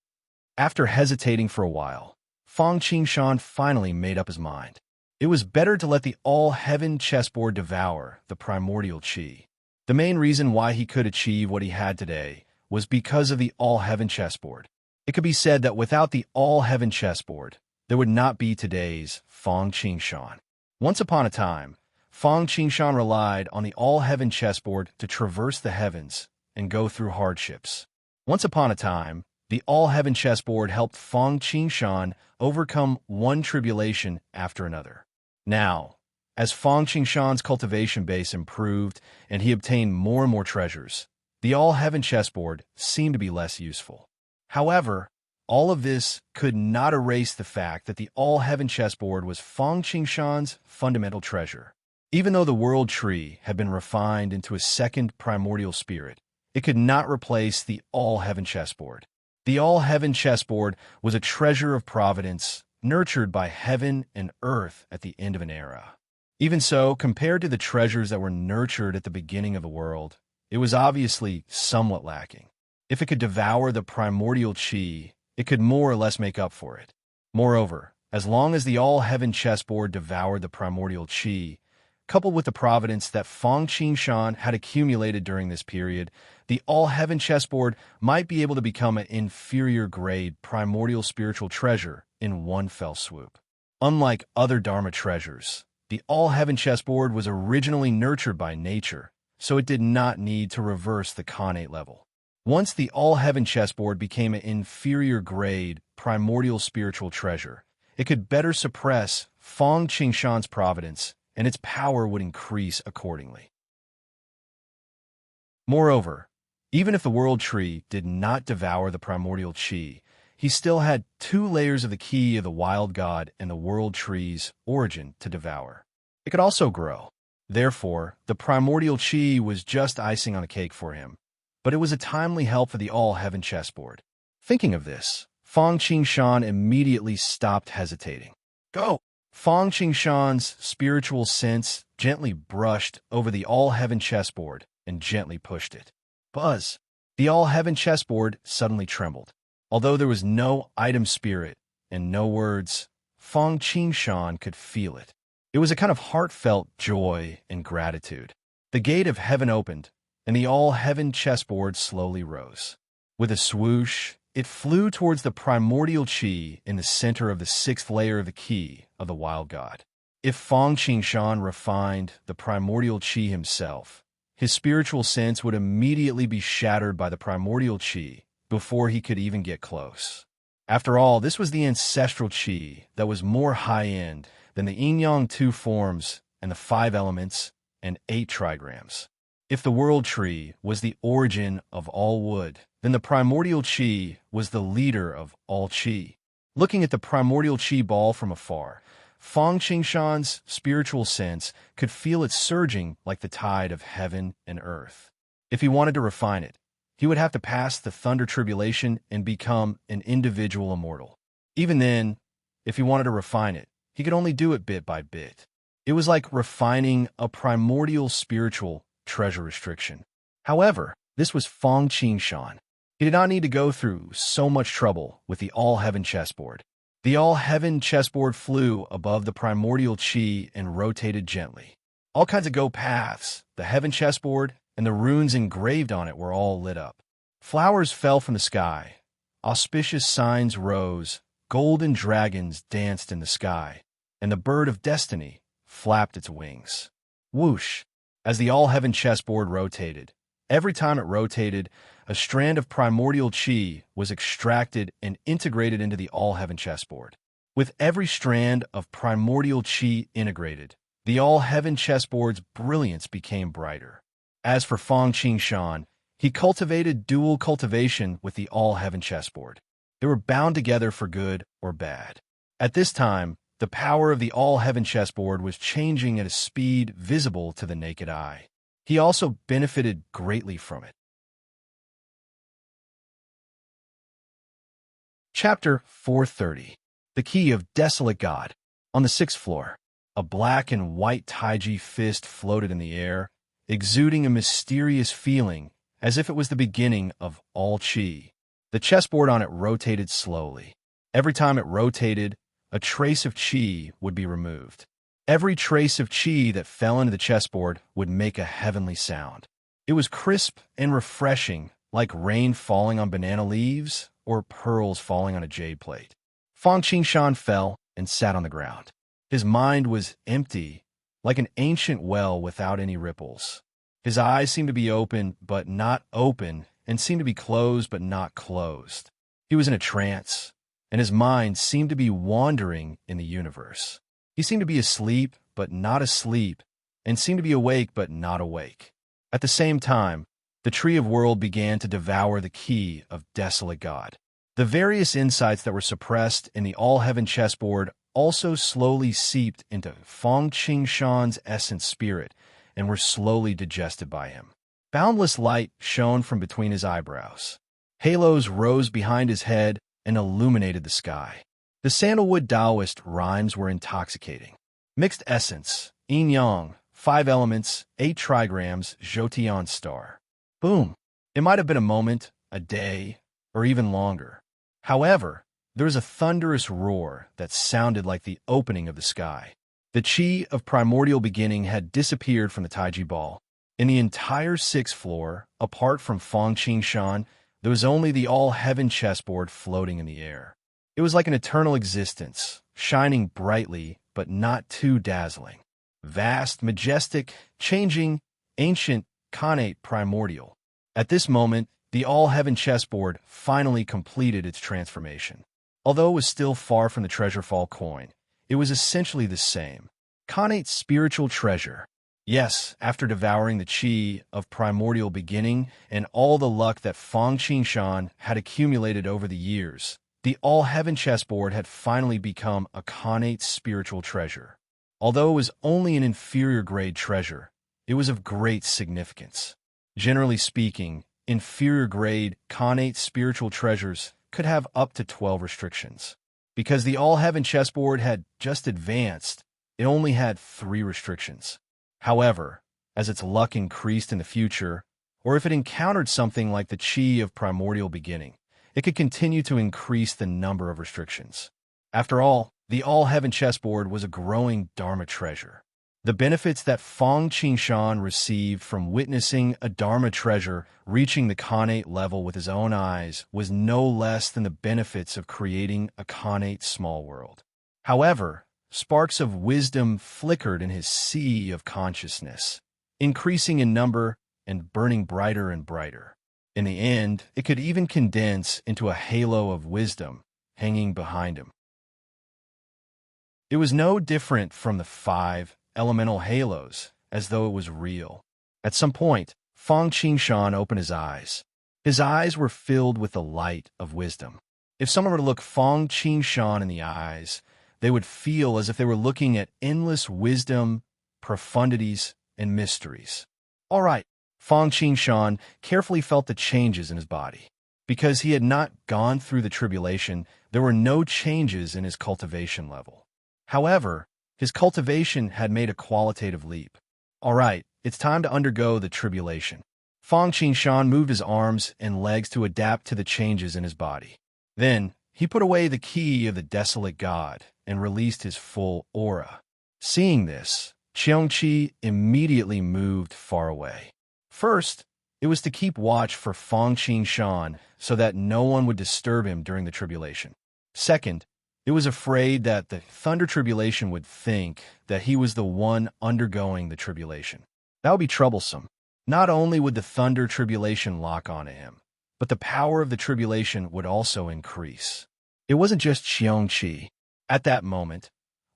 After hesitating for a while, Fang Qingshan finally made up his mind. It was better to let the All-Heaven Chessboard devour the primordial qi. The main reason why he could achieve what he had today was because of the All-Heaven Chessboard. It could be said that without the All-Heaven Chessboard, there would not be today's Fang Qingshan. Once upon a time, Fang Qingshan relied on the All-Heaven Chessboard to traverse the heavens and go through hardships. Once upon a time, the All-Heaven Chessboard helped Fang Qingshan overcome one tribulation after another. Now, as Fang Qingshan's cultivation base improved and he obtained more and more treasures, the All-Heaven Chessboard seemed to be less useful. However, all of this could not erase the fact that the All-Heaven Chessboard was Fang Qingshan's fundamental treasure. Even though the World Tree had been refined into a second primordial spirit, it could not replace the All-Heaven Chessboard. The All-Heaven Chessboard was a treasure of providence, nurtured by heaven and earth at the end of an era. Even so, compared to the treasures that were nurtured at the beginning of the world, it was obviously somewhat lacking. If it could devour the primordial qi, it could more or less make up for it. Moreover, as long as the All-Heaven Chessboard devoured the primordial qi, coupled with the providence that Fang Qingshan had accumulated during this period, the All-Heaven Chessboard might be able to become an inferior-grade primordial spiritual treasure in one fell swoop. Unlike other Dharma treasures, the All-Heaven Chessboard was originally nurtured by nature, so it did not need to reverse the Khanate level. Once the All-Heaven Chessboard became an inferior-grade primordial spiritual treasure, it could better suppress Fang Qingshan's providence, and its power would increase accordingly. Moreover, even if the World Tree did not devour the primordial qi, he still had two layers of the key of the Wild God and the World Tree's origin to devour. It could also grow. Therefore, the primordial qi was just icing on the cake for him, but it was a timely help for the All-Heaven Chessboard. Thinking of this, Fang Qingshan immediately stopped hesitating. Go! Fang Qingshan's spiritual sense gently brushed over the All-Heaven Chessboard and gently pushed it. Buzz! The All-Heaven Chessboard suddenly trembled. Although there was no item spirit and no words, Fang Qingshan could feel it. It was a kind of heartfelt joy and gratitude. The gate of heaven opened, and the All-Heaven Chessboard slowly rose. With a swoosh, it flew towards the primordial qi in the center of the sixth layer of the key of the Wild God. If Fang Qingshan refined the primordial qi himself, his spiritual sense would immediately be shattered by the primordial qi before he could even get close. After all, this was the ancestral qi that was more high-end than the yin-yang two forms and the 5 elements, and 8 trigrams. If the world tree was the origin of all wood, then the primordial chi was the leader of all chi. Looking at the primordial chi ball from afar, Feng Qingshan's spiritual sense could feel it surging like the tide of heaven and earth. If he wanted to refine it, he would have to pass the thunder tribulation and become an individual immortal. Even then, if he wanted to refine it, he could only do it bit by bit. It was like refining a primordial spiritual treasure restriction. However, this was Feng Qingshan. He did not need to go through so much trouble with the all-heaven chessboard. The all-heaven chessboard flew above the primordial chi and rotated gently. All kinds of go paths, the heaven chessboard, and the runes engraved on it were all lit up. Flowers fell from the sky. Auspicious signs rose. Golden dragons danced in the sky, and the bird of destiny flapped its wings. Whoosh! As the all-heaven chessboard rotated, every time it rotated, a strand of primordial chi was extracted and integrated into the all-heaven chessboard. With every strand of primordial chi integrated, the all-heaven chessboard's brilliance became brighter. As for Feng Qingshan, he cultivated dual cultivation with the all-heaven chessboard. They were bound together for good or bad. At this time, the power of the all-heaven chessboard was changing at a speed visible to the naked eye. He also benefited greatly from it. Chapter 430. The Key of Desolate God. On the 6th floor, a black and white taiji fist floated in the air, exuding a mysterious feeling as if it was the beginning of all chi. The chessboard on it rotated slowly. Every time it rotated, a trace of chi would be removed. Every trace of chi that fell into the chessboard would make a heavenly sound. It was crisp and refreshing, like rain falling on banana leaves or pearls falling on a jade plate. Feng Qingshan fell and sat on the ground. His mind was empty, like an ancient well without any ripples. His eyes seemed to be open but not open, and seemed to be closed but not closed. He was in a trance, and his mind seemed to be wandering in the universe. He seemed to be asleep but not asleep, and seemed to be awake but not awake. At the same time, the Tree of World began to devour the key of Desolate God. The various insights that were suppressed in the all-heaven chessboard also slowly seeped into Feng Qingshan's essence spirit and were slowly digested by him. Boundless light shone from between his eyebrows. Halos rose behind his head and illuminated the sky. The sandalwood Taoist rhymes were intoxicating. Mixed essence, yin-yang, 5 elements, 8 trigrams, Zhoutian star. Boom! It might have been a moment, a day, or even longer. However, there was a thunderous roar that sounded like the opening of the sky. The chi of primordial beginning had disappeared from the taiji ball. In the entire 6th floor, apart from Feng Qingshan, there was only the all-heaven chessboard floating in the air. It was like an eternal existence, shining brightly but not too dazzling. Vast, majestic, changing, ancient, connate, primordial. At this moment, the all-heaven chessboard finally completed its transformation. Although it was still far from the treasure-fall coin, it was essentially the same. Connate spiritual treasure. Yes, after devouring the chi of primordial beginning and all the luck that Feng Qingshan had accumulated over the years, the all-heaven chessboard had finally become a connate spiritual treasure. Although it was only an inferior-grade treasure, it was of great significance. Generally speaking, inferior-grade connate spiritual treasures could have up to 12 restrictions. Because the all-heaven chessboard had just advanced, it only had 3 restrictions. However, as its luck increased in the future, or if it encountered something like the chi of primordial beginning, it could continue to increase the number of restrictions. After all, the all-heaven chessboard was a growing Dharma treasure. The benefits that Feng Qingshan received from witnessing a Dharma treasure reaching the connate level with his own eyes was no less than the benefits of creating a connate small world. However, sparks of wisdom flickered in his sea of consciousness, increasing in number and burning brighter and brighter. In the end, it could even condense into a halo of wisdom hanging behind him. It was no different from the 5 elemental halos, as though it was real. At some point, Fang Qingshan opened his eyes. His eyes were filled with the light of wisdom. If someone were to look Fang Qingshan in the eyes, they would feel as if they were looking at endless wisdom, profundities, and mysteries. All right, Fang Qingshan carefully felt the changes in his body. Because he had not gone through the tribulation, there were no changes in his cultivation level. However, his cultivation had made a qualitative leap. All right, it's time to undergo the tribulation. Fang Qingshan moved his arms and legs to adapt to the changes in his body. Then, he put away the key of the desolate god and released his full aura. Seeing this, Qiongqi immediately moved far away. First, it was to keep watch for Fang Qingshan so that no one would disturb him during the tribulation. Second, it was afraid that the thunder tribulation would think that he was the one undergoing the tribulation. That would be troublesome. Not only would the thunder tribulation lock onto him, but the power of the tribulation would also increase. It wasn't just Qiongqi. At that moment,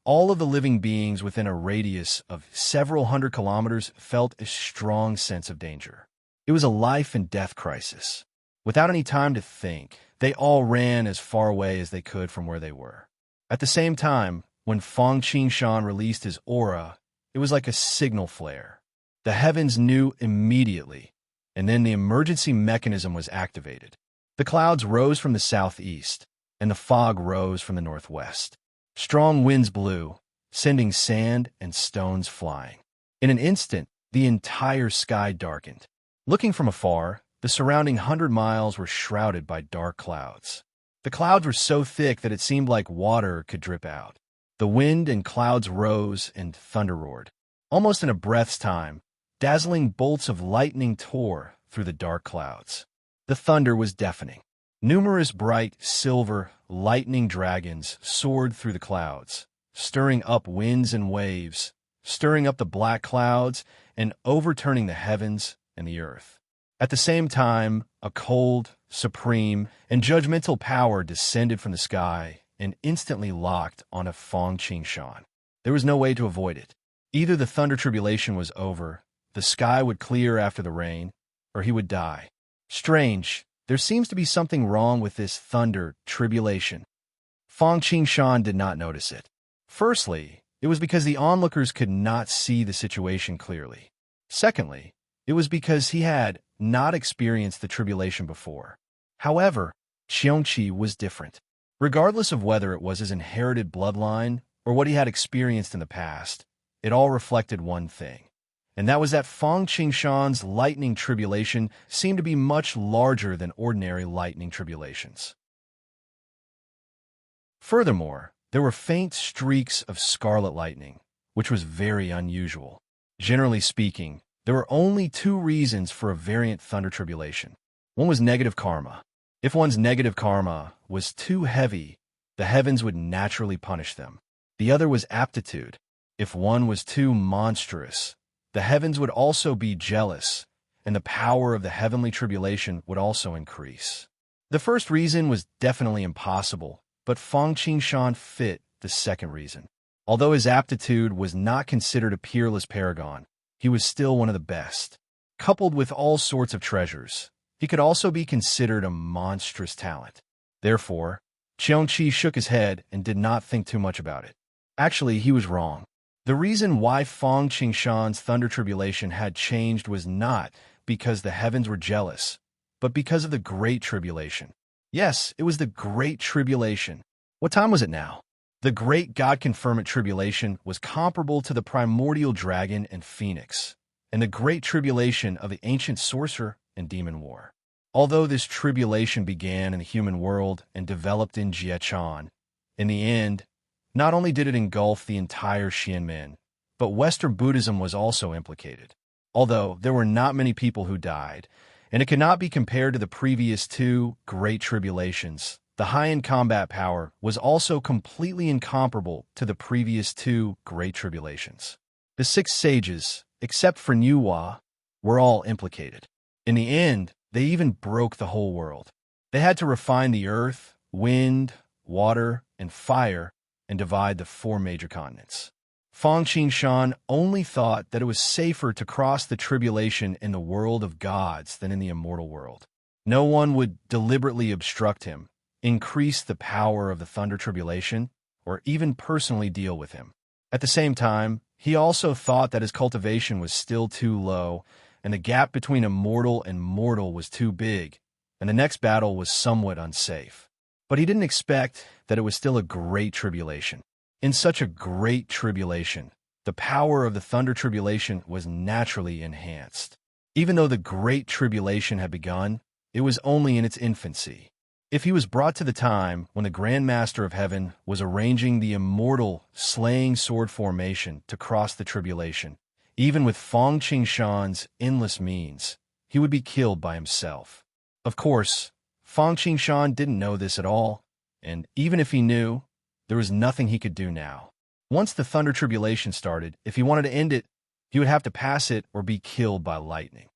all of the living beings within a radius of several hundred kilometers felt a strong sense of danger. It was a life and death crisis. Without any time to think, they all ran as far away as they could from where they were. At the same time, when Fang Qingshan released his aura, it was like a signal flare. The heavens knew immediately, and then the emergency mechanism was activated. The clouds rose from the southeast, and the fog rose from the northwest. Strong winds blew, sending sand and stones flying. In an instant, the entire sky darkened. Looking from afar, the surrounding 100 miles were shrouded by dark clouds. The clouds were so thick that it seemed like water could drip out. The wind and clouds rose and thunder roared. Almost in a breath's time, dazzling bolts of lightning tore through the dark clouds. The thunder was deafening. Numerous bright, silver, lightning dragons soared through the clouds, stirring up winds and waves, stirring up the black clouds, and overturning the heavens and the earth. At the same time, a cold, supreme, and judgmental power descended from the sky and instantly locked on a Fang Qingshan. There was no way to avoid it. Either the thunder tribulation was over, the sky would clear after the rain, or he would die. Strange, there seems to be something wrong with this thunder tribulation. Fang Qingshan did not notice it. Firstly, it was because the onlookers could not see the situation clearly. Secondly, it was because he had not experienced the tribulation before. However, Qiongqi was different. Regardless of whether it was his inherited bloodline or what he had experienced in the past, it all reflected one thing, and that was that Fang Qingshan's lightning tribulation seemed to be much larger than ordinary lightning tribulations. Furthermore, there were faint streaks of scarlet lightning, which was very unusual. Generally speaking, there were only two reasons for a variant thunder tribulation. One was negative karma. If one's negative karma was too heavy, the heavens would naturally punish them. The other was aptitude. If one was too monstrous, the heavens would also be jealous, and the power of the heavenly tribulation would also increase. The first reason was definitely impossible, but Fang Qingshan fit the second reason. Although his aptitude was not considered a peerless paragon, he was still one of the best. Coupled with all sorts of treasures, he could also be considered a monstrous talent. Therefore, Qiongqi shook his head and did not think too much about it. Actually, he was wrong. The reason why Fang Qingshan's thunder tribulation had changed was not because the heavens were jealous, but because of the Great Tribulation. Yes, it was the Great Tribulation. What time was it now? The Great God-Confirmant Tribulation was comparable to the primordial dragon and phoenix, and the Great Tribulation of the ancient sorcerer and demon war. Although this tribulation began in the human world and developed in Jiechan, in the end, not only did it engulf the entire Xianmen, but Western Buddhism was also implicated. Although there were not many people who died, and it cannot be compared to the previous two Great Tribulations, the high-end combat power was also completely incomparable to the previous two Great Tribulations. The six sages, except for Nuwa, were all implicated. In the end, they even broke the whole world. They had to refine the earth, wind, water, and fire, and divide the four major continents. Fang Qingshan only thought that it was safer to cross the tribulation in the world of gods than in the immortal world. No one would deliberately obstruct him, increase the power of the thunder tribulation, or even personally deal with him. At the same time, he also thought that his cultivation was still too low, and the gap between immortal and mortal was too big, and the next battle was somewhat unsafe. But he didn't expect that it was still a great tribulation. In such a great tribulation, the power of the thunder tribulation was naturally enhanced. Even though the great tribulation had begun, it was only in its infancy. If he was brought to the time when the Grand Master of Heaven was arranging the immortal slaying sword formation to cross the tribulation, even with Fang Qingshan's endless means, he would be killed by himself. Of course, Fang Qingshan didn't know this at all, and even if he knew, there was nothing he could do now. Once the thunder tribulation started, if he wanted to end it, he would have to pass it or be killed by lightning.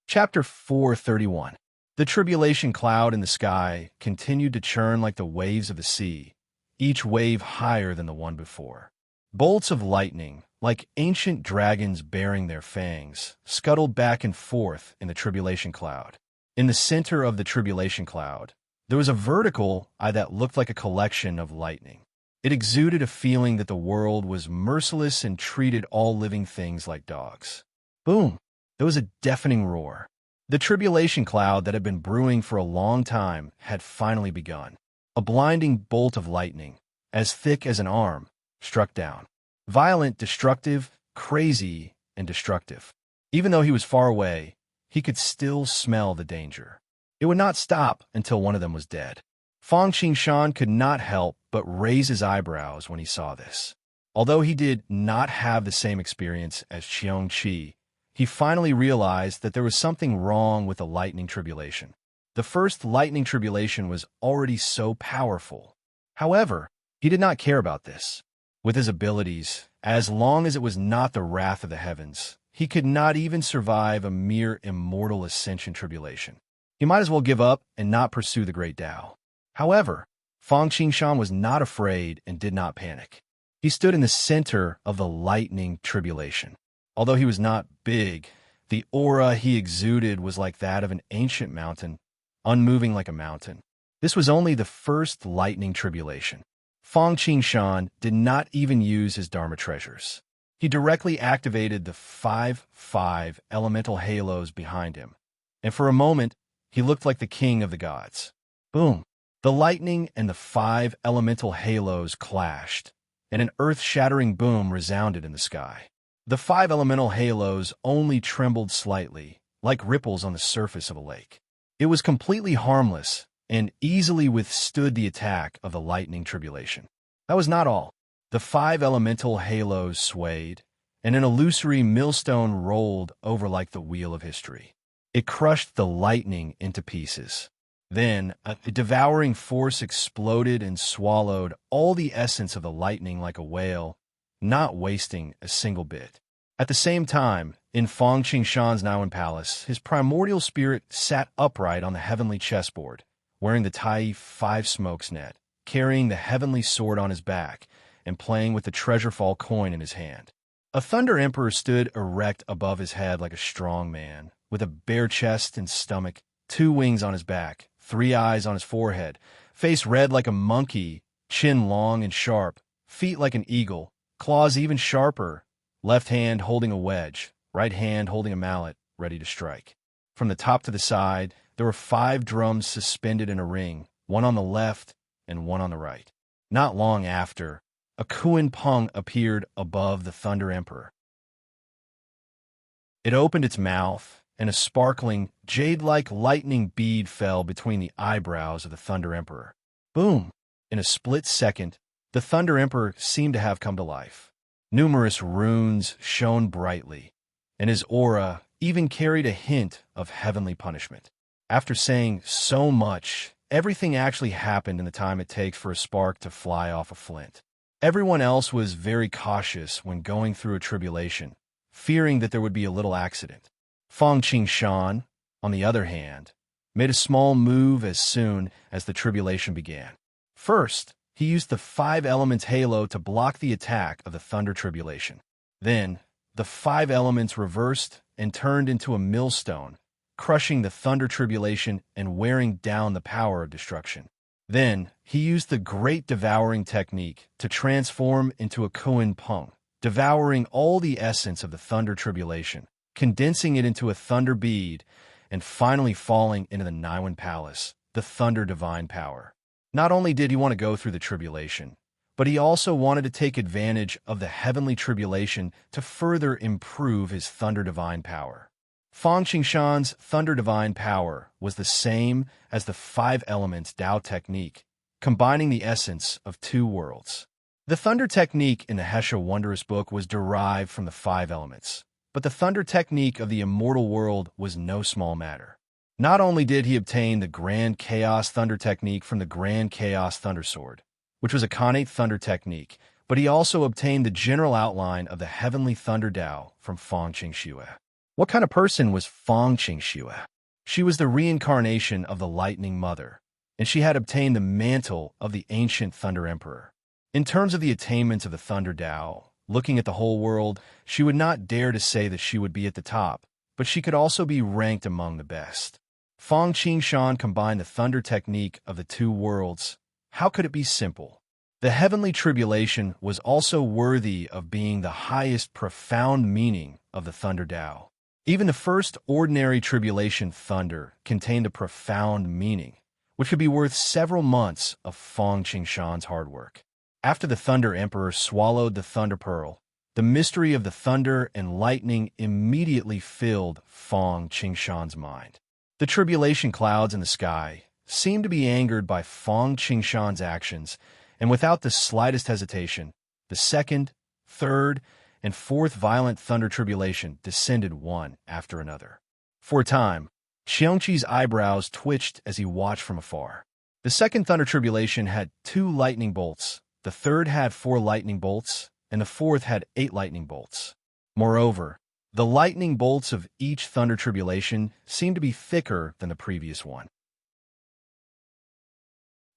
Chapter 431. The tribulation cloud in the sky continued to churn like the waves of the sea, each wave higher than the one before. Bolts of lightning, like ancient dragons bearing their fangs, scuttled back and forth in the tribulation cloud. In the center of the tribulation cloud, there was a vertical eye that looked like a collection of lightning. It exuded a feeling that the world was merciless and treated all living things like dogs. Boom! There was a deafening roar. The tribulation cloud that had been brewing for a long time had finally begun. A blinding bolt of lightning, as thick as an arm, struck down. Violent, destructive, crazy, and destructive. Even though he was far away, he could still smell the danger. It would not stop until one of them was dead. Fang Qingshan could not help but raise his eyebrows when he saw this. Although he did not have the same experience as Qiong Qi, he finally realized that there was something wrong with the lightning tribulation. The first lightning tribulation was already so powerful. However, he did not care about this. With his abilities, as long as it was not the wrath of the heavens, he could not even survive a mere immortal ascension tribulation. He might as well give up and not pursue the great Tao. However, Fang Qingshan was not afraid and did not panic. He stood in the center of the lightning tribulation. Although he was not big, the aura he exuded was like that of an ancient mountain, unmoving like a mountain. This was only the first lightning tribulation. Fang Qingshan did not even use his Dharma treasures. He directly activated the 5 elemental halos behind him, and for a moment, he looked like the king of the gods. Boom! The lightning and the 5 elemental halos clashed, and an earth-shattering boom resounded in the sky. The 5 elemental halos only trembled slightly, like ripples on the surface of a lake. It was completely harmless and easily withstood the attack of the lightning tribulation. That was not all. The 5 elemental halos swayed, and an illusory millstone rolled over like the wheel of history. It crushed the lightning into pieces. Then, a devouring force exploded and swallowed all the essence of the lightning like a whale, not wasting a single bit. At the same time, in Fang Qingshan's Naoan Palace, his primordial spirit sat upright on the heavenly chessboard, wearing the Tai 5 smokes net, carrying the heavenly sword on his back, and playing with the treasure-fall coin in his hand. A Thunder Emperor stood erect above his head like a strong man, with a bare chest and stomach, 2 wings on his back, 3 eyes on his forehead, face red like a monkey, chin long and sharp, feet like an eagle, claws even sharper, left hand holding a wedge, right hand holding a mallet, ready to strike. From the top to the side, there were 5 drums suspended in a ring, one on the left and one on the right. Not long after, a Kuan Peng appeared above the Thunder Emperor. It opened its mouth, and a sparkling, jade-like lightning bead fell between the eyebrows of the Thunder Emperor. Boom! In a split second, the Thunder Emperor seemed to have come to life. Numerous runes shone brightly, and his aura even carried a hint of heavenly punishment. After saying so much, everything actually happened in the time it takes for a spark to fly off a flint. Everyone else was very cautious when going through a tribulation, fearing that there would be a little accident. Fang Qingshan, on the other hand, made a small move as soon as the tribulation began. First, he used the five elements halo to block the attack of the thunder tribulation. Then, the five elements reversed and turned into a millstone, crushing the thunder tribulation and wearing down the power of destruction. Then, he used the great devouring technique to transform into a Kuan Pung, devouring all the essence of the thunder tribulation, condensing it into a thunder bead, and finally falling into the Naiwan Palace, the thunder divine power. Not only did he want to go through the tribulation, but he also wanted to take advantage of the heavenly tribulation to further improve his thunder divine power. Fang Qingshan's thunder divine power was the same as the five elements Tao technique, combining the essence of two worlds. The thunder technique in the Hesha Wondrous Book was derived from the five elements, but the thunder technique of the immortal world was no small matter. Not only did he obtain the Grand Chaos Thunder technique from the Grand Chaos Thunder Sword, which was a Khanate thunder technique, but he also obtained the general outline of the Heavenly Thunder Tao from Fang Qingxue. What kind of person was Fang Qingxue? She was the reincarnation of the Lightning Mother, and she had obtained the mantle of the ancient Thunder Emperor. In terms of the attainments of the Thunder Tao, looking at the whole world, she would not dare to say that she would be at the top, but she could also be ranked among the best. Fang Qingshan combined the thunder technique of the two worlds. How could it be simple? The heavenly tribulation was also worthy of being the highest profound meaning of the Thunder Tao. Even the first ordinary tribulation thunder contained a profound meaning, which could be worth several months of Fang Qingshan's hard work. After the Thunder Emperor swallowed the Thunder Pearl, the mystery of the thunder and lightning immediately filled Fang Qingshan's mind. The tribulation clouds in the sky seemed to be angered by Fang Qingshan's actions, and without the slightest hesitation, the second, third, and fourth violent thunder tribulation descended one after another. For a time, Xiangqi's eyebrows twitched as he watched from afar. The second thunder tribulation had 2 lightning bolts, the third had 4 lightning bolts, and the fourth had 8 lightning bolts. Moreover, the lightning bolts of each thunder tribulation seemed to be thicker than the previous one.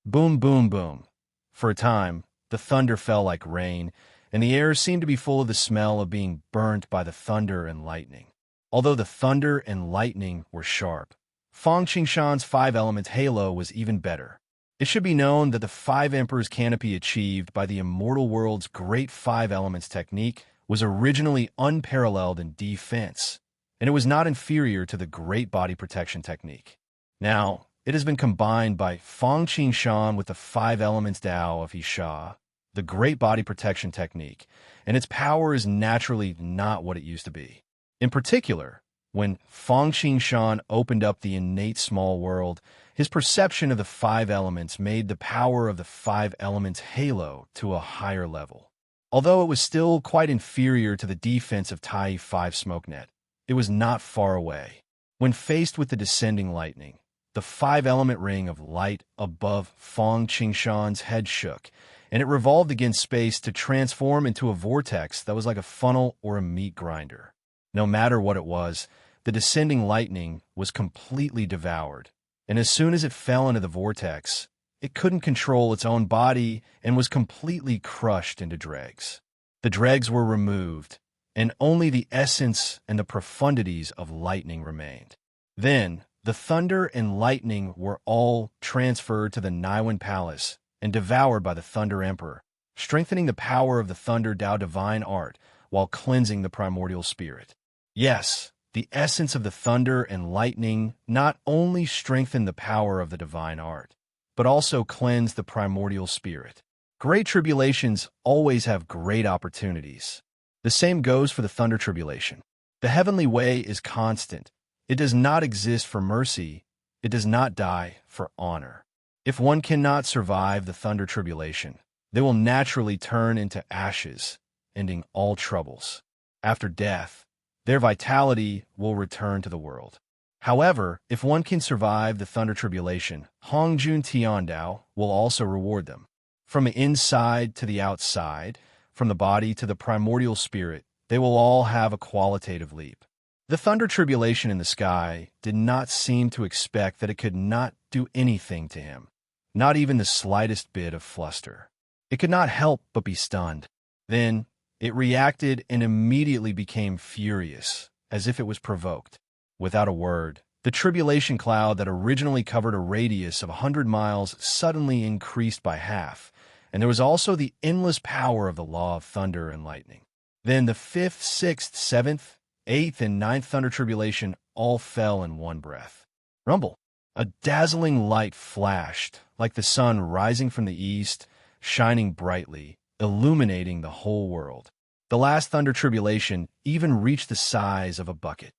Boom, boom, boom. For a time, the thunder fell like rain, and the air seemed to be full of the smell of being burnt by the thunder and lightning. Although the thunder and lightning were sharp, Fang Qingshan's 5 elements halo was even better. It should be known that the 5 Emperors canopy achieved by the immortal world's great 5 elements technique was originally unparalleled in defense, and it was not inferior to the great body protection technique. Now, it has been combined by Fang Qingshan with the 5 elements Tao of Xia, the great body protection technique, and its power is naturally not what it used to be. In particular, when Fang Qingshan opened up the innate small world, his perception of the 5 elements made the power of the 5 elements halo to a higher level. Although it was still quite inferior to the defense of Tai 5 SmokeNet, it was not far away. When faced with the descending lightning, the 5-element ring of light above Fang Qingshan's head shook, and it revolved against space to transform into a vortex that was like a funnel or a meat grinder. No matter what it was, the descending lightning was completely devoured, and as soon as it fell into the vortex, it couldn't control its own body and was completely crushed into dregs. The dregs were removed, and only the essence and the profundities of lightning remained. Then, the thunder and lightning were all transferred to the Naiwan Palace and devoured by the Thunder Emperor, strengthening the power of the Thunder Tao divine art while cleansing the primordial spirit. Yes, the essence of the thunder and lightning not only strengthened the power of the divine art, but also cleansed the primordial spirit. Great tribulations always have great opportunities. The same goes for the thunder tribulation. The heavenly way is constant. It does not exist for mercy. It does not die for honor. If one cannot survive the thunder tribulation, they will naturally turn into ashes, ending all troubles. After death, their vitality will return to the world. However, if one can survive the thunder tribulation, Hongjun Tiandao will also reward them. From the inside to the outside, from the body to the primordial spirit, they will all have a qualitative leap. The thunder tribulation in the sky did not seem to expect that it could not do anything to him. not even the slightest bit of fluster. It could not help but be stunned. Then it reacted and immediately became furious, as if it was provoked. Without a word, the tribulation cloud that originally covered a radius of 100 miles suddenly increased by half, and there was also the endless power of the law of thunder and lightning. Then the 5th, 6th, 7th, 8th, and 9th thunder tribulation all fell in one breath. Rumble! A dazzling light flashed, like the sun rising from the east, shining brightly, illuminating the whole world. The last thunder tribulation even reached the size of a bucket.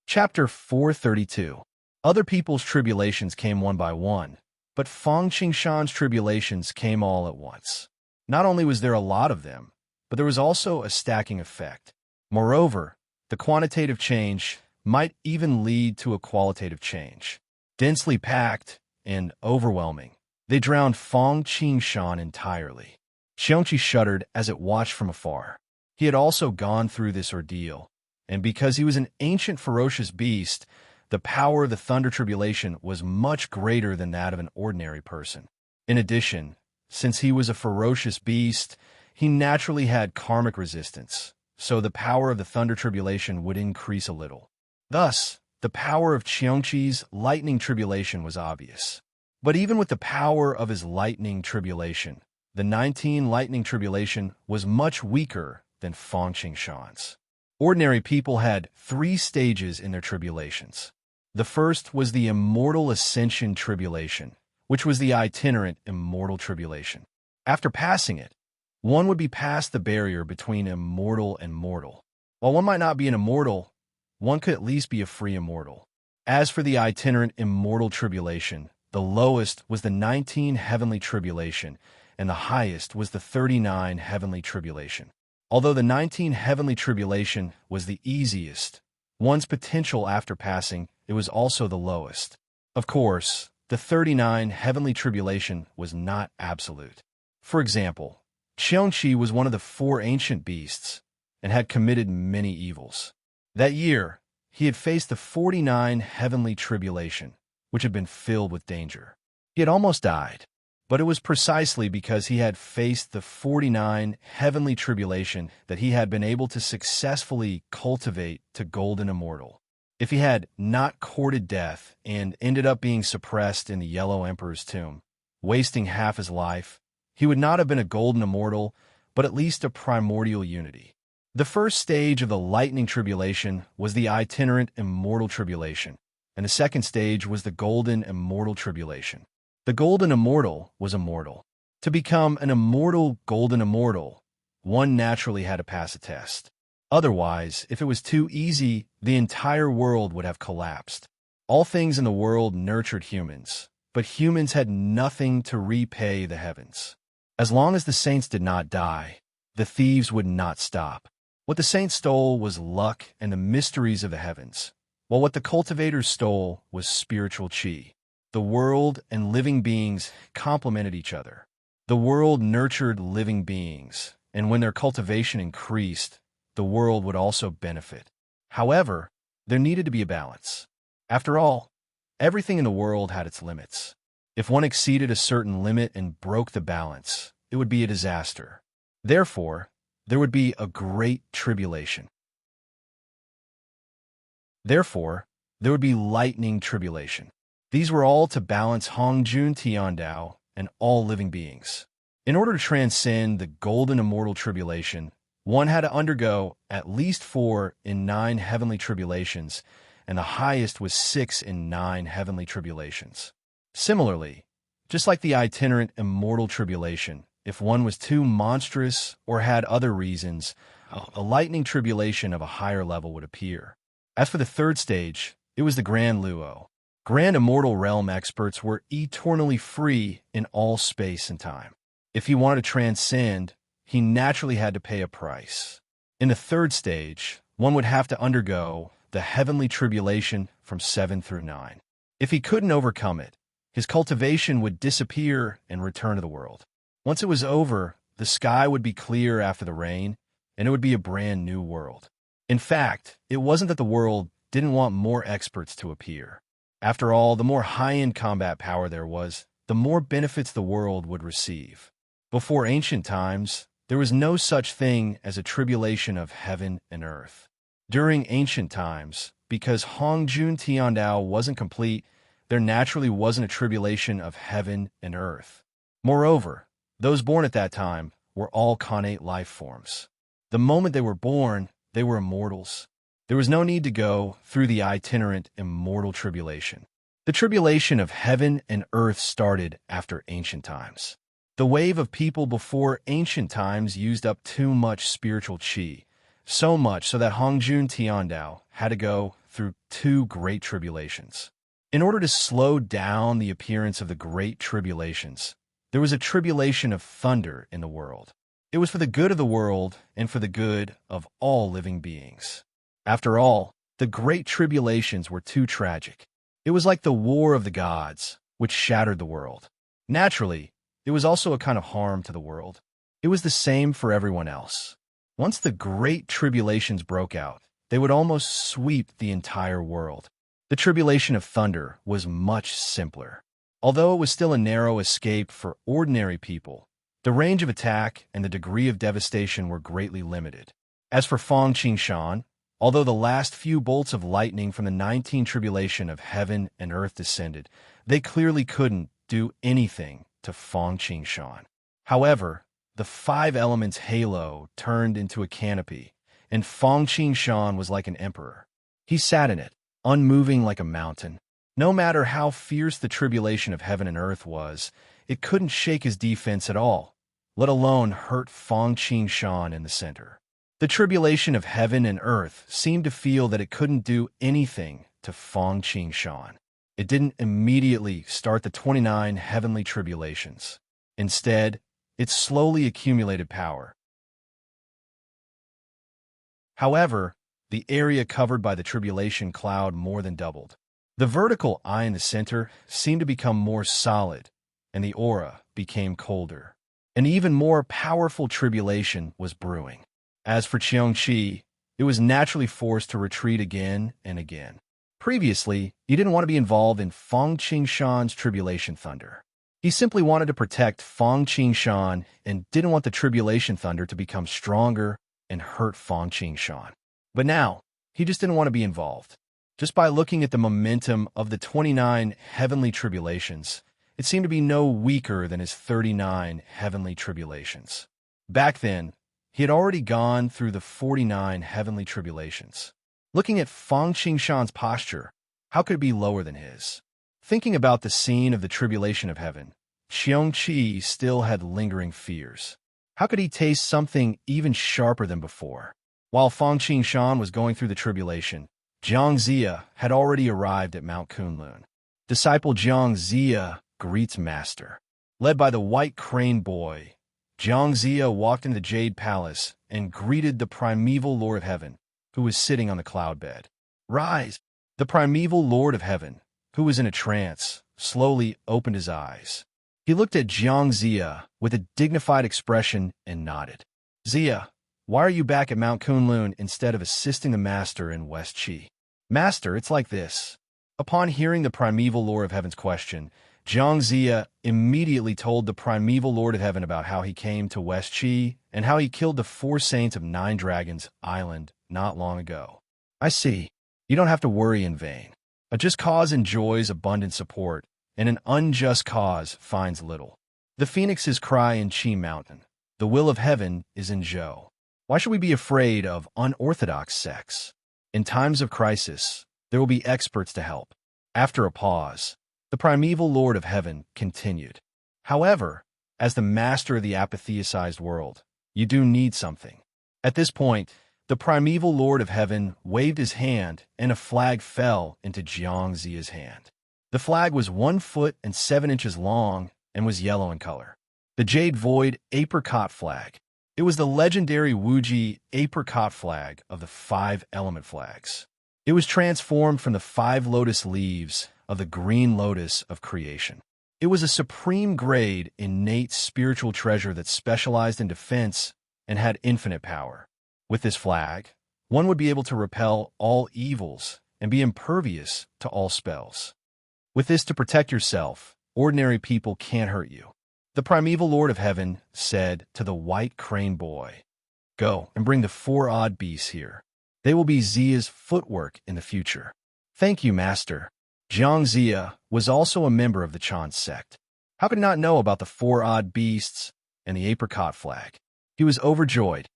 Chapter 432. Other people's tribulations came one by one, but Feng Qingshan's tribulations came all at once. Not only was there a lot of them, but there was also a stacking effect. Moreover, the quantitative change might even lead to a qualitative change. Densely packed and overwhelming, they drowned Feng Qingshan entirely. Xiongqi shuddered as it watched from afar. He had also gone through this ordeal, and because he was an ancient ferocious beast, the power of the thunder tribulation was much greater than that of an ordinary person. In addition, since he was a ferocious beast, he naturally had karmic resistance, so the power of the thunder tribulation would increase a little. Thus, the power of Qiongqi's lightning tribulation was obvious. But even with the power of his lightning tribulation, the 19 lightning tribulation was much weaker than Feng Qingshan's. Ordinary people had 3 stages in their tribulations. The first was the immortal ascension tribulation, which was the itinerant immortal tribulation. After passing it, one would be past the barrier between immortal and mortal. While one might not be an immortal, one could at least be a free immortal. As for the itinerant immortal tribulation, the lowest was the 19 heavenly tribulation, and the highest was the 39 heavenly tribulation. Although the 19 heavenly tribulation was the easiest, one's potential after passing, it was also the lowest. Of course, the 39 heavenly tribulation was not absolute. For example, Qiongqi was one of the 4 ancient beasts and had committed many evils. That year, he had faced the 49 heavenly tribulation, which had been filled with danger. He had almost died, but it was precisely because he had faced the 49 heavenly tribulation that he had been able to successfully cultivate to golden immortal. If he had not courted death and ended up being suppressed in the Yellow Emperor's tomb, wasting half his life, he would not have been a golden immortal, but at least a primordial unity. The first stage of the lightning tribulation was the itinerant immortal tribulation, and the second stage was the golden immortal tribulation. The golden immortal was immortal. To become an immortal golden immortal, one naturally had to pass a test. Otherwise, if it was too easy, the entire world would have collapsed. All things in the world nurtured humans, but humans had nothing to repay the heavens. As long as the saints did not die, the thieves would not stop. What the saints stole was luck and the mysteries of the heavens, while what the cultivators stole was spiritual qi. The world and living beings complemented each other. The world nurtured living beings, and when their cultivation increased, the world would also benefit. However, there needed to be a balance. After all, everything in the world had its limits. If one exceeded a certain limit and broke the balance, it would be a disaster. Therefore, there would be a great tribulation. Therefore, there would be lightning tribulation. These were all to balance Hongjun Tiandao and all living beings. In order to transcend the golden immortal tribulation, one had to undergo at least 4 in 9 heavenly tribulations, and the highest was 6 in 9 heavenly tribulations. Similarly, just like the itinerant immortal tribulation, if one was too monstrous or had other reasons, a lightning tribulation of a higher level would appear. As for the third stage, it was the Grand Luo. Grand Immortal Realm experts were eternally free in all space and time. If he wanted to transcend, he naturally had to pay a price. In the third stage, one would have to undergo the heavenly tribulation from 7 through 9. If he couldn't overcome it, his cultivation would disappear and return to the world. Once it was over, the sky would be clear after the rain, and it would be a brand new world. In fact, it wasn't that the world didn't want more experts to appear. After all, the more high-end combat power there was, the more benefits the world would receive. Before ancient times, there was no such thing as a tribulation of heaven and earth. During ancient times, because Hongjun Tiandao wasn't complete, there naturally wasn't a tribulation of heaven and earth. Moreover, those born at that time were all connate life forms. The moment they were born, they were immortals. There was no need to go through the itinerant immortal tribulation. The tribulation of heaven and earth started after ancient times. The wave of people before ancient times used up too much spiritual qi, so much so that Hongjun Tiandao had to go through two great tribulations. In order to slow down the appearance of the great tribulations, there was a tribulation of thunder in the world. It was for the good of the world and for the good of all living beings. After all, the great tribulations were too tragic. It was like the war of the gods, which shattered the world. Naturally, it was also a kind of harm to the world. It was the same for everyone else. Once the great tribulations broke out, they would almost sweep the entire world. The tribulation of thunder was much simpler. Although it was still a narrow escape for ordinary people, the range of attack and the degree of devastation were greatly limited. As for Fang Qingshan, although the last few bolts of lightning from the 19 tribulation of heaven and earth descended, they clearly couldn't do anything to Fang Qingshan. However, the 5 elements halo turned into a canopy, and Fang Qingshan was like an emperor. He sat in it, unmoving like a mountain. No matter how fierce the tribulation of heaven and earth was, it couldn't shake his defense at all, let alone hurt Fang Qingshan in the center. The tribulation of heaven and earth seemed to feel that it couldn't do anything to Fang Qingshan. It didn't immediately start the 29 heavenly tribulations. Instead, it slowly accumulated power. However, the area covered by the tribulation cloud more than doubled. The vertical eye in the center seemed to become more solid, and the aura became colder. An even more powerful tribulation was brewing. As for Qiongqi, it was naturally forced to retreat again and again. Previously, he didn't want to be involved in Fang Qingshan's tribulation thunder. He simply wanted to protect Fang Qingshan and didn't want the tribulation thunder to become stronger and hurt Fang Qingshan. But now, he just didn't want to be involved. Just by looking at the momentum of the 29 heavenly tribulations, it seemed to be no weaker than his 39 heavenly tribulations. Back then, he had already gone through the 49 heavenly tribulations. Looking at Fang Qingshan's posture, how could it be lower than his? Thinking about the scene of the tribulation of heaven, Qiongqi still had lingering fears. How could he taste something even sharper than before? While Fang Qingshan was going through the tribulation, Jiang Zia had already arrived at Mount Kunlun. Disciple Jiang Zia greets Master. Led by the White Crane Boy, Jiang Zia walked into the Jade Palace and greeted the primeval Lord of Heaven, who was sitting on the cloud bed. Rise! The primeval Lord of Heaven, who was in a trance, slowly opened his eyes. He looked at Jiang Zia with a dignified expression and nodded. Zia, why are you back at Mount Kunlun instead of assisting the Master in West Qi? Master, it's like this. Upon hearing the primeval Lord of Heaven's question, Jiang Zia immediately told the primeval Lord of Heaven about how he came to West Qi and how he killed the 4 saints of 9 Dragons Island not long ago. I see. You don't have to worry in vain. A just cause enjoys abundant support, and an unjust cause finds little. The phoenixes cry in Qi Mountain. The will of heaven is in Zhou. Why should we be afraid of unorthodox sects? In times of crisis, there will be experts to help. After a pause, the primeval Lord of Heaven continued. However, as the master of the apatheicized world, you do need something. At this point, the primeval Lord of Heaven waved his hand, and a flag fell into Jiang Zia's hand. The flag was 1 foot and 7 inches long and was yellow in color. The Jade Void Apricot Flag. It was the legendary Wuji Apricot Flag of the 5 element flags. It was transformed from the 5 lotus leaves of the green lotus of creation. It was a supreme grade innate spiritual treasure that specialized in defense and had infinite power. With this flag, one would be able to repel all evils and be impervious to all spells. With this to protect yourself, ordinary people can't hurt you. The primeval Lord of Heaven said to the white crane boy, "Go and bring the 4 odd beasts here. They will be Zia's footwork in the future." "Thank you, Master." Jiang Zia was also a member of the Chan sect. How could he not know about the 4 odd beasts and the apricot flag? He was overjoyed.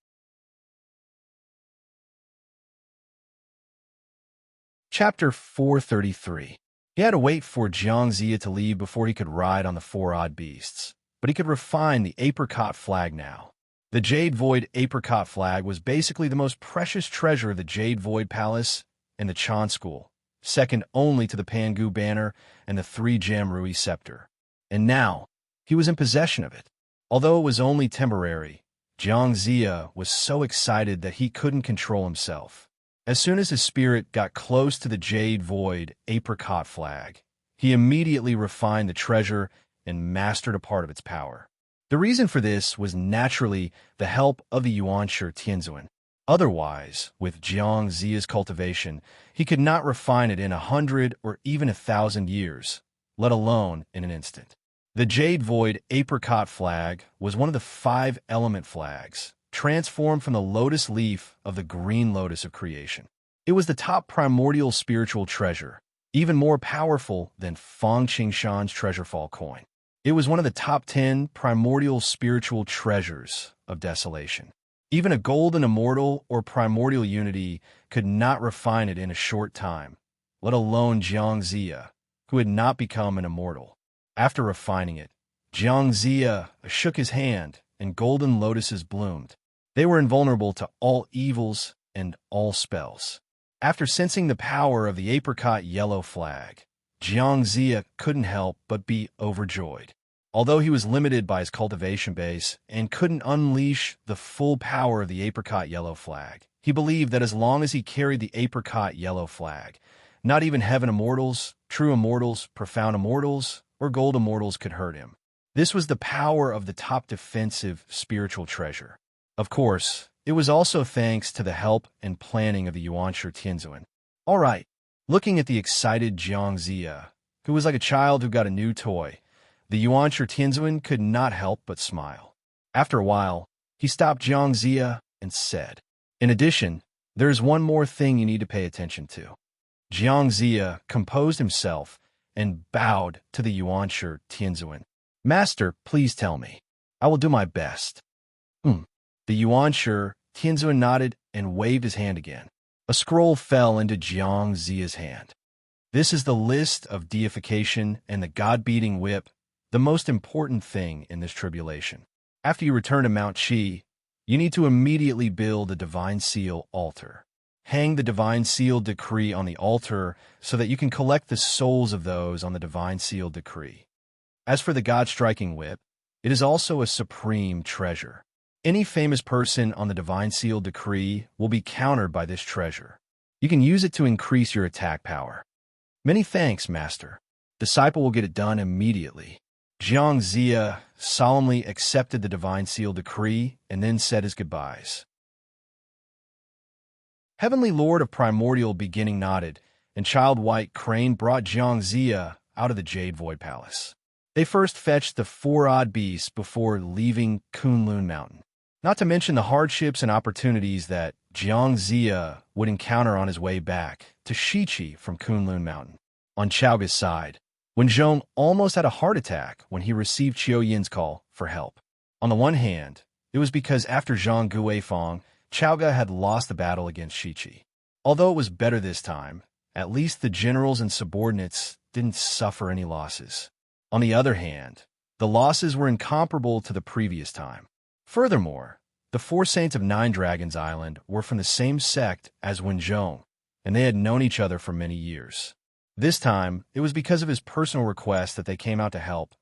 Chapter 433. He had to wait for Jiang Zia to leave before he could ride on the 4 odd beasts, but he could refine the apricot flag now. The Jade Void apricot flag was basically the most precious treasure of the Jade Void Palace and the Chan School, second only to the Pangu banner and the 3-gem Rui scepter. And now, he was in possession of it. Although it was only temporary, Jiang Zia was so excited that he couldn't control himself. As soon as his spirit got close to the Jade Void apricot flag, he immediately refined the treasure and mastered a part of its power. The reason for this was naturally the help of the Yuanshi Tianzuan. Otherwise, with Jiang Zia's cultivation, he could not refine it in 100 or even 1,000 years, let alone in an instant. The Jade Void apricot flag was one of the 5 element flags, transformed from the lotus leaf of the green lotus of creation. It was the top primordial spiritual treasure, even more powerful than Feng Qingshan's treasure-fall coin. It was one of the top 10 primordial spiritual treasures of desolation. Even a golden immortal or primordial unity could not refine it in a short time, let alone Jiang Zia, who had not become an immortal. After refining it, Jiang Zia shook his hand, and golden lotuses bloomed. They were invulnerable to all evils and all spells. After sensing the power of the apricot yellow flag, Jiang Zia couldn't help but be overjoyed. Although he was limited by his cultivation base and couldn't unleash the full power of the apricot yellow flag, he believed that as long as he carried the apricot yellow flag, not even heaven immortals, true immortals, profound immortals, or gold immortals could hurt him. This was the power of the top defensive spiritual treasure. Of course, it was also thanks to the help and planning of the Yuanshi Tianzuan. All right, looking at the excited Jiang Zia, who was like a child who got a new toy, the Yuanshi Tianzuan could not help but smile. After a while, he stopped Jiang Zia and said, "In addition, there is one more thing you need to pay attention to." Jiang Zia composed himself and bowed to the Yuanshi Tianzuan. "Master, please tell me. I will do my best." The Yuanshi Tianzuan nodded and waved his hand again. A scroll fell into Jiang Zia's hand. "This is the list of deification and the god-beating whip, the most important thing in this tribulation. After you return to Mount Qi, you need to immediately build a divine seal altar. Hang the divine seal decree on the altar so that you can collect the souls of those on the divine seal decree. As for the god-striking whip, it is also a supreme treasure. Any famous person on the divine seal decree will be countered by this treasure. You can use it to increase your attack power." "Many thanks, Master. Disciple will get it done immediately." Jiang Zia solemnly accepted the divine seal decree and then said his goodbyes. Heavenly Lord of Primordial Beginning nodded, and Child White Crane brought Jiang Zia out of the Jade Void Palace. They first fetched the 4 odd beasts before leaving Kunlun Mountain. Not to mention the hardships and opportunities that Jiang Zia would encounter on his way back to Shichi from Kunlun Mountain. On Chaoga's side, Wen Zhong almost had a heart attack when he received Qiu Yin's call for help. On the one hand, it was because after Zhang Guifang, Chaoga had lost the battle against Shichi. Although it was better this time, at least the generals and subordinates didn't suffer any losses. On the other hand, the losses were incomparable to the previous time. Furthermore, the 4 saints of Nine Dragons Island were from the same sect as Wen Zhong, and they had known each other for many years. This time, it was because of his personal request that they came out to help,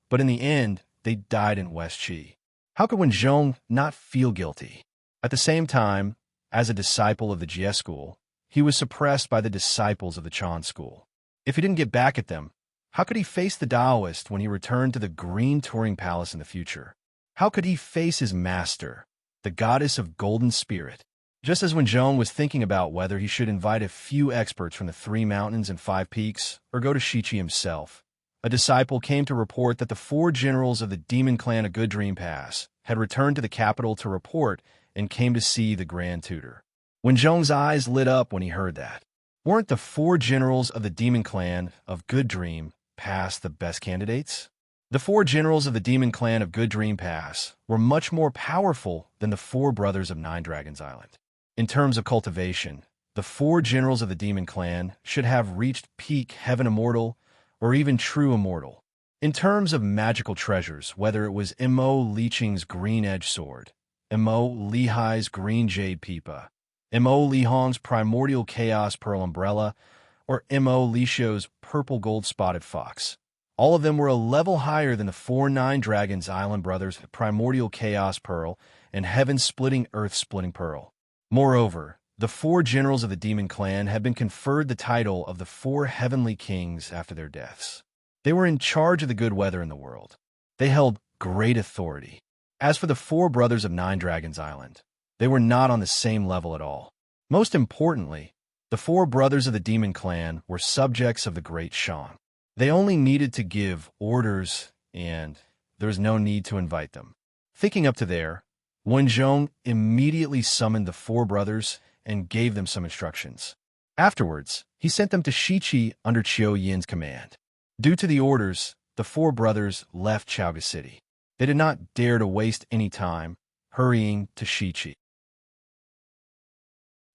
but in the end, they died in West Qi. How could Wen Zhong not feel guilty? At the same time, as a disciple of the Jie school, he was suppressed by the disciples of the Chan school. If he didn't get back at them, how could he face the Taoist when he returned to the Green Touring Palace in the future? How could he face his master, the goddess of golden spirit? Just as when Zhong was thinking about whether he should invite a few experts from the 3 mountains and 5 peaks or go to Shichi himself, a disciple came to report that the 4 generals of the demon clan of Good Dream Pass had returned to the capital to report and came to see the Grand Tutor. When Zhong's eyes lit up when he heard that, weren't the 4 generals of the demon clan of Good Dream Pass the best candidates? The 4 generals of the demon clan of Good Dream Pass were much more powerful than the 4 brothers of Nine Dragons Island. In terms of cultivation, the 4 generals of the demon clan should have reached peak heaven immortal or even true immortal. In terms of magical treasures, whether it was Mo Liqing's green edge sword, Mo Lihai's green jade pipa, Mo Lihong's primordial chaos pearl umbrella, or Mo Lishio's purple gold spotted fox, all of them were a level higher than the 4 Nine Dragons Island brothers' primordial chaos pearl and heaven-splitting earth-splitting pearl. Moreover, the 4 generals of the demon clan had been conferred the title of the 4 heavenly kings after their deaths. They were in charge of the good weather in the world. They held great authority. As for the 4 brothers of Nine Dragons Island, they were not on the same level at all. Most importantly, the 4 brothers of the demon clan were subjects of the great Shan. They only needed to give orders, and there was no need to invite them. Thinking up to there, Wenzhong immediately summoned the 4 brothers and gave them some instructions. Afterwards, he sent them to Shichi under Qiu Yin's command. Due to the orders, the 4 brothers left Chaoga City. They did not dare to waste any time hurrying to Shichi.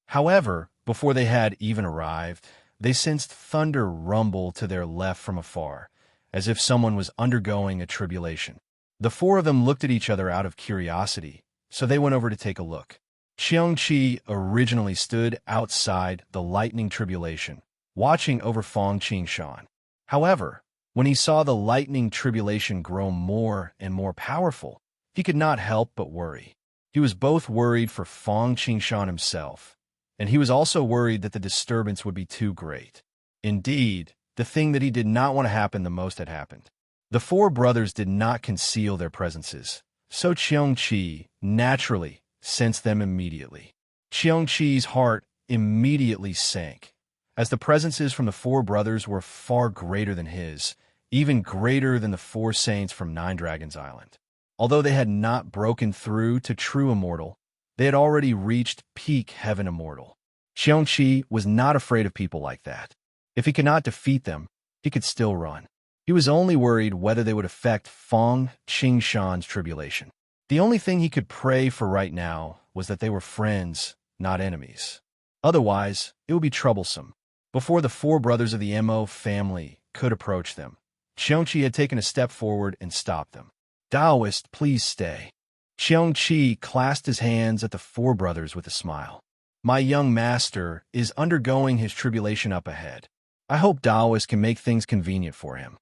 However, before they had even arrived, they sensed thunder rumble to their left from afar, as if someone was undergoing a tribulation. The 4 of them looked at each other out of curiosity, so they went over to take a look. Qiangqi originally stood outside the lightning tribulation, watching over Fong Qingshan. However, when he saw the lightning tribulation grow more and more powerful, he could not help but worry. He was both worried for Fong Qingshan himself, and he was also worried that the disturbance would be too great. Indeed, the thing that he did not want to happen the most had happened. The 4 brothers did not conceal their presences, so Qiangqi naturally sensed them immediately. Qiangqi's heart immediately sank, as the presences from the 4 brothers were far greater than his, even greater than the 4 saints from Nine Dragons Island. Although they had not broken through to true immortal, they had already reached peak heaven immortal. Qiangqi was not afraid of people like that. If he could not defeat them, he could still run. He was only worried whether they would affect Fong Qingshan's tribulation. The only thing he could pray for right now was that they were friends, not enemies. Otherwise, it would be troublesome. Before the 4 brothers of the Mo family could approach them, Qiangqi had taken a step forward and stopped them. "Taoist, please stay." Qiangqi clasped his hands at the 4 brothers with a smile. "My young master is undergoing his tribulation up ahead. I hope Taoist can make things convenient for him."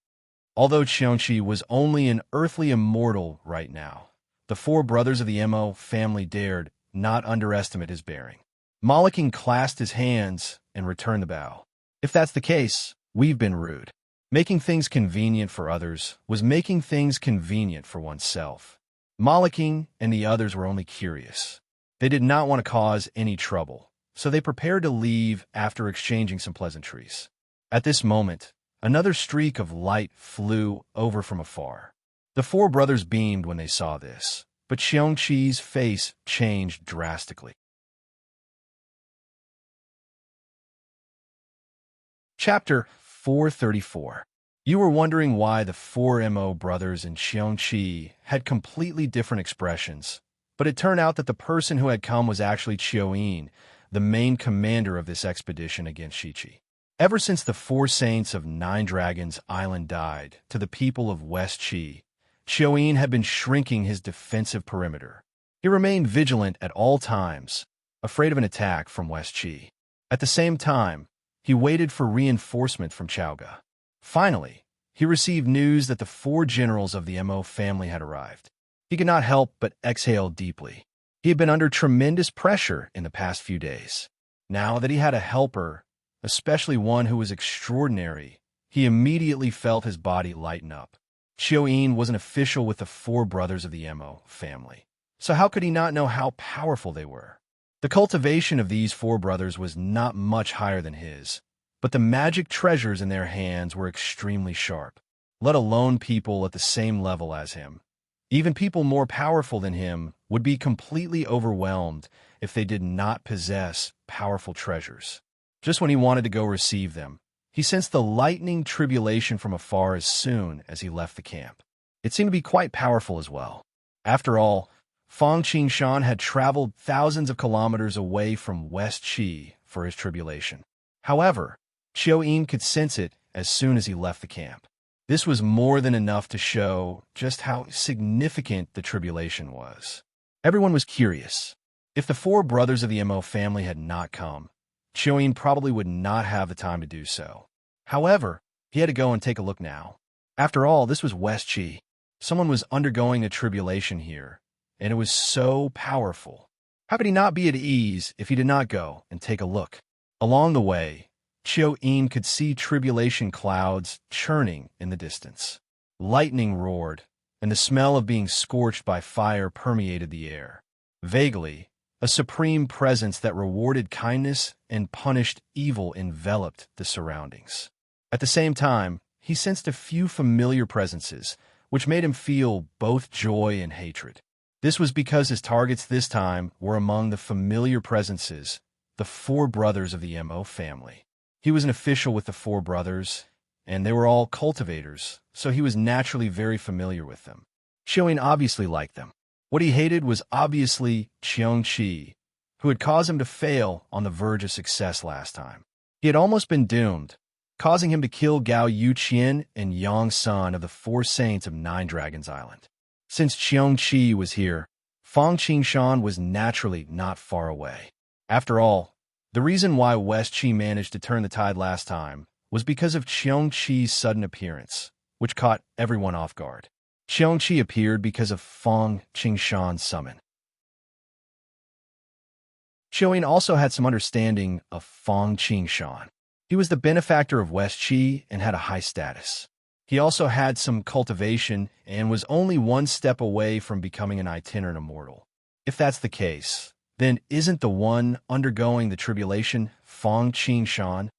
Although Qiangqi was only an earthly immortal right now, the 4 brothers of the Mo family dared not underestimate his bearing. Maliking clasped his hands and returned the bow. "If that's the case, we've been rude. Making things convenient for others was making things convenient for oneself." Maliking and the others were only curious. They did not want to cause any trouble, so they prepared to leave after exchanging some pleasantries. At this moment, another streak of light flew over from afar. The 4 brothers beamed when they saw this, but Qiangqi's face changed drastically. Chapter 434. You were wondering why the 4 brothers and Qiangqi had completely different expressions, but it turned out that the person who had come was actually Qiu Yin, the main commander of this expedition against Shichi. Ever since the 4 saints of Nine Dragons Island died to the people of West Qi, Qiu Yin had been shrinking his defensive perimeter. He remained vigilant at all times, afraid of an attack from West Qi. At the same time, he waited for reinforcement from Chaoga. Finally, he received news that the 4 generals of the Mo family had arrived. He could not help but exhale deeply. He had been under tremendous pressure in the past few days. Now that he had a helper, especially one who was extraordinary, he immediately felt his body lighten up. Qiu Yin was an official with the 4 brothers of the Mo family, so how could he not know how powerful they were? The cultivation of these four brothers was not much higher than his, but the magic treasures in their hands were extremely sharp, let alone people at the same level as him. Even people more powerful than him would be completely overwhelmed if they did not possess powerful treasures. Just when he wanted to go receive them, he sensed the lightning tribulation from afar as soon as he left the camp. It seemed to be quite powerful as well. After all, Fang Qingshan had traveled thousands of kilometers away from West Qi for his tribulation. However, Qiu Yin could sense it as soon as he left the camp. This was more than enough to show just how significant the tribulation was. Everyone was curious. If the four brothers of the Mo family had not come, Qiu Yin probably would not have the time to do so. However, he had to go and take a look now. After all, this was West Qi. Someone was undergoing a tribulation here, and it was so powerful. How could he not be at ease if he did not go and take a look? Along the way, Qiu Yin could see tribulation clouds churning in the distance. Lightning roared, and the smell of being scorched by fire permeated the air. Vaguely, a supreme presence that rewarded kindness and punished evil enveloped the surroundings. At the same time, he sensed a few familiar presences, which made him feel both joy and hatred. This was because his targets this time were among the familiar presences, the four brothers of the Mo family. He was an official with the four brothers, and they were all cultivators, so he was naturally very familiar with them. Qiu Yin obviously liked them. What he hated was obviously Qiong Qi, who had caused him to fail on the verge of success last time. He had almost been doomed, causing him to kill Gao Yuqian and Yang San of the four saints of Nine Dragons Island. Since Qiong Qi was here, Fang Qingshan was naturally not far away. After all, the reason why West Qi managed to turn the tide last time was because of Qiong Qi's sudden appearance, which caught everyone off guard. Qiong Qi appeared because of Fang Qingshan's summon. Qiu Yin also had some understanding of Fang Qingshan. He was the benefactor of West Qi and had a high status. He also had some cultivation and was only one step away from becoming an itinerant immortal. If that's the case, then isn't the one undergoing the tribulation Fang Qingshan?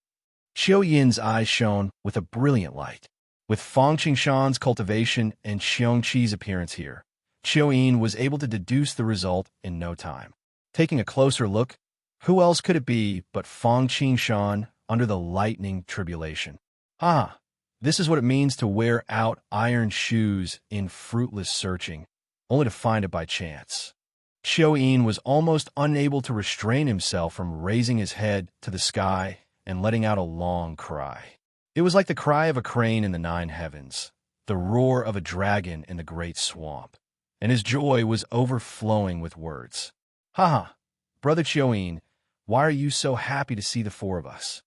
Qiu Yin's eyes shone with a brilliant light. With Fang Qingshan's cultivation and Qiong Qi's appearance here, Qiu Yin was able to deduce the result in no time. Taking a closer look, who else could it be but Fang Qingshan under the lightning tribulation? Ah, this is what it means to wear out iron shoes in fruitless searching, only to find it by chance. Qiu Yin was almost unable to restrain himself from raising his head to the sky and letting out a long cry. It was like the cry of a crane in the nine heavens, the roar of a dragon in the great swamp, and his joy was overflowing with words. Ha! Brother Qiu Yin, why are you so happy to see the four of us?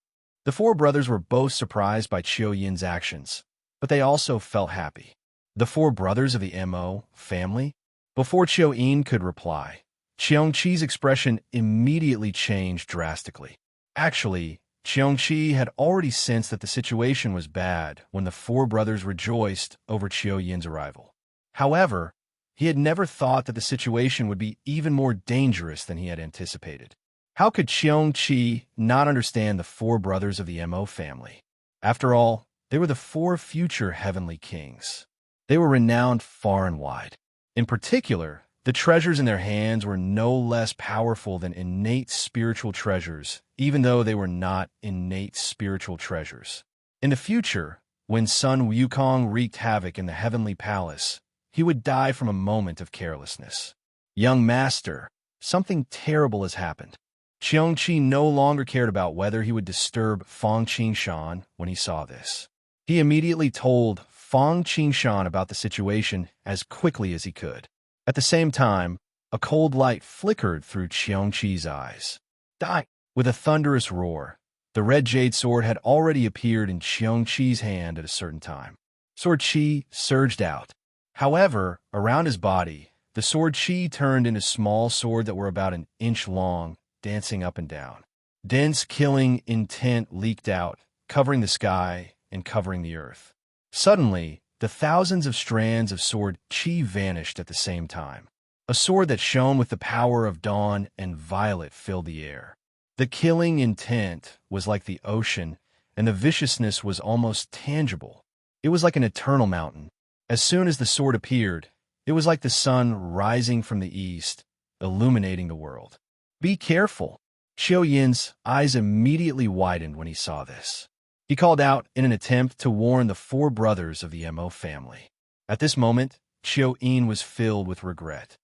The four brothers were both surprised by Qiu Yin's actions, but they also felt happy. The four brothers of the Mo family? Before Qiu Yin could reply, Qiong Qi's expression immediately changed drastically. Actually, Qiong Qi had already sensed that the situation was bad when the four brothers rejoiced over Qiu Yin's arrival. However, he had never thought that the situation would be even more dangerous than he had anticipated. How could Qiong Qi not understand the four brothers of the Mo family? After all, they were the four future heavenly kings. They were renowned far and wide. In particular, the treasures in their hands were no less powerful than innate spiritual treasures, even though they were not innate spiritual treasures. In the future, when Sun Wukong wreaked havoc in the heavenly palace, he would die from a moment of carelessness. Young master, something terrible has happened. Qiong Qi no longer cared about whether he would disturb Fang Qingshan when he saw this. He immediately told Fang Qingshan about the situation as quickly as he could. At the same time, a cold light flickered through Qiong Qi's eyes. Die! With a thunderous roar, the red jade sword had already appeared in Qiong Qi's hand at a certain time. Sword Qi surged out. However, around his body, the sword Qi turned into small swords that were about an inch long, dancing up and down. Dense killing intent leaked out, covering the sky and covering the earth. Suddenly, the thousands of strands of sword Qi vanished at the same time. a sword that shone with the power of dawn and violet filled the air. The killing intent was like the ocean, and the viciousness was almost tangible. It was like an eternal mountain. As soon as the sword appeared, it was like the sun rising from the east, illuminating the world. "Be careful!" Xiao Yin's eyes immediately widened when he saw this. He called out in an attempt to warn the four brothers of the Mo family. At this moment, Xiao Yin was filled with regret.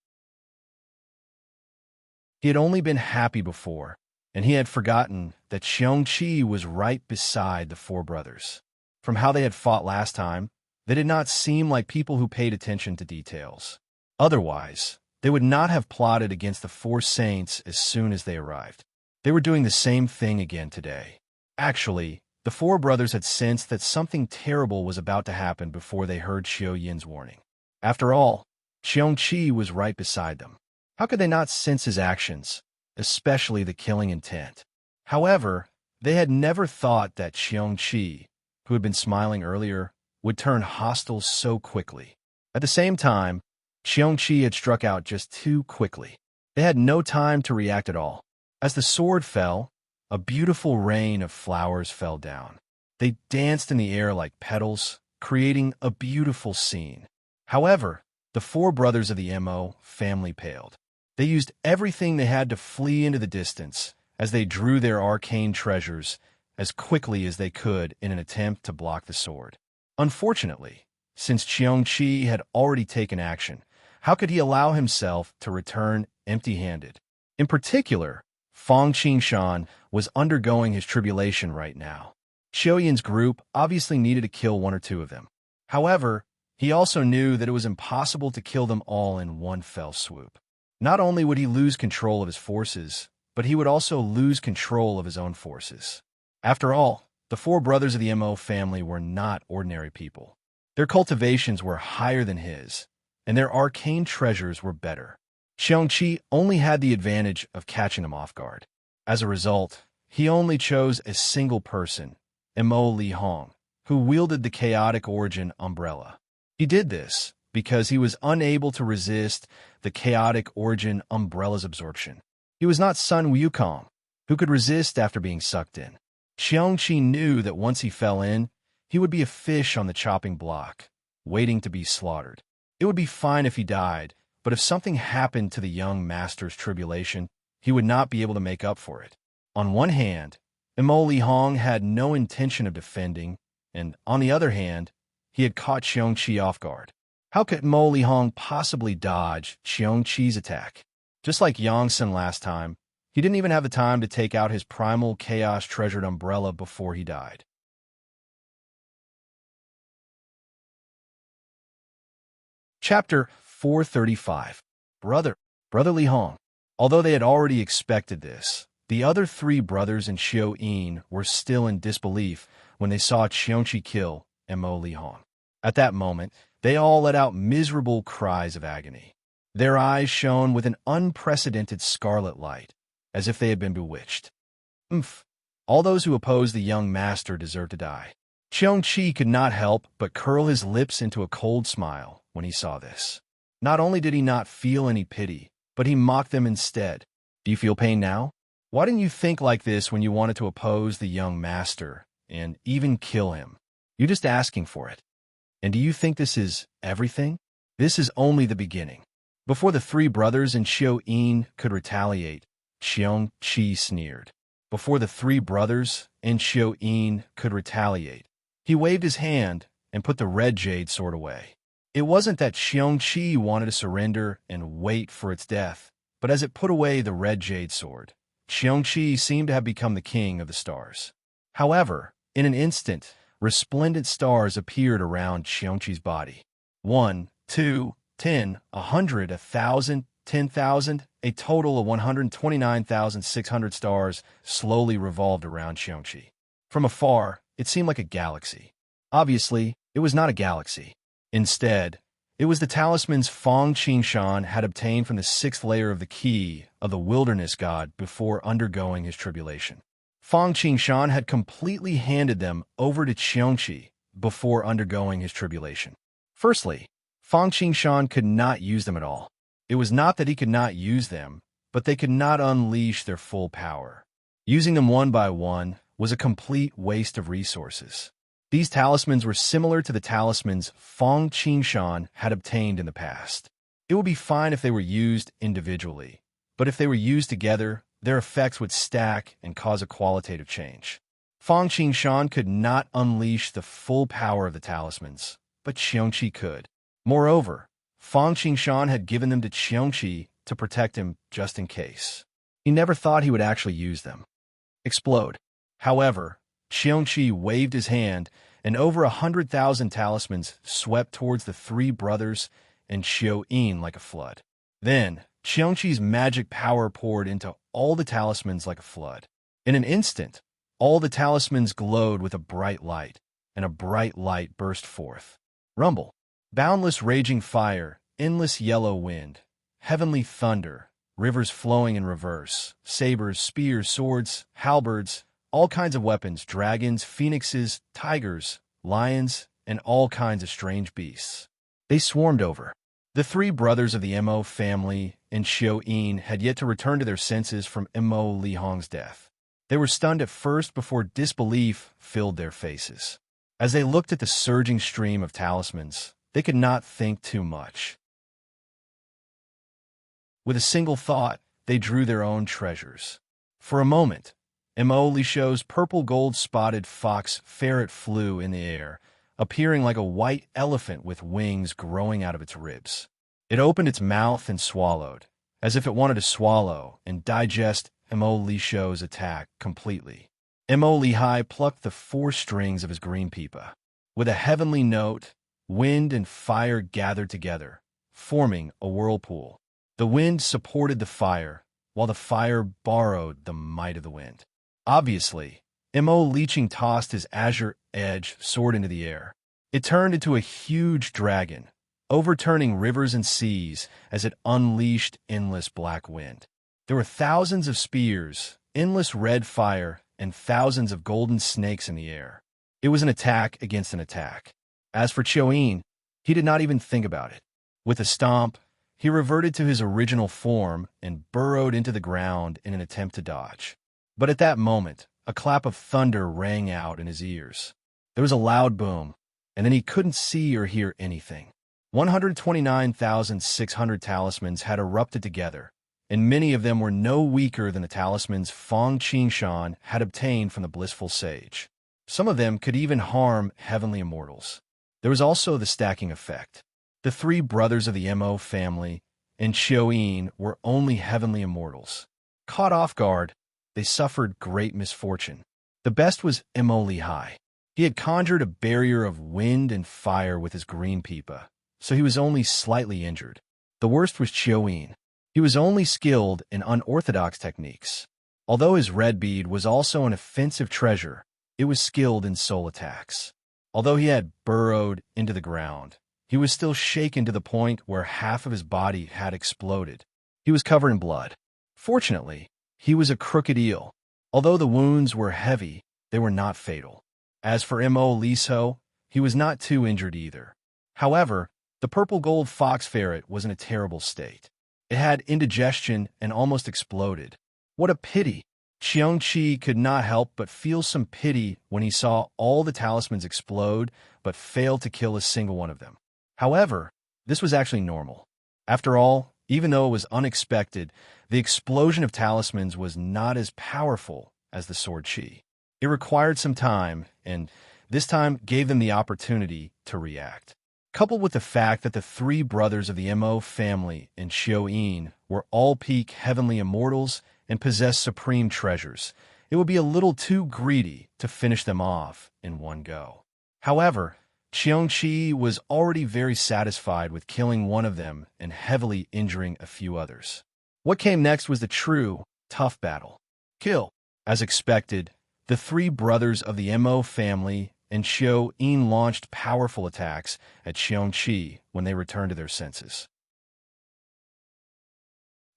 He had only been happy before, and he had forgotten that Xiongqi was right beside the four brothers. From how they had fought last time, they did not seem like people who paid attention to details. Otherwise, they would not have plotted against the four saints as soon as they arrived. They were doing the same thing again today. Actually, the four brothers had sensed that something terrible was about to happen before they heard Xiao Yin's warning. After all, Xiongqi was right beside them. How could they not sense his actions, especially the killing intent? However, they had never thought that Xiongqi, who had been smiling earlier, would turn hostile so quickly. At the same time, Xiongqi had struck out just too quickly. They had no time to react at all. As the sword fell, a beautiful rain of flowers fell down. They danced in the air like petals, creating a beautiful scene. However, the four brothers of the Mo family paled. They used everything they had to flee into the distance as they drew their arcane treasures as quickly as they could in an attempt to block the sword. Unfortunately, since Xiongqi had already taken action, how could he allow himself to return empty-handed? In particular, Fang Qingshan was undergoing his tribulation right now. Xiao Yin's group obviously needed to kill one or two of them. However, he also knew that it was impossible to kill them all in one fell swoop. Not only would he lose control of his forces, but he would also lose control of his own forces. After all, the four brothers of the Mo family were not ordinary people. Their cultivations were higher than his, and their arcane treasures were better. Xiongqi only had the advantage of catching them off guard. As a result, he only chose a single person, Mo Li Hong, who wielded the chaotic origin umbrella. He did this because he was unable to resist the chaotic origin umbrella's absorption. He was not Sun Wukong, who could resist after being sucked in. Xiongqi knew that once he fell in, he would be a fish on the chopping block, waiting to be slaughtered. It would be fine if he died, but if something happened to the young master's tribulation, he would not be able to make up for it. On one hand, Mo Li Hong had no intention of defending, and on the other hand, he had caught Xiongqi off guard. How could Mo Li Hong possibly dodge Xiongqi's attack? Just like Yongsen last time, he didn't even have the time to take out his primal chaos-treasured umbrella before he died. Chapter 435. Brother Li Hong. Although they had already expected this, the other three brothers and Xiao Yin were still in disbelief when they saw Xiongqi kill Mo Li Hong. At that moment, they all let out miserable cries of agony. Their eyes shone with an unprecedented scarlet light, as if they had been bewitched. All those who opposed the young master deserve to die. Xiongqi could not help but curl his lips into a cold smile when he saw this. Not only did he not feel any pity, but he mocked them instead. Do you feel pain now? Why didn't you think like this when you wanted to oppose the young master and even kill him? You're just asking for it. And do you think this is everything? This is only the beginning. Before the three brothers and Xiao Yin could retaliate, Xiongqi sneered. Before the three brothers and Xiao Yin could retaliate, he waved his hand and put the red jade sword away. It wasn't that Xiongqi wanted to surrender and wait for its death, but as it put away the red jade sword, Xiongqi seemed to have become the king of the stars. However, in an instant, resplendent stars appeared around Xiongqi's body. 1, 2, 10, 100, 1,000, 10,000, a total of 129,600 stars slowly revolved around Xiongqi. From afar, it seemed like a galaxy. Obviously, it was not a galaxy. Instead, it was the talismans Fang Qingshan had obtained from the sixth layer of the key of the wilderness god before undergoing his tribulation. Fang Qingshan had completely handed them over to Xiongqi before undergoing his tribulation. Firstly, Fang Qingshan could not use them at all. It was not that he could not use them, but they could not unleash their full power. Using them one by one was a complete waste of resources. These talismans were similar to the talismans Feng Qingshan had obtained in the past. It would be fine if they were used individually, but if they were used together, their effects would stack and cause a qualitative change. Feng Qingshan could not unleash the full power of the talismans, but Qiongqi could. Moreover, Feng Qingshan had given them to Qiongqi to protect him just in case. He never thought he would actually use them. Explode. However, Qiongqi waved his hand, and over 100,000 talismans swept towards the three brothers and Xiao-yin like a flood. Then, Qiongqi's magic power poured into all the talismans like a flood. In an instant, all the talismans glowed with a bright light, and a bright light burst forth. Rumble. Boundless raging fire, endless yellow wind, heavenly thunder, rivers flowing in reverse, sabers, spears, swords, halberds, all kinds of weapons, dragons, phoenixes, tigers, lions, and all kinds of strange beasts. They swarmed over. The three brothers of the Mo family and Xiao-yin had yet to return to their senses from Mo Lihong's death. They were stunned at first before disbelief filled their faces. As they looked at the surging stream of talismans, they could not think too much. With a single thought, they drew their own treasures. For a moment, Mo Lisho's purple-gold-spotted fox ferret flew in the air, appearing like a white elephant with wings growing out of its ribs. It opened its mouth and swallowed, as if it wanted to swallow and digest Mo Lisho's attack completely. Mo Lihai plucked the four strings of his green pipa. With a heavenly note, wind and fire gathered together, forming a whirlpool. The wind supported the fire, while the fire borrowed the might of the wind. Obviously, Mo Liqing tossed his azure-edged sword into the air. It turned into a huge dragon, overturning rivers and seas as it unleashed endless black wind. There were thousands of spears, endless red fire, and thousands of golden snakes in the air. It was an attack against an attack. As for Qiao-yin, he did not even think about it. With a stomp, he reverted to his original form and burrowed into the ground in an attempt to dodge. But at that moment, a clap of thunder rang out in his ears. There was a loud boom, and then he couldn't see or hear anything. 129,600 talismans had erupted together, and many of them were no weaker than the talismans Feng Qingshan had obtained from the blissful sage. Some of them could even harm heavenly immortals. There was also the stacking effect. The three brothers of the Mo family and Qiao-yin were only heavenly immortals. Caught off guard, they suffered great misfortune. The best was Mo Lihai. He had conjured a barrier of wind and fire with his green pipa, so he was only slightly injured. The worst was Qiao-yin. He was only skilled in unorthodox techniques. Although his red bead was also an offensive treasure, it was skilled in soul attacks. Although he had burrowed into the ground, he was still shaken to the point where half of his body had exploded. He was covered in blood. Fortunately, he was a crooked eel. Although the wounds were heavy, they were not fatal. As for Mo Liso, he was not too injured either. However, the purple-gold fox ferret was in a terrible state. It had indigestion and almost exploded. What a pity! Qiongqi could not help but feel some pity when he saw all the talismans explode but failed to kill a single one of them. However, this was actually normal. After all, even though it was unexpected, the explosion of talismans was not as powerful as the sword Qi. It required some time, and this time gave them the opportunity to react. Coupled with the fact that the three brothers of the Mo family and Xiao-yin were all peak heavenly immortals and possessed supreme treasures, it would be a little too greedy to finish them off in one go. However, Qiongqi was already very satisfied with killing one of them and heavily injuring a few others. What came next was the true, tough battle. Kill. As expected, the three brothers of the Mo family and Xiao-yin launched powerful attacks at Qiongqi when they returned to their senses.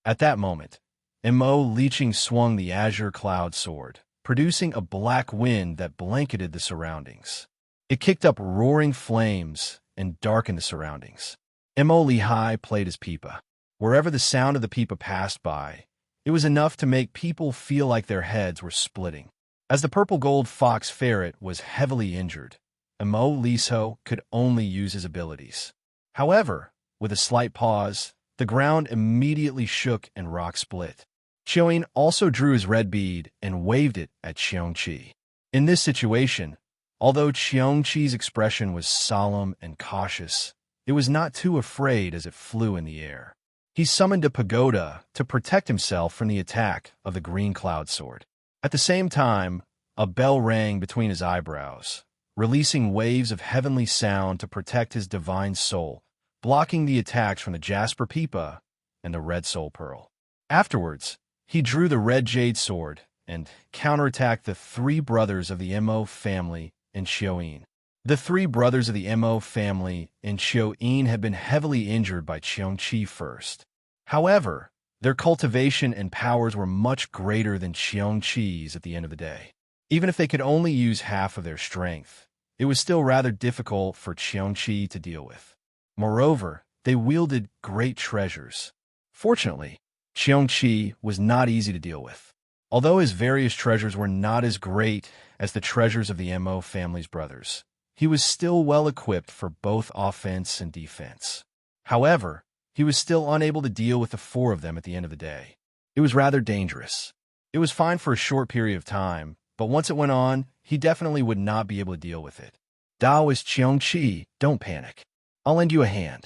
At that moment, Mo Liqing swung the azure cloud sword, producing a black wind that blanketed the surroundings. It kicked up roaring flames and darkened the surroundings. Mo Lihai played his pipa. Wherever the sound of the pipa passed by, it was enough to make people feel like their heads were splitting. As the purple-gold fox ferret was heavily injured, Emo Liso could only use his abilities. However, with a slight pause, the ground immediately shook and rock split. Chioin also drew his red bead and waved it at Xiongqi. In this situation, although Xiongqi's expression was solemn and cautious, it was not too afraid as it flew in the air. He summoned a pagoda to protect himself from the attack of the green cloud sword. At the same time, a bell rang between his eyebrows, releasing waves of heavenly sound to protect his divine soul, blocking the attacks from the Jasper Pipa and the Red Soul Pearl. Afterwards, he drew the Red Jade Sword and counterattacked the three brothers of the Mo family in Chioin. The three brothers of the Mo family in Chioin had been heavily injured by Xiongqi first. However, their cultivation and powers were much greater than Xiongqi's at the end of the day. Even if they could only use half of their strength, it was still rather difficult for Xiongqi to deal with. Moreover, they wielded great treasures. Fortunately, Xiongqi was not easy to deal with. Although his various treasures were not as great as the treasures of the Mo family's brothers, he was still well equipped for both offense and defense. However, he was still unable to deal with the four of them at the end of the day. It was rather dangerous. It was fine for a short period of time, but once it went on, he definitely would not be able to deal with it. Daoist Xiongqi, don't panic. I'll lend you a hand.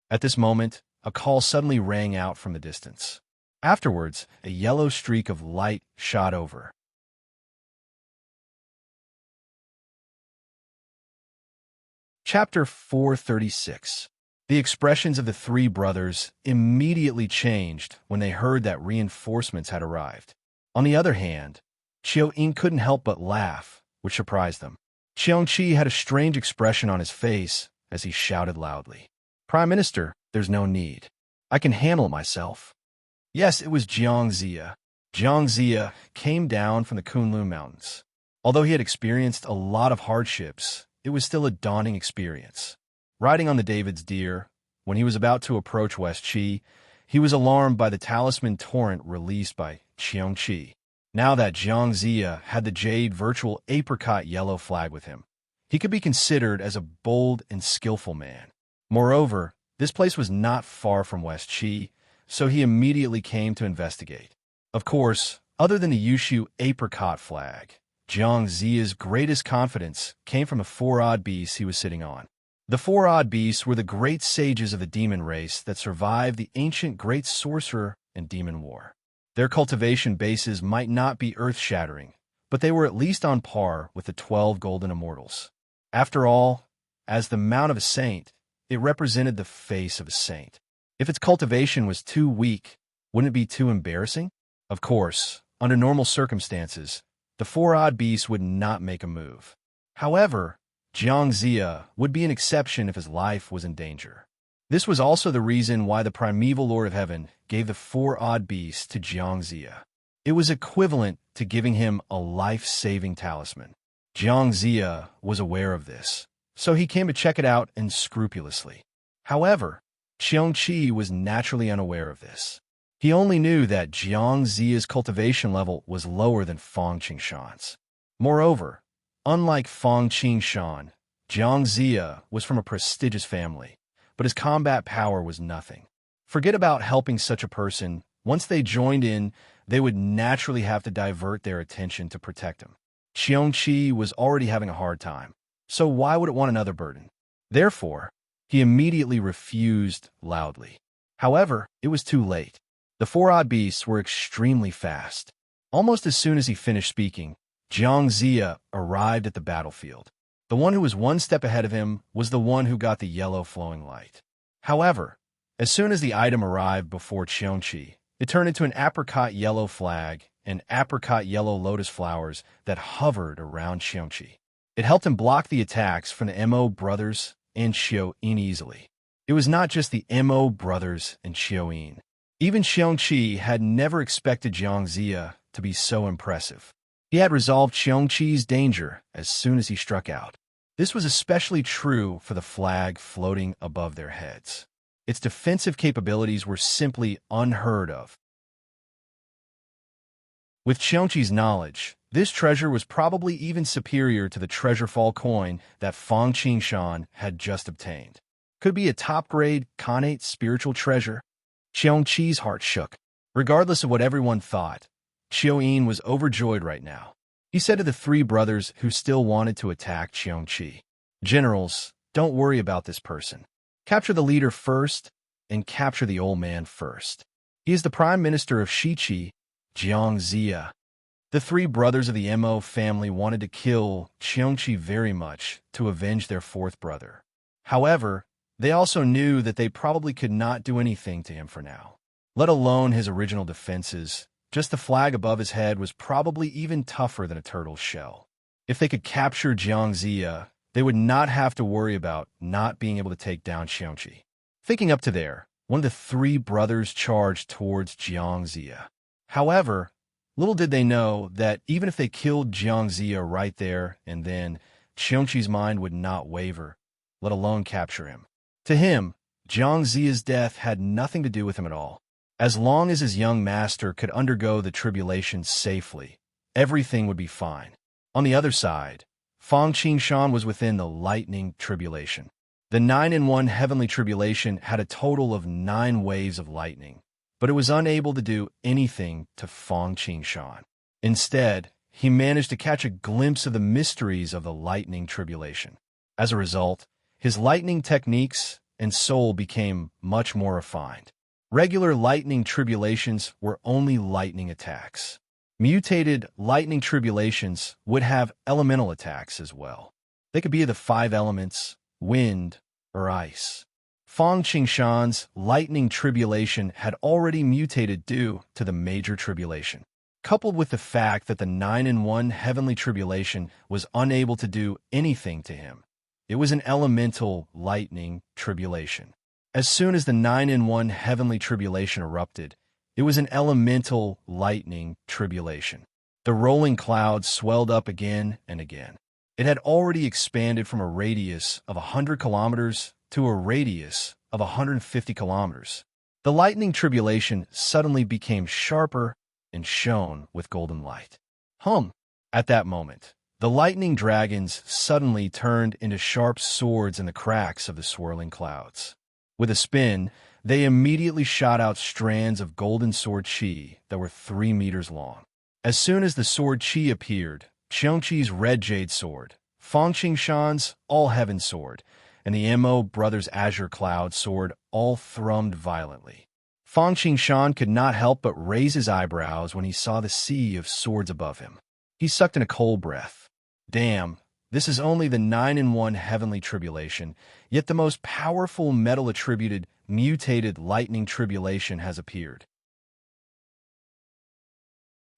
At this moment, a call suddenly rang out from the distance. Afterwards, a yellow streak of light shot over. Chapter 436. The expressions of the three brothers immediately changed when they heard that reinforcements had arrived. On the other hand, Chioin couldn't help but laugh, which surprised them. Xiongqi had a strange expression on his face as he shouted loudly, "Prime Minister, there's no need. I can handle it myself." Yes, it was Jiang Zia. Jiang Zia came down from the Kunlun Mountains. Although he had experienced a lot of hardships, it was still a daunting experience. Riding on the David's deer, when he was about to approach West Qi, he was alarmed by the talisman torrent released by Xiongqi. Now that Jiang Zia had the jade virtual apricot yellow flag with him, he could be considered as a bold and skillful man. Moreover, this place was not far from West Qi, so he immediately came to investigate. Of course, other than the Yushu apricot flag, Jiang Zia's greatest confidence came from the four odd beasts he was sitting on. The four odd beasts were the great sages of the demon race that survived the ancient great sorcerer and demon war. Their cultivation bases might not be earth-shattering, but they were at least on par with the 12 golden immortals. After all, as the mount of a saint, it represented the face of a saint. If its cultivation was too weak, wouldn't it be too embarrassing? Of course, under normal circumstances, the four odd beasts would not make a move. However, Jiang Zia would be an exception if his life was in danger. This was also the reason why the primeval Lord of Heaven gave the four odd beasts to Jiang Zia. It was equivalent to giving him a life-saving talisman. Jiang Zia was aware of this, so he came to check it out unscrupulously. However, Xiongqi was naturally unaware of this. He only knew that Jiang Zia's cultivation level was lower than Fang Qingshan's. Moreover, unlike Fang Qingshan, Jiang Zia was from a prestigious family, but his combat power was nothing. Forget about helping such a person. Once they joined in, they would naturally have to divert their attention to protect him. Xiongqi was already having a hard time, so why would it want another burden? Therefore, he immediately refused loudly. However, it was too late. The four odd beasts were extremely fast. Almost as soon as he finished speaking, Jiang Zia arrived at the battlefield. The one who was one step ahead of him was the one who got the yellow flowing light. However, as soon as the item arrived before Xiongqi, it turned into an apricot yellow flag and apricot yellow lotus flowers that hovered around Xiongqi. It helped him block the attacks from the Mo brothers and Xiaoyin easily. It was not just the Mo brothers and Xiaoyin. Even Xiongqi had never expected Jiang Zia to be so impressive. He had resolved Xiongqi's danger as soon as he struck out. This was especially true for the flag floating above their heads. Its defensive capabilities were simply unheard of. With Qiongqi's knowledge, this treasure was probably even superior to the treasure-fall coin that Fang Qingshan had just obtained. Could be a top-grade, connate spiritual treasure. Qiongqi's heart shook. Regardless of what everyone thought, Qiuyin was overjoyed right now. He said to the three brothers who still wanted to attack Qiongqi, "Generals, don't worry about this person. Capture the leader first, and capture the old man first. He is the prime minister of Shiqi, Jiangxia." The three brothers of the Mo family wanted to kill Qiongqi very much to avenge their fourth brother. However, they also knew that they probably could not do anything to him for now, let alone his original defenses. Just the flag above his head was probably even tougher than a turtle's shell. If they could capture Jiangxia, they would not have to worry about not being able to take down Qiongqi. Thinking up to there, one of the three brothers charged towards Jiangxia. However, little did they know that even if they killed Jiangxia right there and then, Qiongqi's mind would not waver, let alone capture him. To him, Jiangxia's death had nothing to do with him at all. As long as his young master could undergo the tribulation safely, everything would be fine. On the other side, Fang Qingshan was within the lightning tribulation. The 9-in-1 heavenly tribulation had a total of 9 waves of lightning, but it was unable to do anything to Fang Qingshan. Instead, he managed to catch a glimpse of the mysteries of the lightning tribulation. As a result, his lightning techniques and soul became much more refined. Regular lightning tribulations were only lightning attacks. Mutated lightning tribulations would have elemental attacks as well. They could be of the 5 elements, wind, or ice. Fang Qingshan's lightning tribulation had already mutated due to the major tribulation. Coupled with the fact that the 9-in-1 heavenly tribulation was unable to do anything to him, it was an elemental lightning tribulation. As soon as the 9-in-1 heavenly tribulation erupted, it was an elemental lightning tribulation. The rolling clouds swelled up again and again. It had already expanded from a radius of 100 kilometers to a radius of 150 kilometers. The lightning tribulation suddenly became sharper and shone with golden light. At that moment, the lightning dragons suddenly turned into sharp swords in the cracks of the swirling clouds. With a spin, they immediately shot out strands of golden sword chi that were 3 meters long. As soon as the sword chi appeared, Qiongqi's red jade sword, Fang Qingshan's all-heaven sword, and the Mo brothers' azure cloud sword all thrummed violently. Fang Qingshan could not help but raise his eyebrows when he saw the sea of swords above him. He sucked in a cold breath. Damn, this is only the 9-in-1 heavenly tribulation, yet the most powerful metal-attributed, mutated lightning tribulation has appeared.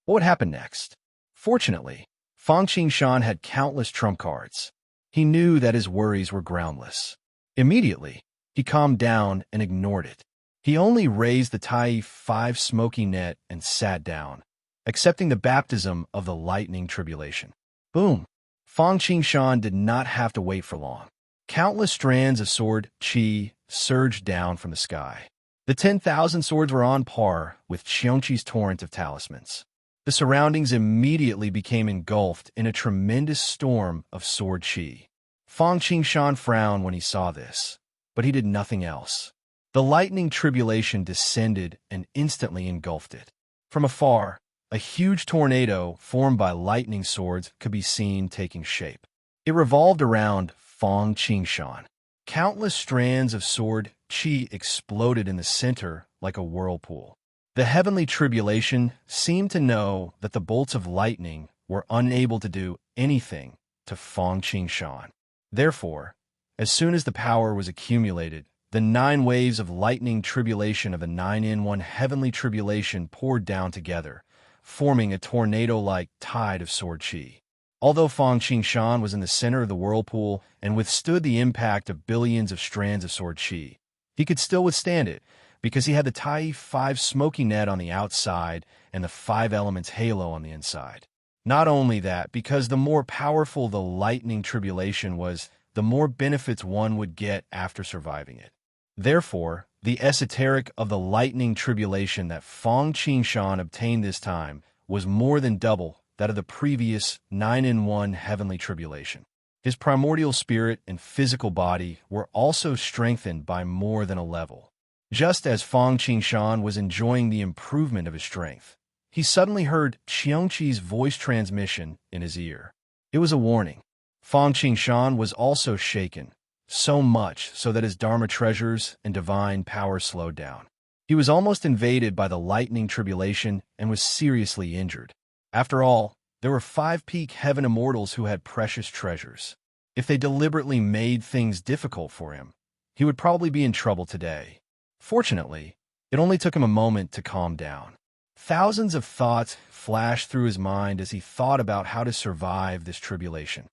What would happen next? Fortunately, Fang Qingshan had countless trump cards. He knew that his worries were groundless. Immediately, he calmed down and ignored it. He only raised the Tai 5 smoky net and sat down, accepting the baptism of the lightning tribulation. Boom! Fang Qingshan did not have to wait for long. Countless strands of sword chi surged down from the sky. The 10,000 swords were on par with Qiongqi's torrent of talismans. The surroundings immediately became engulfed in a tremendous storm of sword chi. Fang Qingshan frowned when he saw this, but he did nothing else. The lightning tribulation descended and instantly engulfed it. From afar, a huge tornado formed by lightning swords could be seen taking shape. It revolved around Fang Qingshan. Countless strands of sword chi exploded in the center like a whirlpool. The heavenly tribulation seemed to know that the bolts of lightning were unable to do anything to Fang Qingshan. Therefore, as soon as the power was accumulated, the 9 waves of lightning tribulation of the 9-in-1 heavenly tribulation poured down together, forming a tornado-like tide of sword chi. Although Fang Qingshan was in the center of the whirlpool and withstood the impact of billions of strands of sword chi, he could still withstand it because he had the Tai 5 smoky net on the outside and the 5 elements halo on the inside. Not only that, because the more powerful the lightning tribulation was, the more benefits one would get after surviving it. Therefore, The esoteric of the lightning tribulation that Fong Qingshan obtained this time was more than double that of the previous 9-in-1 heavenly tribulation. His primordial spirit and physical body were also strengthened by more than a level. Just as Fong Qingshan was enjoying the improvement of his strength, he suddenly heard Qiongqi's voice transmission in his ear. It was a warning. Fong Qingshan was also shaken, so much so that his Dharma treasures and divine power slowed down. He was almost invaded by the lightning tribulation and was seriously injured. After all, there were 5 peak heaven immortals who had precious treasures. If they deliberately made things difficult for him, he would probably be in trouble today. Fortunately, it only took him a moment to calm down. Thousands of thoughts flashed through his mind as he thought about how to survive this tribulation.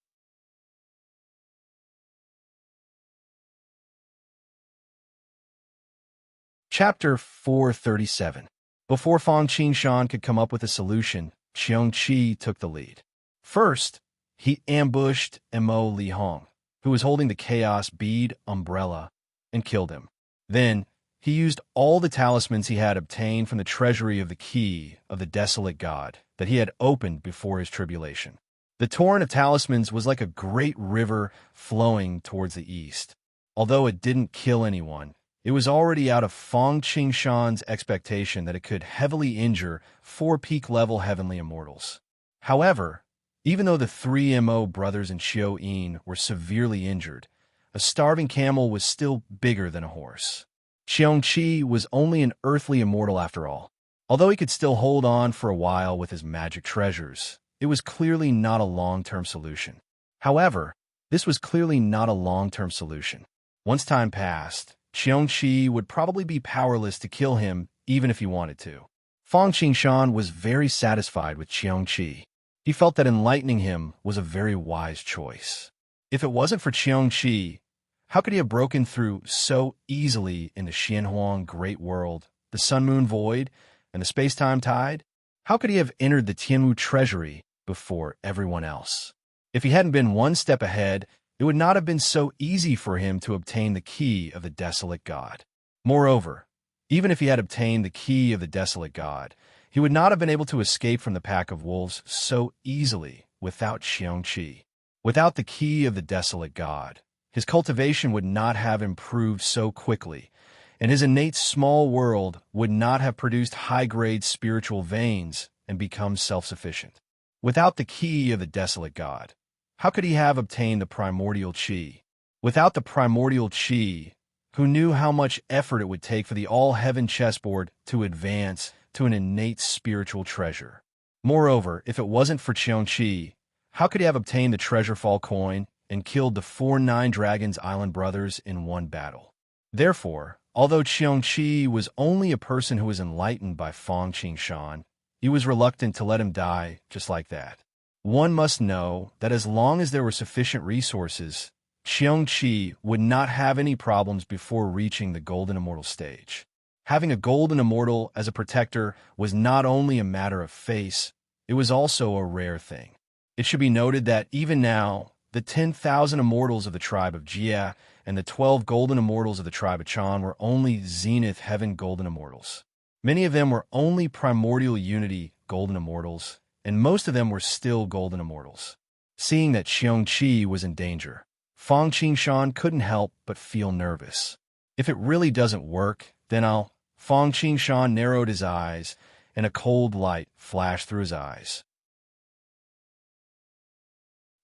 Chapter 437. Before Fong Qingshan could come up with a solution, Qiongqi took the lead. First, he ambushed Mo Li Hong, who was holding the Chaos Bead umbrella, and killed him. Then, he used all the talismans he had obtained from the treasury of the key of the desolate god that he had opened before his tribulation. The torrent of talismans was like a great river flowing towards the east. Although it didn't kill anyone, it was already out of Fong Qingshan's expectation that it could heavily injure 4 peak-level heavenly immortals. However, even though the 3 Mo brothers and Xiao Yin were severely injured, a starving camel was still bigger than a horse. Qiongqi was only an earthly immortal after all. Although he could still hold on for a while with his magic treasures, it was clearly not a long-term solution. However, this was clearly not a long-term solution. Once time passed, Qiongqi would probably be powerless to kill him even if he wanted to. Fong Qingshan was very satisfied with Qiongqi. He felt that enlightening him was a very wise choice. If it wasn't for Qiongqi, how could he have broken through so easily in the Xianhuang Great World, the Sun-Moon Void, and the Space-Time Tide? How could he have entered the Tianwu Treasury before everyone else? If he hadn't been one step ahead, it would not have been so easy for him to obtain the key of the desolate god. Moreover, even if he had obtained the key of the desolate god, he would not have been able to escape from the pack of wolves so easily without Qiongqi. Without the key of the desolate god, his cultivation would not have improved so quickly, and his innate small world would not have produced high-grade spiritual veins and become self-sufficient. Without the key of the desolate god, how could he have obtained the primordial qi? Without the primordial qi, who knew how much effort it would take for the all-heaven chessboard to advance to an innate spiritual treasure? Moreover, if it wasn't for Qiongqi, how could he have obtained the treasure fall coin and killed the 4 Nine Dragons Island brothers in one battle? Therefore, although Qiongqi was only a person who was enlightened by Fong Qingshan, he was reluctant to let him die just like that. One must know that as long as there were sufficient resources, Qiongqi would not have any problems before reaching the Golden Immortal stage. Having a Golden Immortal as a protector was not only a matter of face, it was also a rare thing. It should be noted that even now, the 10,000 immortals of the tribe of Jia and the 12 golden immortals of the tribe of Chan were only Zenith Heaven golden immortals. Many of them were only primordial unity golden immortals, and most of them were still golden immortals. Seeing that Qiongqi was in danger, Fong Qingshan couldn't help but feel nervous. If it really doesn't work, then I'll... Fong Qingshan narrowed his eyes, and a cold light flashed through his eyes.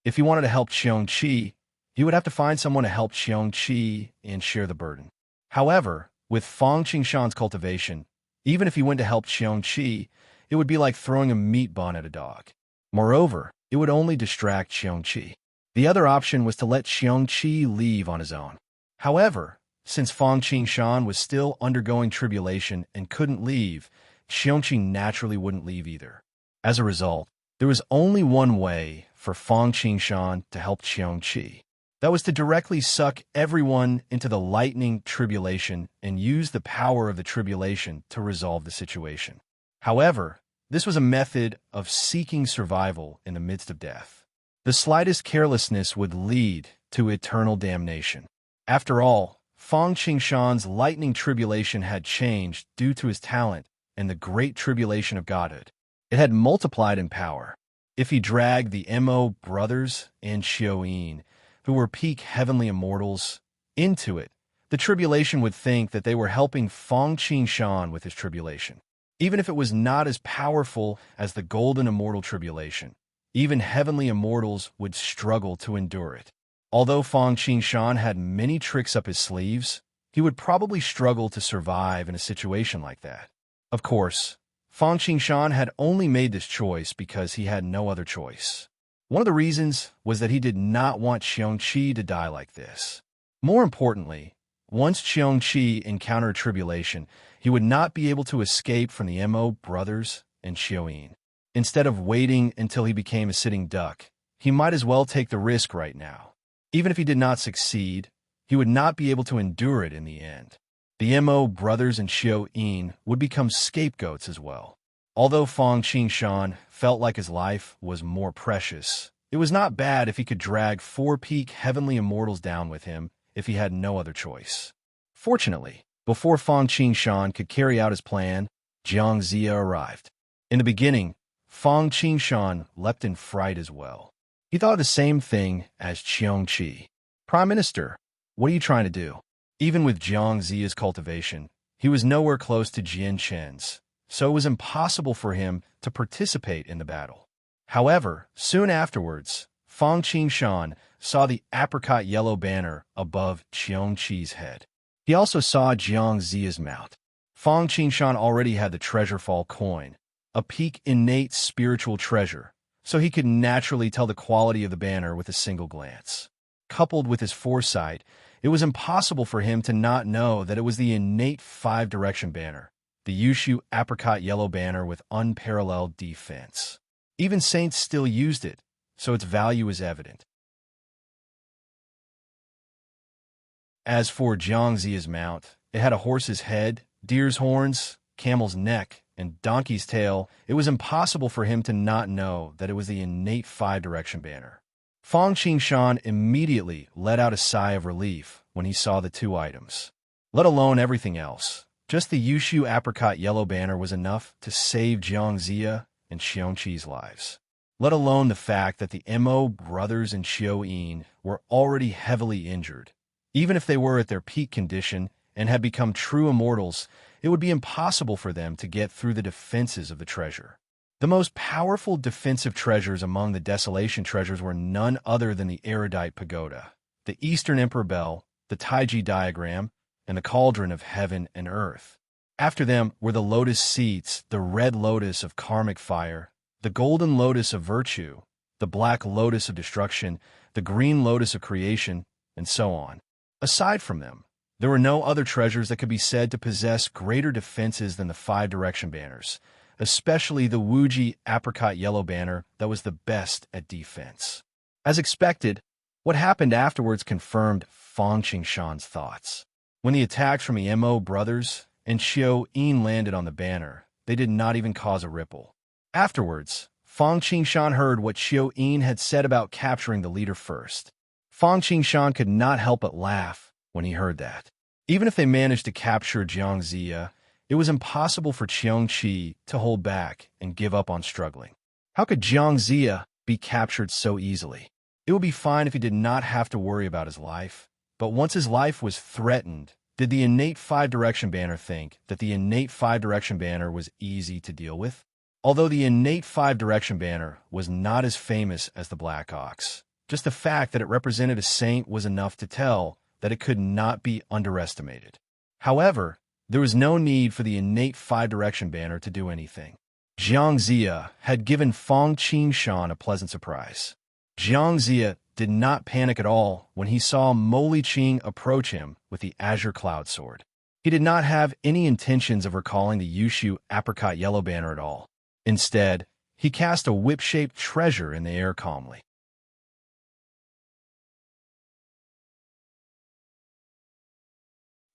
If he wanted to help Qiongqi, he would have to find someone to help Qiongqi and share the burden. However, with Fong Qingshan's cultivation, even if he went to help Qiongqi, it would be like throwing a meat bun at a dog. Moreover, it would only distract Qiongqi. The other option was to let Qiongqi leave on his own. However, since Fong Qingshan was still undergoing tribulation and couldn't leave, Qiongqi naturally wouldn't leave either. As a result, there was only one way for Fong Qingshan to help Qiongqi. That was to directly suck everyone into the lightning tribulation and use the power of the tribulation to resolve the situation. However, this was a method of seeking survival in the midst of death. The slightest carelessness would lead to eternal damnation. After all, Fong Qingshan's lightning tribulation had changed due to his talent and the great tribulation of godhood. It had multiplied in power. If he dragged the Mo brothers and Xiaoyin, who were peak heavenly immortals, into it, the tribulation would think that they were helping Fong Qingshan with his tribulation. Even if it was not as powerful as the golden immortal tribulation, even heavenly immortals would struggle to endure it. Although Fong Qingshan had many tricks up his sleeves, he would probably struggle to survive in a situation like that. Of course, Fong Qingshan had only made this choice because he had no other choice. One of the reasons was that he did not want Xiongqi to die like this. More importantly, once Xiongqi encountered tribulation, he would not be able to escape from the Mo brothers and Xiaoyin. Instead of waiting until he became a sitting duck, he might as well take the risk right now. Even if he did not succeed, he would not be able to endure it in the end. The Mo brothers and Xiaoyin would become scapegoats as well. Although Fong Qingshan felt like his life was more precious, it was not bad if he could drag 4 peak heavenly immortals down with him if he had no other choice. Fortunately, before Fong Qingshan could carry out his plan, Jiang Zia arrived. In the beginning, Fong Qingshan leapt in fright as well. He thought of the same thing as Qiongqi. Prime Minister, what are you trying to do? Even with Jiang Zia's cultivation, he was nowhere close to Jian Chen's, so it was impossible for him to participate in the battle. However, soon afterwards, Fong Qingshan saw the apricot yellow banner above Qiongqi's head. He also saw Jiang Zia's mount. Fong Qingshan already had the treasure fall coin, a peak innate spiritual treasure, so he could naturally tell the quality of the banner with a single glance. Coupled with his foresight, it was impossible for him to not know that it was the innate 5-direction banner, the Yushu apricot yellow banner with unparalleled defense. Even saints still used it, so its value is evident. As for Jiang Zia's mount, it had a horse's head, deer's horns, camel's neck, and donkey's tail. It was impossible for him to not know that it was the innate 5-direction banner. Fong Qingshan immediately let out a sigh of relief when he saw the 2 items. Let alone everything else, just the Yushu apricot yellow banner was enough to save Jiang Zia and Xiongqi's lives. Let alone the fact that the Mo brothers and Xiaoyin were already heavily injured. Even if they were at their peak condition and had become true immortals, it would be impossible for them to get through the defenses of the treasure. The most powerful defensive treasures among the Desolation treasures were none other than the Erudite Pagoda, the Eastern Emperor Bell, the Taiji Diagram, and the Cauldron of Heaven and Earth. After them were the Lotus Seats, the Red Lotus of Karmic Fire, the Golden Lotus of Virtue, the Black Lotus of Destruction, the Green Lotus of Creation, and so on. Aside from them, there were no other treasures that could be said to possess greater defenses than the 5-direction banners, especially the Wuji apricot yellow banner that was the best at defense. As expected, what happened afterwards confirmed Fong Qingshan's thoughts. When the attacks from the Mo brothers and Xiaoyin landed on the banner, they did not even cause a ripple. Afterwards, Fong Qingshan heard what Xiaoyin had said about capturing the leader first. Fong Qingshan could not help but laugh when he heard that. Even if they managed to capture Jiang Zia, it was impossible for Qiongqi to hold back and give up on struggling. How could Jiang Zia be captured so easily? It would be fine if he did not have to worry about his life, but once his life was threatened, did the innate 5-direction banner think that the innate 5-direction banner was easy to deal with? Although the innate 5-direction banner was not as famous as the Black Ox, just the fact that it represented a saint was enough to tell that it could not be underestimated. However, there was no need for the innate 5-direction banner to do anything. Jiang Zia had given Fong Qingshan a pleasant surprise. Jiang Zia did not panic at all when he saw Mo Liqing approach him with the Azure Cloud Sword. He did not have any intentions of recalling the Yushu apricot yellow banner at all. Instead, he cast a whip-shaped treasure in the air calmly.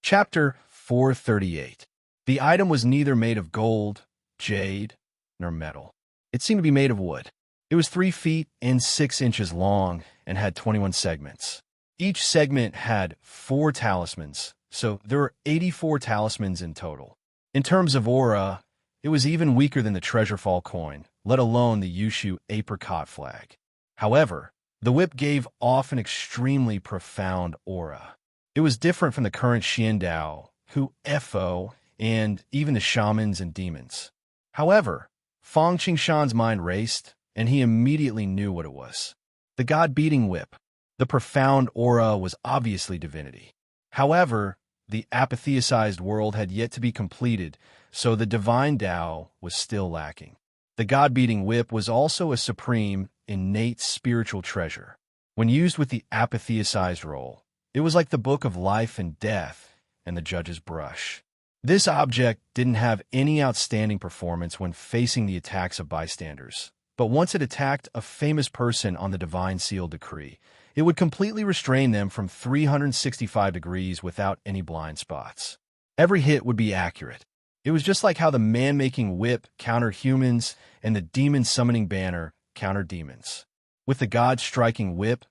Chapter 438. The item was neither made of gold, jade, nor metal. It seemed to be made of wood. It was 3 feet and 6 inches long and had 21 segments. Each segment had 4 talismans, so there were 84 talismans in total. In terms of aura, it was even weaker than the Treasurefall coin, let alone the Yushu apricot flag. However, the whip gave off an extremely profound aura. It was different from the current Xiandao, Hu Fo, and even the shamans and demons. However, Fang Qingshan's mind raced, and he immediately knew what it was. The god-beating whip. The profound aura was obviously divinity. However, the apotheosized world had yet to be completed, so the divine Tao was still lacking. The god-beating whip was also a supreme, innate spiritual treasure. When used with the apotheosized role, it was like the book of life and death and the judge's brush. This object didn't have any outstanding performance when facing the attacks of bystanders, but once it attacked a famous person on the divine seal decree, it would completely restrain them from 365 degrees without any blind spots. Every hit would be accurate. It was just like how the man-making whip countered humans and the demon-summoning banner countered demons. With the god-striking whip,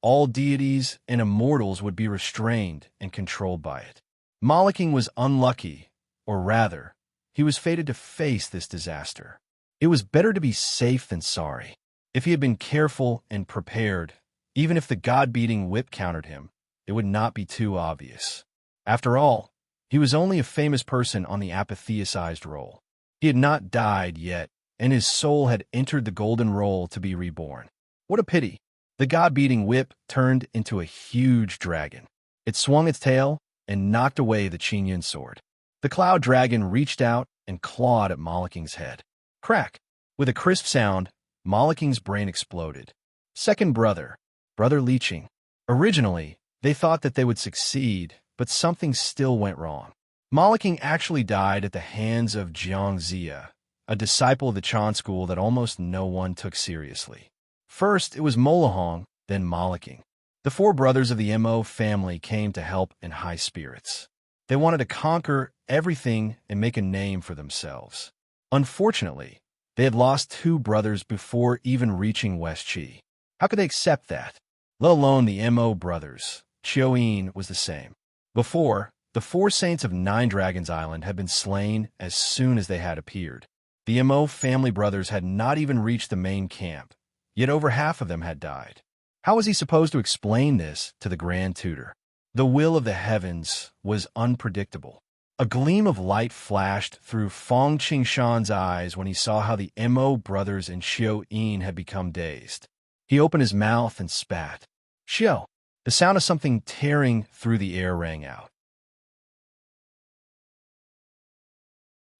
all deities and immortals would be restrained and controlled by it. Moloking was unlucky, or rather, he was fated to face this disaster. It was better to be safe than sorry. If he had been careful and prepared, even if the god-beating whip countered him, it would not be too obvious. After all, he was only a famous person on the apotheosized roll. He had not died yet, and his soul had entered the golden roll to be reborn. What a pity! The god-beating whip turned into a huge dragon. It swung its tail and knocked away the Qinyan sword. The cloud dragon reached out and clawed at Moloking's head. Crack! With a crisp sound, Moloking's brain exploded. Second brother, Brother Liqing. Originally, they thought that they would succeed, but something still went wrong. Moloking actually died at the hands of Jiang Zia, a disciple of the Chan school that almost no one took seriously. First, it was Molohong, then Moloking. The four brothers of the Mo family came to help in high spirits. They wanted to conquer everything and make a name for themselves. Unfortunately, they had lost two brothers before even reaching West Qi. How could they accept that? Let alone the Mo brothers. Chioyin was the same. Before, the four saints of Nine Dragons Island had been slain as soon as they had appeared. The Mo family brothers had not even reached the main camp, yet over half of them had died. How was he supposed to explain this to the Grand Tutor? The will of the heavens was unpredictable. A gleam of light flashed through Fang Qingshan's eyes when he saw how the Mo brothers and Xiao Yin had become dazed. He opened his mouth and spat. Xiao! The sound of something tearing through the air rang out.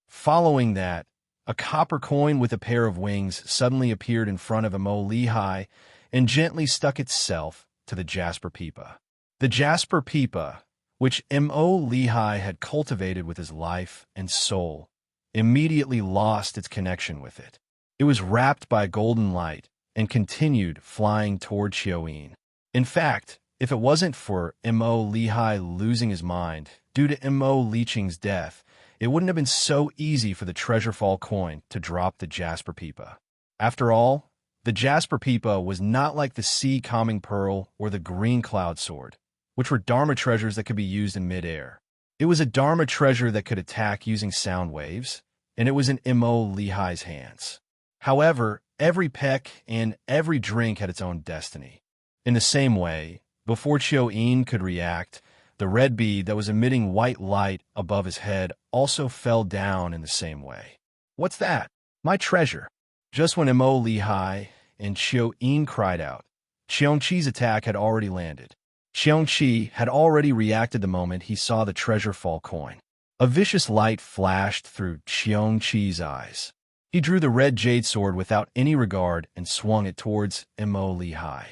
Following that, a copper coin with a pair of wings suddenly appeared in front of Mo Lihai and gently stuck itself to the Jasper Pipa. The Jasper Pipa, which Mo Lihai had cultivated with his life and soul, immediately lost its connection with it. It was wrapped by golden light and continued flying toward Xiaoyin. In fact, if it wasn't for Mo Lihai losing his mind due to Mo Liqing's death, it wouldn't have been so easy for the Treasurefall coin to drop the Jasper Pipa. After all, the Jasper Pipa was not like the Sea Calming Pearl or the Green Cloud Sword, which were Dharma treasures that could be used in midair. It was a Dharma treasure that could attack using sound waves, and it was in Mo Lihai's hands. However, every peck and every drink had its own destiny. In the same way, before Xiaoyin could react, the red bead that was emitting white light above his head also fell down in the same way. What's that? My treasure. Just when Mo Lihai and Xiaoyin cried out, Qiongqi's attack had already landed. Qiongqi had already reacted the moment he saw the Treasurefall coin. A vicious light flashed through Qiongqi's eyes. He drew the red jade sword without any regard and swung it towards Mo Lihai.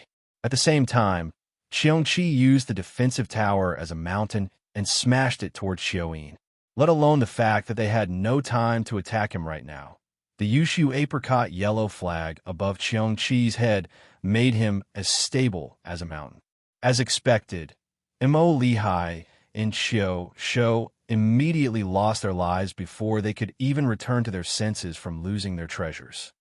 At the same time, Qiongqi used the defensive tower as a mountain and smashed it towards Xiaoyin. Let alone the fact that they had no time to attack him right now. The Yushu apricot yellow flag above Qiongqi's head made him as stable as a mountain. As expected, Mo Lihai and Xiao immediately lost their lives before they could even return to their senses from losing their treasures.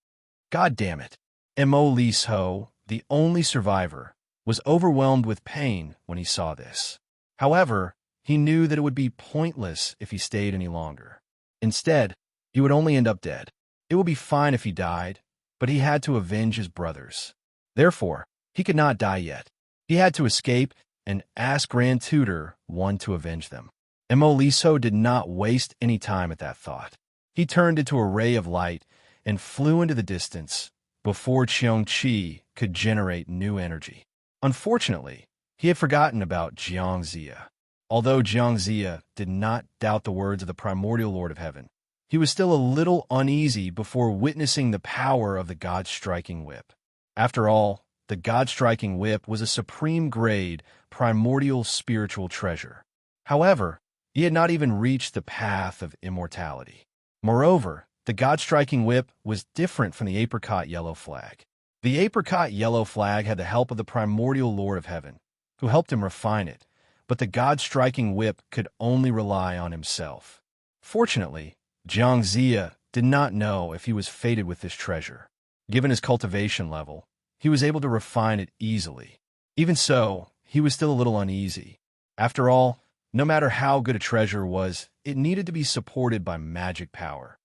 God damn it! Mo Lihai, the only survivor, was overwhelmed with pain when he saw this. However, he knew that it would be pointless if he stayed any longer. Instead, he would only end up dead. It would be fine if he died, but he had to avenge his brothers. Therefore, he could not die yet. He had to escape and ask Grand Tutor One to avenge them. Liso did not waste any time at that thought. He turned into a ray of light and flew into the distance before Qiongqi could generate new energy. Unfortunately, he had forgotten about Jiangxia. Although Jiangxia did not doubt the words of the primordial Lord of Heaven, he was still a little uneasy before witnessing the power of the God-striking whip. After all, the God-striking whip was a supreme-grade, primordial spiritual treasure. However, he had not even reached the path of immortality. Moreover, the God-striking whip was different from the apricot yellow flag. The apricot yellow flag had the help of the primordial Lord of Heaven, who helped him refine it, but the God-striking whip could only rely on himself. Fortunately, Jiangxia did not know if he was fated with this treasure. Given his cultivation level, he was able to refine it easily. Even so, he was still a little uneasy. After all, no matter how good a treasure was, it needed to be supported by magic power.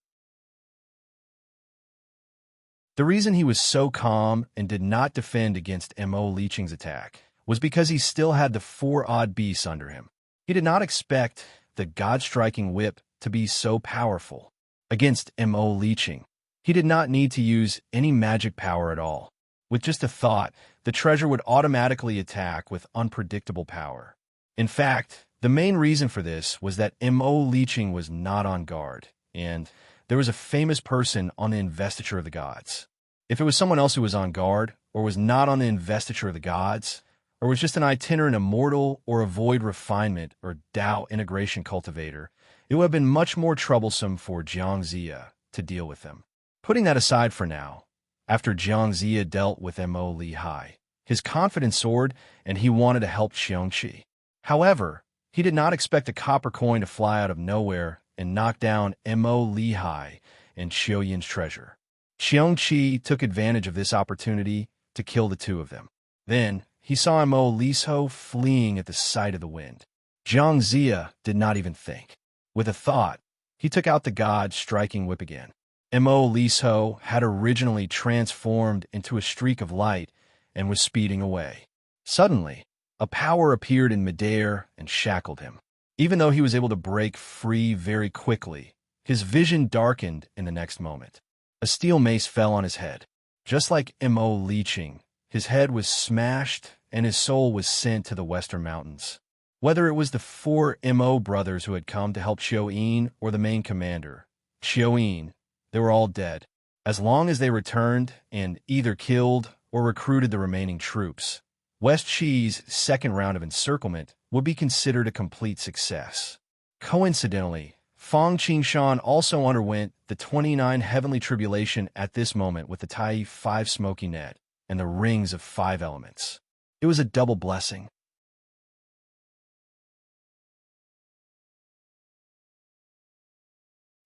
The reason he was so calm and did not defend against Mo Liqing's attack was because he still had the 4 odd beasts under him. He did not expect the God-striking whip to be so powerful. Against Mo Liqing, he did not need to use any magic power at all. With just a thought, the treasure would automatically attack with unpredictable power. In fact, the main reason for this was that Mo Liqing was not on guard, and there was a famous person on the investiture of the gods. If it was someone else who was on guard, or was not on the investiture of the gods, or was just an itinerant immortal or a void refinement or Tao integration cultivator, it would have been much more troublesome for Jiangxia to deal with them. Putting that aside for now, after Jiangxia dealt with Mo Lihai, his confidence soared and he wanted to help Qiongqi. However, he did not expect a copper coin to fly out of nowhere and knock down Mo Lihai and Xiuyin's treasure. Qiongqi took advantage of this opportunity to kill the two of them. Then, he saw Mo Liso fleeing at the sight of the wind. Jiangxia did not even think. With a thought, he took out the God-striking whip again. Mo Liso had originally transformed into a streak of light and was speeding away. Suddenly, a power appeared in midair and shackled him. Even though he was able to break free very quickly, his vision darkened in the next moment. A steel mace fell on his head. Just like Mo Liqing, his head was smashed and his soul was sent to the Western Mountains. Whether it was the 4 Mo brothers who had come to help Xiuyin or the main commander, Xiuyin, they were all dead. As long as they returned and either killed or recruited the remaining troops, West Qi's second round of encirclement would be considered a complete success. Coincidentally, Fang Qingshan also underwent the 29 heavenly tribulation at this moment with the Tai 5 smoky net and the rings of 5 elements. It was a double blessing.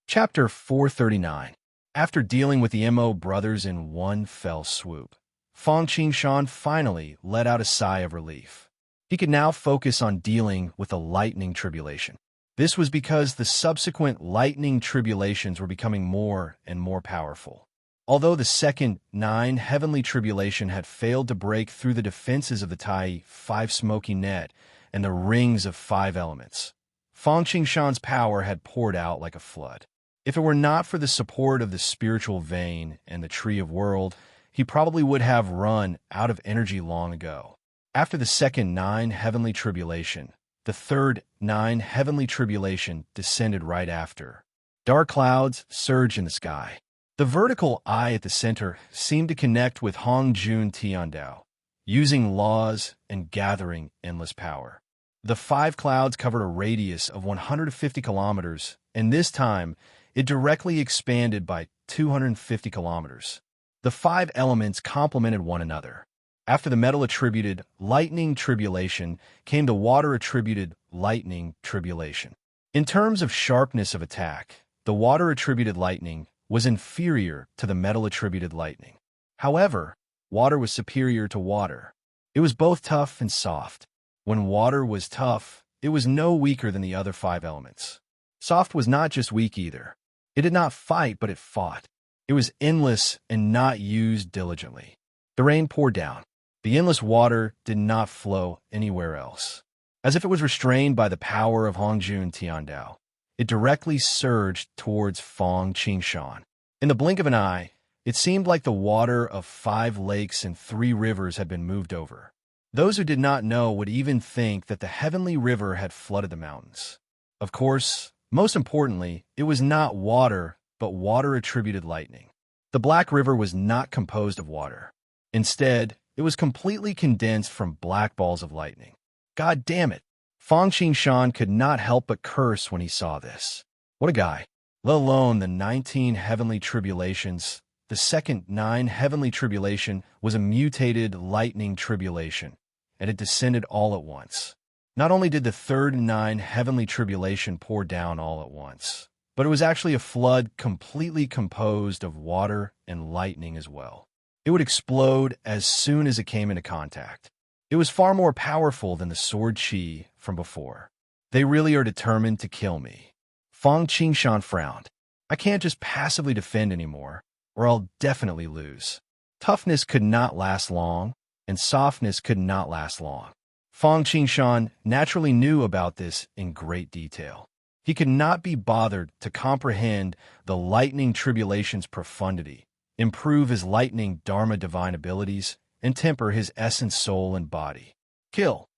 Chapter 439. After dealing with the Mo brothers in one fell swoop, Fang Qingshan finally let out a sigh of relief. He could now focus on dealing with the lightning tribulation. This was because the subsequent lightning tribulations were becoming more and more powerful. Although the second 9 heavenly tribulation had failed to break through the defenses of the Tai 5 smoky net and the rings of 5 elements, Fang Qingshan's power had poured out like a flood. If it were not for the support of the spiritual vein and the tree of world, he probably would have run out of energy long ago. After the second 9 heavenly tribulation, the third 9 heavenly tribulation descended right after. Dark clouds surged in the sky. The vertical eye at the center seemed to connect with Hongjun Tiandao, using laws and gathering endless power. The 5 clouds covered a radius of 150 kilometers, and this time, it directly expanded by 250 kilometers. The 5 elements complemented one another. After the metal-attributed lightning tribulation came the water-attributed lightning tribulation. In terms of sharpness of attack, the water-attributed lightning was inferior to the metal-attributed lightning. However, water was superior to water. It was both tough and soft. When water was tough, it was no weaker than the other 5 elements. Soft was not just weak either. It did not fight, but it fought. It was endless and not used diligently. The rain poured down. The endless water did not flow anywhere else. As if it was restrained by the power of Hongjun Tiandao, it directly surged towards Fong Qingshan. In the blink of an eye, it seemed like the water of 5 lakes and 3 rivers had been moved over. Those who did not know would even think that the heavenly river had flooded the mountains. Of course, most importantly, it was not water, but water-attributed lightning. The Black River was not composed of water. Instead, it was completely condensed from black balls of lightning. God damn it! Fong Qingshan could not help but curse when he saw this. What a guy! Let alone the 19 heavenly tribulations. The second 9 heavenly tribulation was a mutated lightning tribulation, and it descended all at once. Not only did the third 9 heavenly tribulation pour down all at once, but it was actually a flood completely composed of water and lightning as well. It would explode as soon as it came into contact. It was far more powerful than the sword chi from before. They really are determined to kill me. Fong Qingshan frowned. I can't just passively defend anymore, or I'll definitely lose. Toughness could not last long, and softness could not last long. Fong Qingshan naturally knew about this in great detail. He could not be bothered to comprehend the lightning tribulation's profundity, improve his lightning dharma divine abilities, and temper his essence, soul, and body. Kill.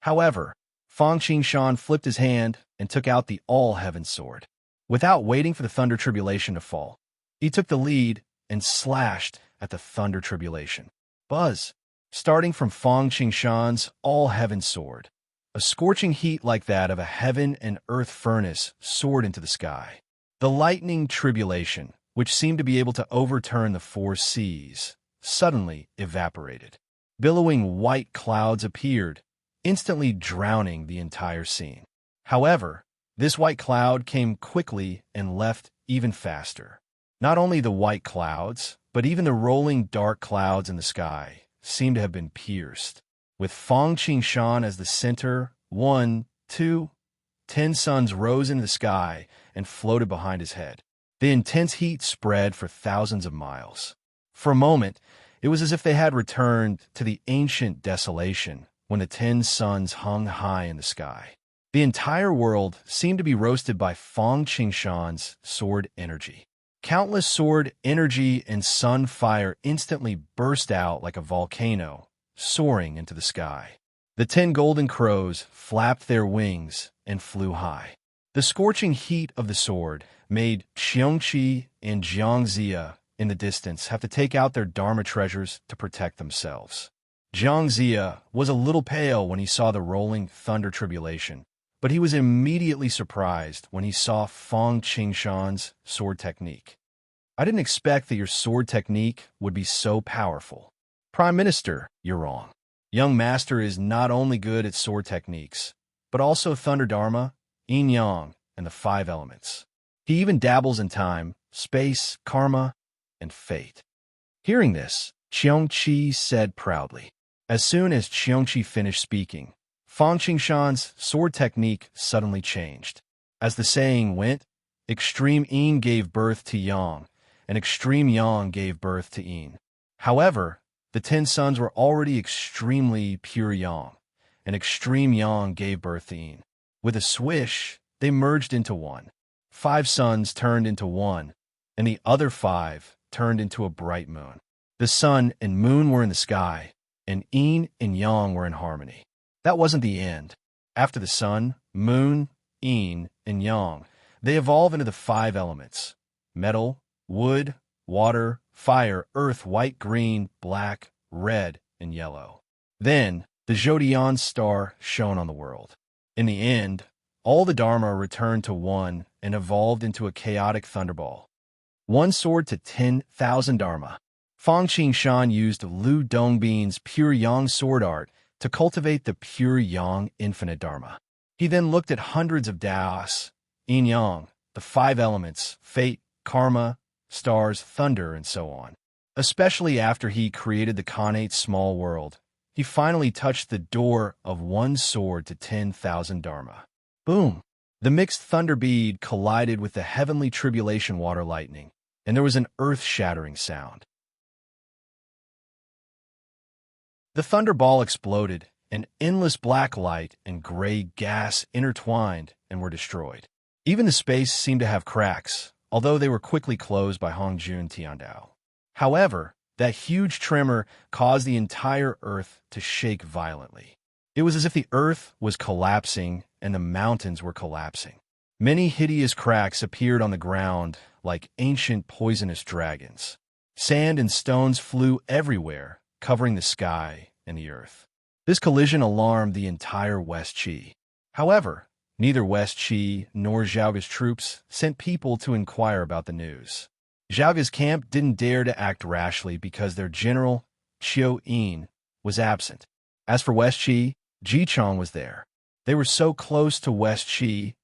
However, Fong Qingshan flipped his hand and took out the all-heaven sword. Without waiting for the thunder tribulation to fall, he took the lead and slashed at the thunder tribulation. Buzz! Starting from Fong Qingshan's all-heaven sword, a scorching heat like that of a heaven and earth furnace soared into the sky. The lightning tribulation, which seemed to be able to overturn the 4 seas, suddenly evaporated. Billowing white clouds appeared, instantly drowning the entire scene. However, this white cloud came quickly and left even faster. Not only the white clouds, but even the rolling dark clouds in the sky seemed to have been pierced. With Fong Qingshan as the center, 1, 2, 10 suns rose into the sky and floated behind his head. The intense heat spread for thousands of miles. For a moment, it was as if they had returned to the ancient desolation when the 10 suns hung high in the sky. The entire world seemed to be roasted by Fong Qingshan's sword energy. Countless sword energy and sun fire instantly burst out like a volcano, soaring into the sky. The 10 golden crows flapped their wings and flew high. The scorching heat of the sword made Xiongqi and Jiangxia in the distance have to take out their dharma treasures to protect themselves. Jiangxia was a little pale when he saw the rolling thunder tribulation, but he was immediately surprised when he saw Fong Qingshan's sword technique. I didn't expect that your sword technique would be so powerful. Prime Minister, you're wrong. Young Master is not only good at sword techniques, but also Thunder Dharma, Yin Yang, and the 5 elements. He even dabbles in time, space, karma, and fate. Hearing this, Qiongqi said proudly. As soon as Qiongqi finished speaking, Fong Qingshan's sword technique suddenly changed. As the saying went, extreme yin gave birth to yang, and extreme yang gave birth to yin. However, the 10 suns were already extremely pure yang, and extreme yang gave birth to yin. With a swish, they merged into one. 5 suns turned into one, and the other 5 turned into a bright moon. The sun and moon were in the sky, and yin and yang were in harmony. That wasn't the end. After the sun, moon, yin, and yang, they evolve into the 5 elements: metal, wood, water, fire, earth, white, green, black, red, and yellow. Then, the Zodiac star shone on the world. In the end, all the Dharma returned to one and evolved into a chaotic thunderball. 1 sword to 10,000 Dharma. Fong Qingshan used Lu Dongbin's pure yang sword art to cultivate the pure yang infinite Dharma. He then looked at hundreds of Daos, yin yang, the 5 elements, fate, karma, stars, thunder, and so on. Especially after he created the Khanate small world, he finally touched the door of one sword to 10,000 dharma. Boom! The mixed thunder bead collided with the heavenly tribulation water lightning, and there was an earth-shattering sound. The thunderball exploded, and endless black light and gray gas intertwined and were destroyed. Even the space seemed to have cracks, although they were quickly closed by Hongjun Tiandao. However, that huge tremor caused the entire earth to shake violently. It was as if the earth was collapsing and the mountains were collapsing. Many hideous cracks appeared on the ground like ancient poisonous dragons. Sand and stones flew everywhere, covering the sky and the earth. This collision alarmed the entire West Qi. However, neither West Qi nor Zhaoga's troops sent people to inquire about the news. Zhaoga's camp didn't dare to act rashly because their general, Qiu Yin, was absent. As for West Qi, Jichong was there. They were so close to West Qi,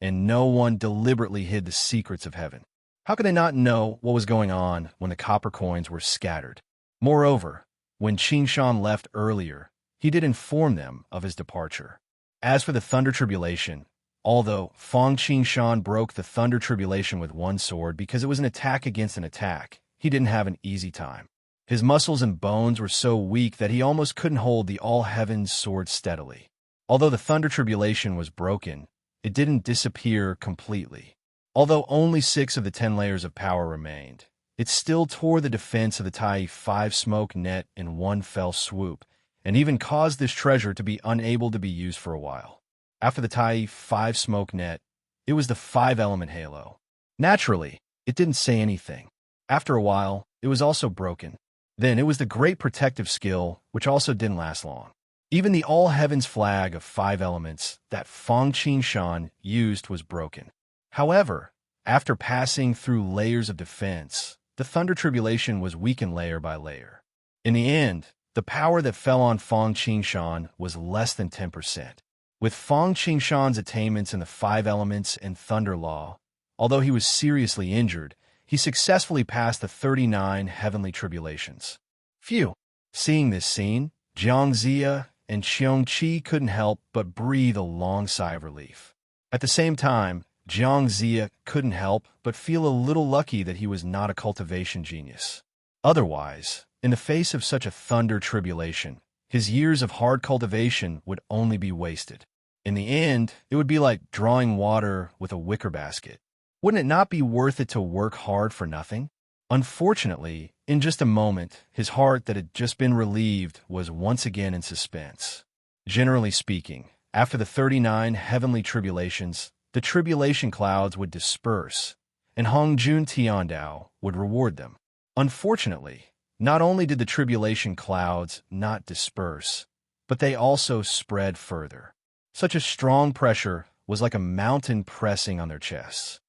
and no one deliberately hid the secrets of heaven. How could they not know what was going on when the copper coins were scattered? Moreover, when Qingshan left earlier, he did inform them of his departure. As for the Thunder Tribulation, although Fang Qingshan broke the Thunder Tribulation with one sword because it was an attack against an attack, he didn't have an easy time. His muscles and bones were so weak that he almost couldn't hold the All-Heavens sword steadily. Although the Thunder Tribulation was broken, it didn't disappear completely. Although only 6 of the 10 layers of power remained, it still tore the defense of the Tai 5 smoke net in one fell swoop, and even caused this treasure to be unable to be used for a while. After the Tai 5 smoke net, it was the 5-element halo. Naturally, it didn't say anything. After a while, it was also broken. Then it was the great protective skill, which also didn't last long. Even the all-heavens flag of 5 elements that Fang Qingshan used was broken. However, after passing through layers of defense, the Thunder Tribulation was weakened layer by layer. In the end, the power that fell on Fang Qingshan was less than 10%. With Fang Qingshan's attainments in the 5 elements and Thunder Law, although he was seriously injured, he successfully passed the 39 heavenly tribulations. Phew! Seeing this scene, Jiang Zia and Xiong Qi couldn't help but breathe a long sigh of relief. At the same time, Jiang Zia couldn't help but feel a little lucky that he was not a cultivation genius. Otherwise, in the face of such a thunder tribulation, his years of hard cultivation would only be wasted. In the end, it would be like drawing water with a wicker basket. Wouldn't it not be worth it to work hard for nothing? Unfortunately, in just a moment, his heart that had just been relieved was once again in suspense. Generally speaking, after the 39 heavenly tribulations, the tribulation clouds would disperse, and Hongjun Tiandao would reward them. Unfortunately, not only did the tribulation clouds not disperse, but they also spread further. Such a strong pressure was like a mountain pressing on their chests.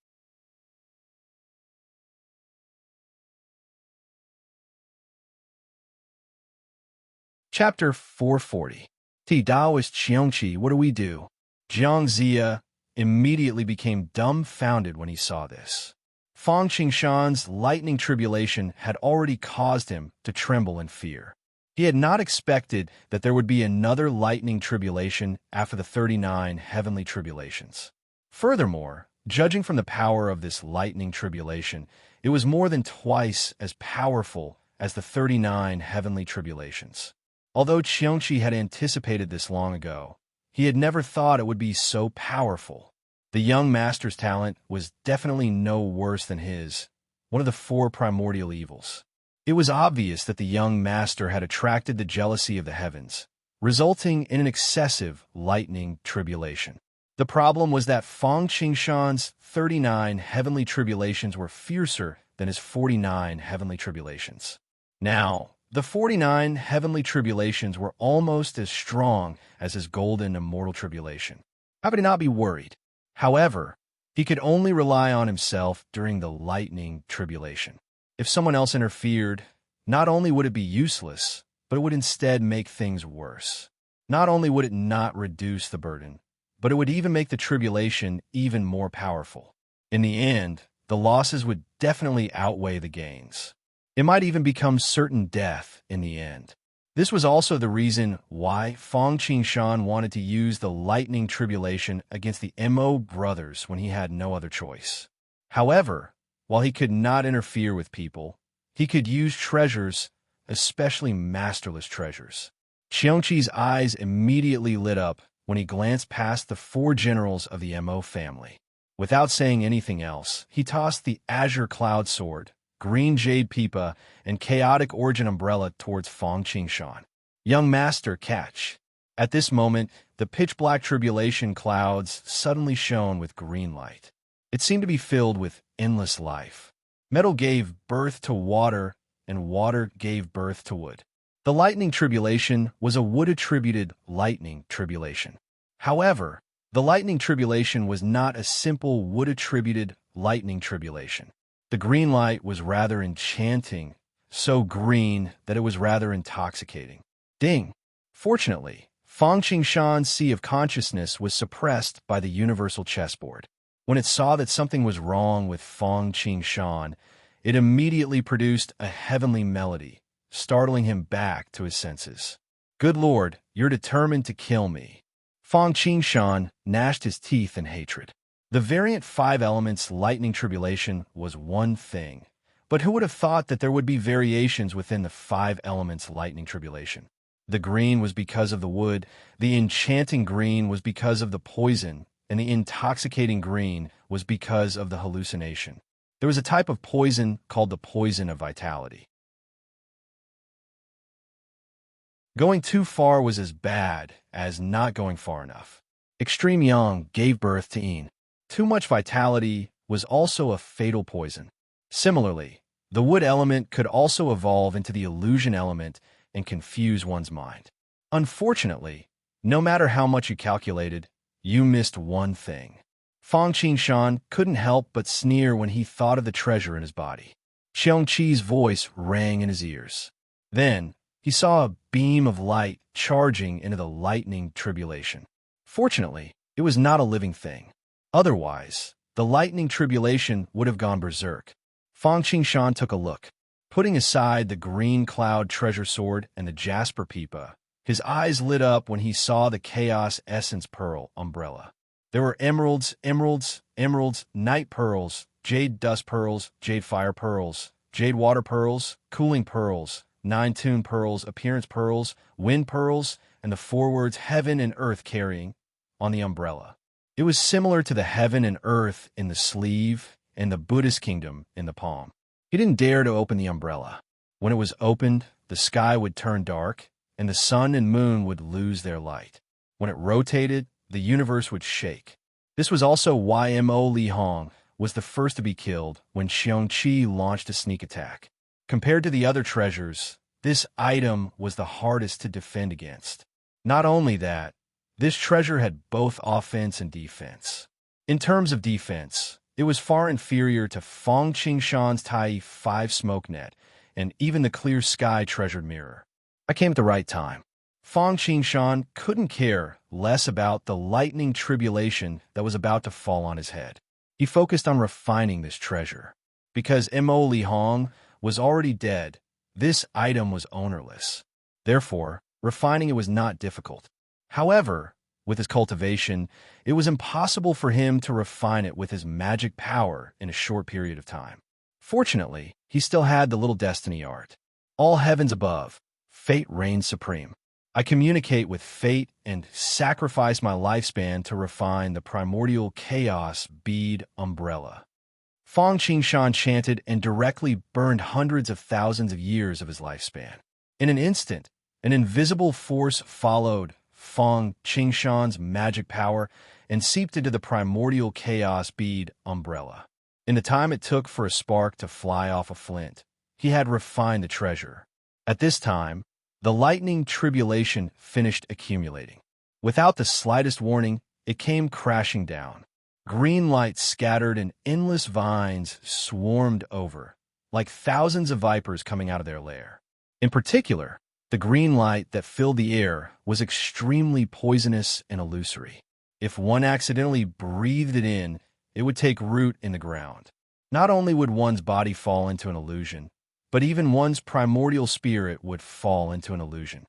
Chapter 440. Ti Daoist Xiongqi, what do we do? Jiang Zia immediately became dumbfounded when he saw this. Fang Qingshan's lightning tribulation had already caused him to tremble in fear. He had not expected that there would be another lightning tribulation after the 39 heavenly tribulations. Furthermore, judging from the power of this lightning tribulation, it was more than twice as powerful as the 39 heavenly tribulations. Although Xiongqi had anticipated this long ago, he had never thought it would be so powerful. The young master's talent was definitely no worse than his, one of the 4 primordial evils. It was obvious that the young master had attracted the jealousy of the heavens, resulting in an excessive lightning tribulation. The problem was that Fang Qingshan's 39 heavenly tribulations were fiercer than his 49 heavenly tribulations. Now, the 49 heavenly tribulations were almost as strong as his golden immortal tribulation. How could he not be worried? However, he could only rely on himself during the lightning tribulation. If someone else interfered, not only would it be useless, but it would instead make things worse. Not only would it not reduce the burden, but it would even make the tribulation even more powerful. In the end, the losses would definitely outweigh the gains. It might even become certain death in the end. This was also the reason why Fong Qingshan wanted to use the lightning tribulation against the Mo brothers when he had no other choice. However, while he could not interfere with people, he could use treasures, especially masterless treasures. Xiongqi's eyes immediately lit up when he glanced past the 4 generals of the Mo family. Without saying anything else, he tossed the azure cloud sword, green jade pipa, and chaotic origin umbrella towards Fong Qingshan. Young master, catch. At this moment, the pitch-black tribulation clouds suddenly shone with green light. It seemed to be filled with endless life. Metal gave birth to water, and water gave birth to wood. The lightning tribulation was a wood-attributed lightning tribulation. However, the lightning tribulation was not a simple wood-attributed lightning tribulation. The green light was rather enchanting, so green that it was rather intoxicating. Ding! Fortunately, Fong Qingshan's sea of consciousness was suppressed by the universal chessboard. When it saw that something was wrong with Fong Qingshan, it immediately produced a heavenly melody, startling him back to his senses. Good Lord, you're determined to kill me. Fong Qingshan gnashed his teeth in hatred. The variant 5 elements lightning tribulation was one thing, but who would have thought that there would be variations within the 5 elements lightning tribulation? The green was because of the wood, the enchanting green was because of the poison, and the intoxicating green was because of the hallucination. There was a type of poison called the poison of vitality. Going too far was as bad as not going far enough. Extreme Yang gave birth to Yin. Too much vitality was also a fatal poison. Similarly, the wood element could also evolve into the illusion element and confuse one's mind. Unfortunately, no matter how much you calculated, you missed one thing. Fong Qingshan couldn't help but sneer when he thought of the treasure in his body. Xiongqi's voice rang in his ears. Then, he saw a beam of light charging into the lightning tribulation. Fortunately, it was not a living thing. Otherwise, the lightning tribulation would have gone berserk. Fong Qingshan took a look. Putting aside the green cloud treasure sword and the jasper pipa, his eyes lit up when he saw the chaos essence pearl umbrella. There were emeralds, night pearls, jade dust pearls, jade fire pearls, jade water pearls, cooling pearls, 9 tune pearls, appearance pearls, wind pearls, and the 4 words heaven and earth carrying on the umbrella. It was similar to the heaven and earth in the sleeve and the Buddhist kingdom in the palm. He didn't dare to open the umbrella. When it was opened, the sky would turn dark, and the sun and moon would lose their light. When it rotated, the universe would shake. This was also why Mo Li Hong was the first to be killed when Xiongqi launched a sneak attack. Compared to the other treasures, this item was the hardest to defend against. Not only that, this treasure had both offense and defense. In terms of defense, it was far inferior to Fong Qingshan's Tai 5 smoke net and even the clear sky treasured mirror. I came at the right time. Fong Qingshan couldn't care less about the lightning tribulation that was about to fall on his head. He focused on refining this treasure. Because Mo Li Hong was already dead, this item was ownerless. Therefore, refining it was not difficult. However, with his cultivation, it was impossible for him to refine it with his magic power in a short period of time. Fortunately, he still had the little destiny art. All heavens above, fate reigns supreme. I communicate with fate and sacrifice my lifespan to refine the primordial chaos bead umbrella. Fong Qingshan chanted and directly burned hundreds of thousands of years of his lifespan. In an instant, an invisible force followed Fong Qingshan's magic power and seeped into the primordial chaos bead umbrella. In the time it took for a spark to fly off a flint, he had refined the treasure. At this time, the lightning tribulation finished accumulating. Without the slightest warning, it came crashing down. Green light scattered and endless vines swarmed over, like thousands of vipers coming out of their lair. In particular, the green light that filled the air was extremely poisonous and illusory. If one accidentally breathed it in, it would take root in the ground. Not only would one's body fall into an illusion, but even one's primordial spirit would fall into an illusion.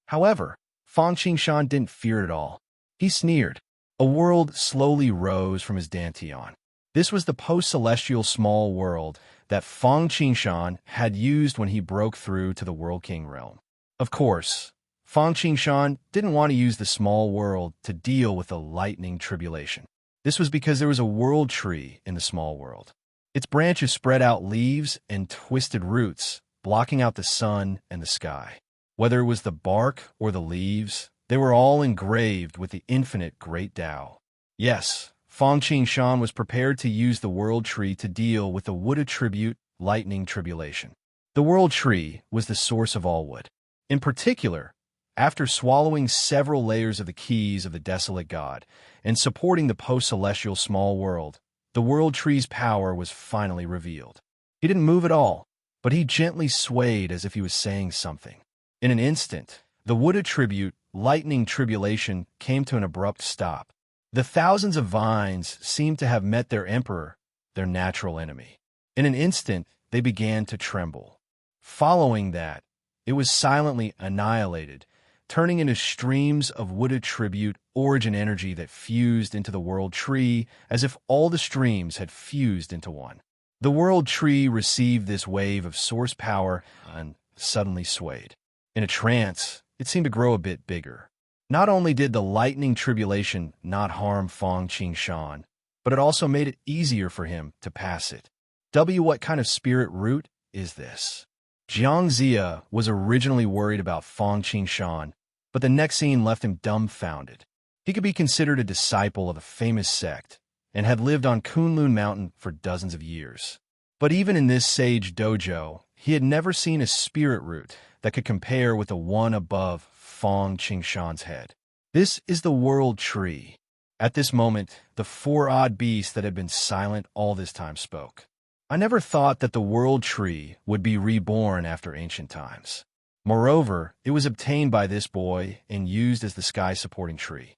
However, Fang Qingshan didn't fear it at all. He sneered. A world slowly rose from his dantian. This was the post-celestial small world that Fang Qingshan had used when he broke through to the World King realm. Of course, Fang Qingshan didn't want to use the small world to deal with the lightning tribulation. This was because there was a world tree in the small world. Its branches spread out leaves and twisted roots, blocking out the sun and the sky. Whether it was the bark or the leaves, they were all engraved with the infinite great Tao. Yes, Fang Qingshan was prepared to use the world tree to deal with the wood attribute lightning tribulation. The world tree was the source of all wood. In particular, after swallowing several layers of the keys of the desolate god and supporting the post-celestial small world, the world tree's power was finally revealed. He didn't move at all, but he gently swayed as if he was saying something. In an instant, the wood attribute lightning tribulation came to an abrupt stop. The thousands of vines seemed to have met their emperor, their natural enemy. In an instant, they began to tremble. Following that, it was silently annihilated, turning into streams of wood attribute origin energy that fused into the world tree as if all the streams had fused into one. The world tree received this wave of source power and suddenly swayed. In a trance, it seemed to grow a bit bigger. Not only did the lightning tribulation not harm Fang Qingshan, but it also made it easier for him to pass it. What kind of spirit root is this? Jiang Zia was originally worried about Fang Qingshan, but the next scene left him dumbfounded. He could be considered a disciple of a famous sect and had lived on Kunlun Mountain for dozens of years. But even in this sage dojo, he had never seen a spirit root that could compare with the one above Fang Qingshan's head. This is the world tree. At this moment, the four odd beasts that had been silent all this time spoke. I never thought that the world tree would be reborn after ancient times. Moreover, it was obtained by this boy and used as the sky-supporting tree.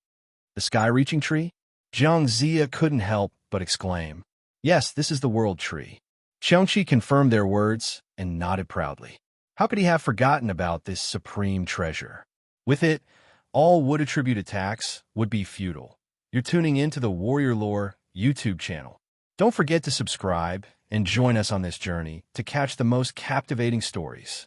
The sky-reaching tree? Jiang Zia couldn't help but exclaim, "Yes, this is the world tree." Qiongqi confirmed their words and nodded proudly. How could he have forgotten about this supreme treasure? With it, all wood attribute attacks would be futile. You're tuning into the Warrior Lore YouTube channel. Don't forget to subscribe and join us on this journey to catch the most captivating stories.